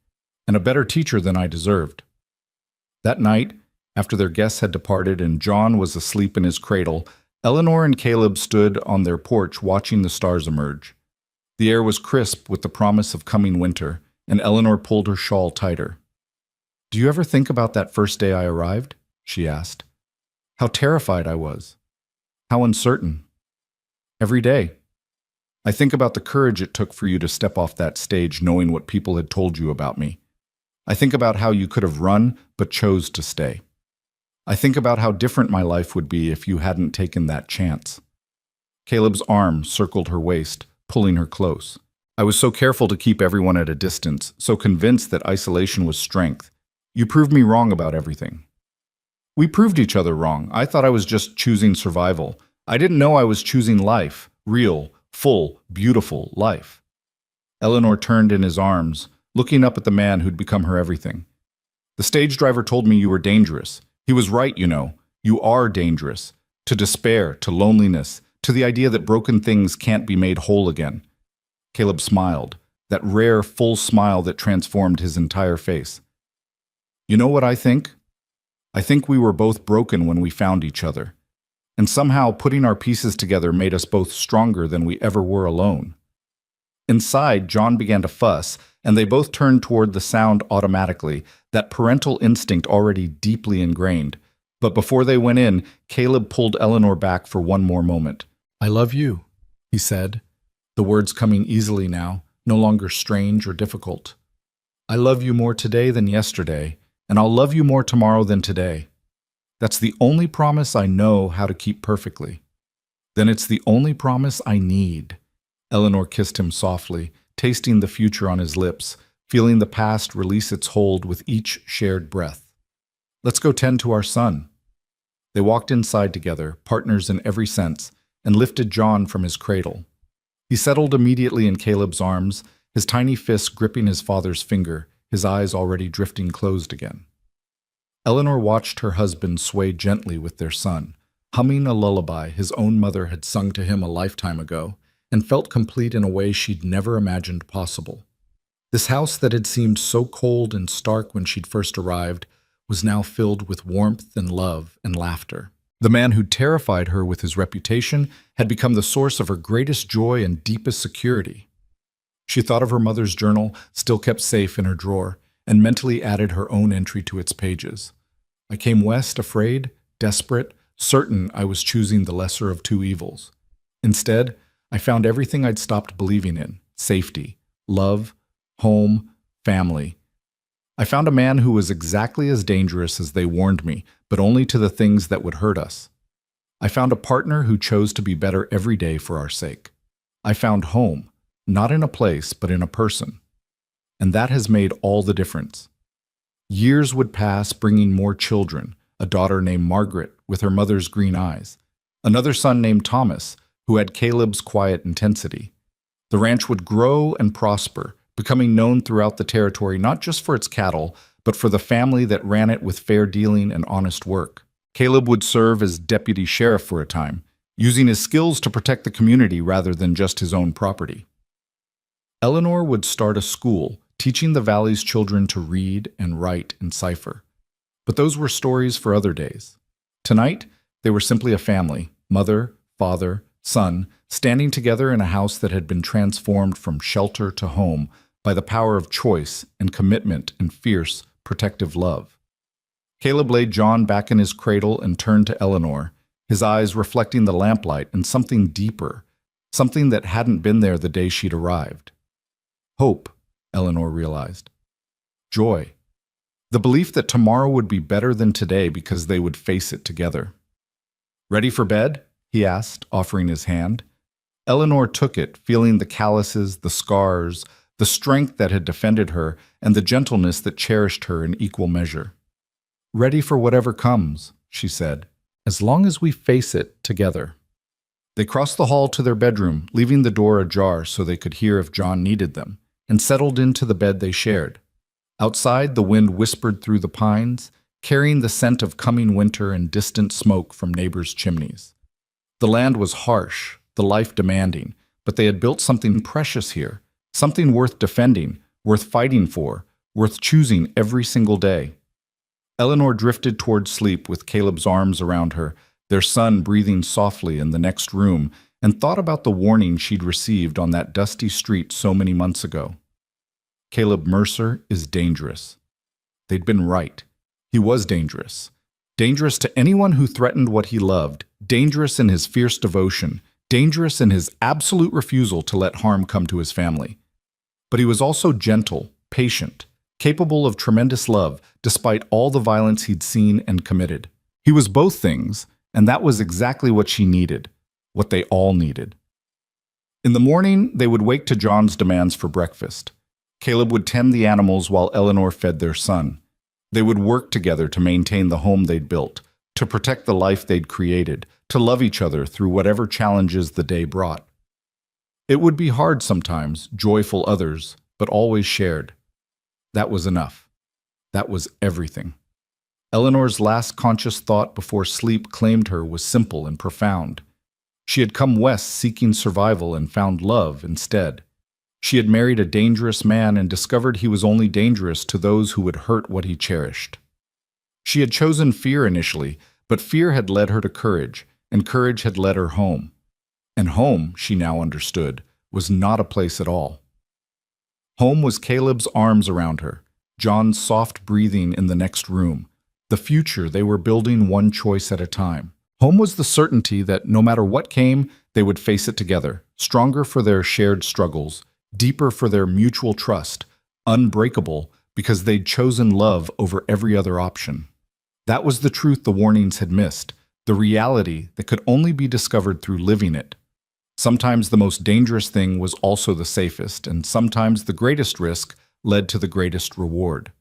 and a better teacher than I deserved. That night, after their guests had departed and John was asleep in his cradle, Eleanor and Caleb stood on their porch watching the stars emerge. The air was crisp with the promise of coming winter, and Eleanor pulled her shawl tighter. Do you ever think about that first day I arrived? She asked. How terrified I was. How uncertain. Every day. I think about the courage it took for you to step off that stage knowing what people had told you about me. I think about how you could have run, but chose to stay. I think about how different my life would be if you hadn't taken that chance. Caleb's arm circled her waist, pulling her close. I was so careful to keep everyone at a distance, so convinced that isolation was strength. You proved me wrong about everything. We proved each other wrong. I thought I was just choosing survival. I didn't know I was choosing life, real, full, beautiful life. Eleanor turned in his arms, looking up at the man who'd become her everything. The stage driver told me you were dangerous. He was right, you know. You are dangerous. To despair, to loneliness, to the idea that broken things can't be made whole again. Caleb smiled, that rare, full smile that transformed his entire face. You know what I think? I think we were both broken when we found each other. And somehow putting our pieces together made us both stronger than we ever were alone. Inside, John began to fuss, and they both turned toward the sound automatically, that parental instinct already deeply ingrained. But before they went in, Caleb pulled Eleanor back for one more moment. I love you, he said, the words coming easily now, no longer strange or difficult. I love you more today than yesterday, and I'll love you more tomorrow than today. That's the only promise I know how to keep perfectly. Then it's the only promise I need. Eleanor kissed him softly, tasting the future on his lips, feeling the past release its hold with each shared breath. Let's go tend to our son. They walked inside together, partners in every sense, and lifted John from his cradle. He settled immediately in Caleb's arms, his tiny fist gripping his father's finger, his eyes already drifting closed again. Eleanor watched her husband sway gently with their son, humming a lullaby his own mother had sung to him a lifetime ago, and felt complete in a way she'd never imagined possible. This house that had seemed so cold and stark when she'd first arrived was now filled with warmth and love and laughter. The man who terrified her with his reputation had become the source of her greatest joy and deepest security. She thought of her mother's journal, still kept safe in her drawer, and mentally added her own entry to its pages. I came west afraid, desperate, certain I was choosing the lesser of two evils. Instead, I found everything I'd stopped believing in: safety, love, home, family. I found a man who was exactly as dangerous as they warned me, but only to the things that would hurt us. I found a partner who chose to be better every day for our sake. I found home, not in a place, but in a person. And that has made all the difference. Years would pass, bringing more children, a daughter named Margaret with her mother's green eyes, another son named Thomas, who had Caleb's quiet intensity. The ranch would grow and prosper, becoming known throughout the territory not just for its cattle, but for the family that ran it with fair dealing and honest work. Caleb would serve as deputy sheriff for a time, using his skills to protect the community rather than just his own property. Eleanor would start a school, teaching the valley's children to read and write and cipher. But those were stories for other days. Tonight, they were simply a family, mother, father, son, standing together in a house that had been transformed from shelter to home by the power of choice and commitment and fierce, protective love. Caleb laid John back in his cradle and turned to Eleanor, his eyes reflecting the lamplight and something deeper, something that hadn't been there the day she'd arrived. Hope, Eleanor realized. Joy. The belief that tomorrow would be better than today because they would face it together. Ready for bed? He asked, offering his hand. Eleanor took it, feeling the calluses, the scars, the strength that had defended her, and the gentleness that cherished her in equal measure. Ready for whatever comes, she said, as long as we face it together. They crossed the hall to their bedroom, leaving the door ajar so they could hear if John needed them, and settled into the bed they shared. Outside, the wind whispered through the pines, carrying the scent of coming winter and distant smoke from neighbors' chimneys. The land was harsh, the life demanding, but they had built something precious here, something worth defending, worth fighting for, worth choosing every single day. Eleanor drifted toward sleep with Caleb's arms around her, their son breathing softly in the next room, and thought about the warning she'd received on that dusty street so many months ago. Caleb Mercer is dangerous. They'd been right. He was dangerous. Dangerous to anyone who threatened what he loved, dangerous in his fierce devotion, dangerous in his absolute refusal to let harm come to his family. But he was also gentle, patient, capable of tremendous love, despite all the violence he'd seen and committed. He was both things, and that was exactly what she needed, what they all needed. In the morning, they would wake to John's demands for breakfast. Caleb would tend the animals while Eleanor fed their son. They would work together to maintain the home they'd built, to protect the life they'd created, to love each other through whatever challenges the day brought. It would be hard sometimes, joyful others, but always shared. That was enough. That was everything. Eleanor's last conscious thought before sleep claimed her was simple and profound. She had come west seeking survival and found love instead. She had married a dangerous man and discovered he was only dangerous to those who would hurt what he cherished. She had chosen fear initially, but fear had led her to courage, and courage had led her home. And home, she now understood, was not a place at all. Home was Caleb's arms around her, John's soft breathing in the next room, the future they were building one choice at a time. Home was the certainty that no matter what came, they would face it together, stronger for their shared struggles, deeper for their mutual trust, unbreakable because they'd chosen love over every other option. That was the truth the warnings had missed, the reality that could only be discovered through living it. Sometimes the most dangerous thing was also the safest, and sometimes the greatest risk led to the greatest reward.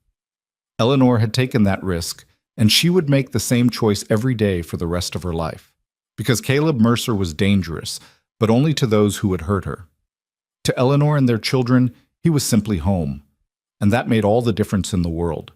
Eleanor had taken that risk, and she would make the same choice every day for the rest of her life. Because Caleb Mercer was dangerous, but only to those who would hurt her. To Eleanor and their children, he was simply home, and that made all the difference in the world.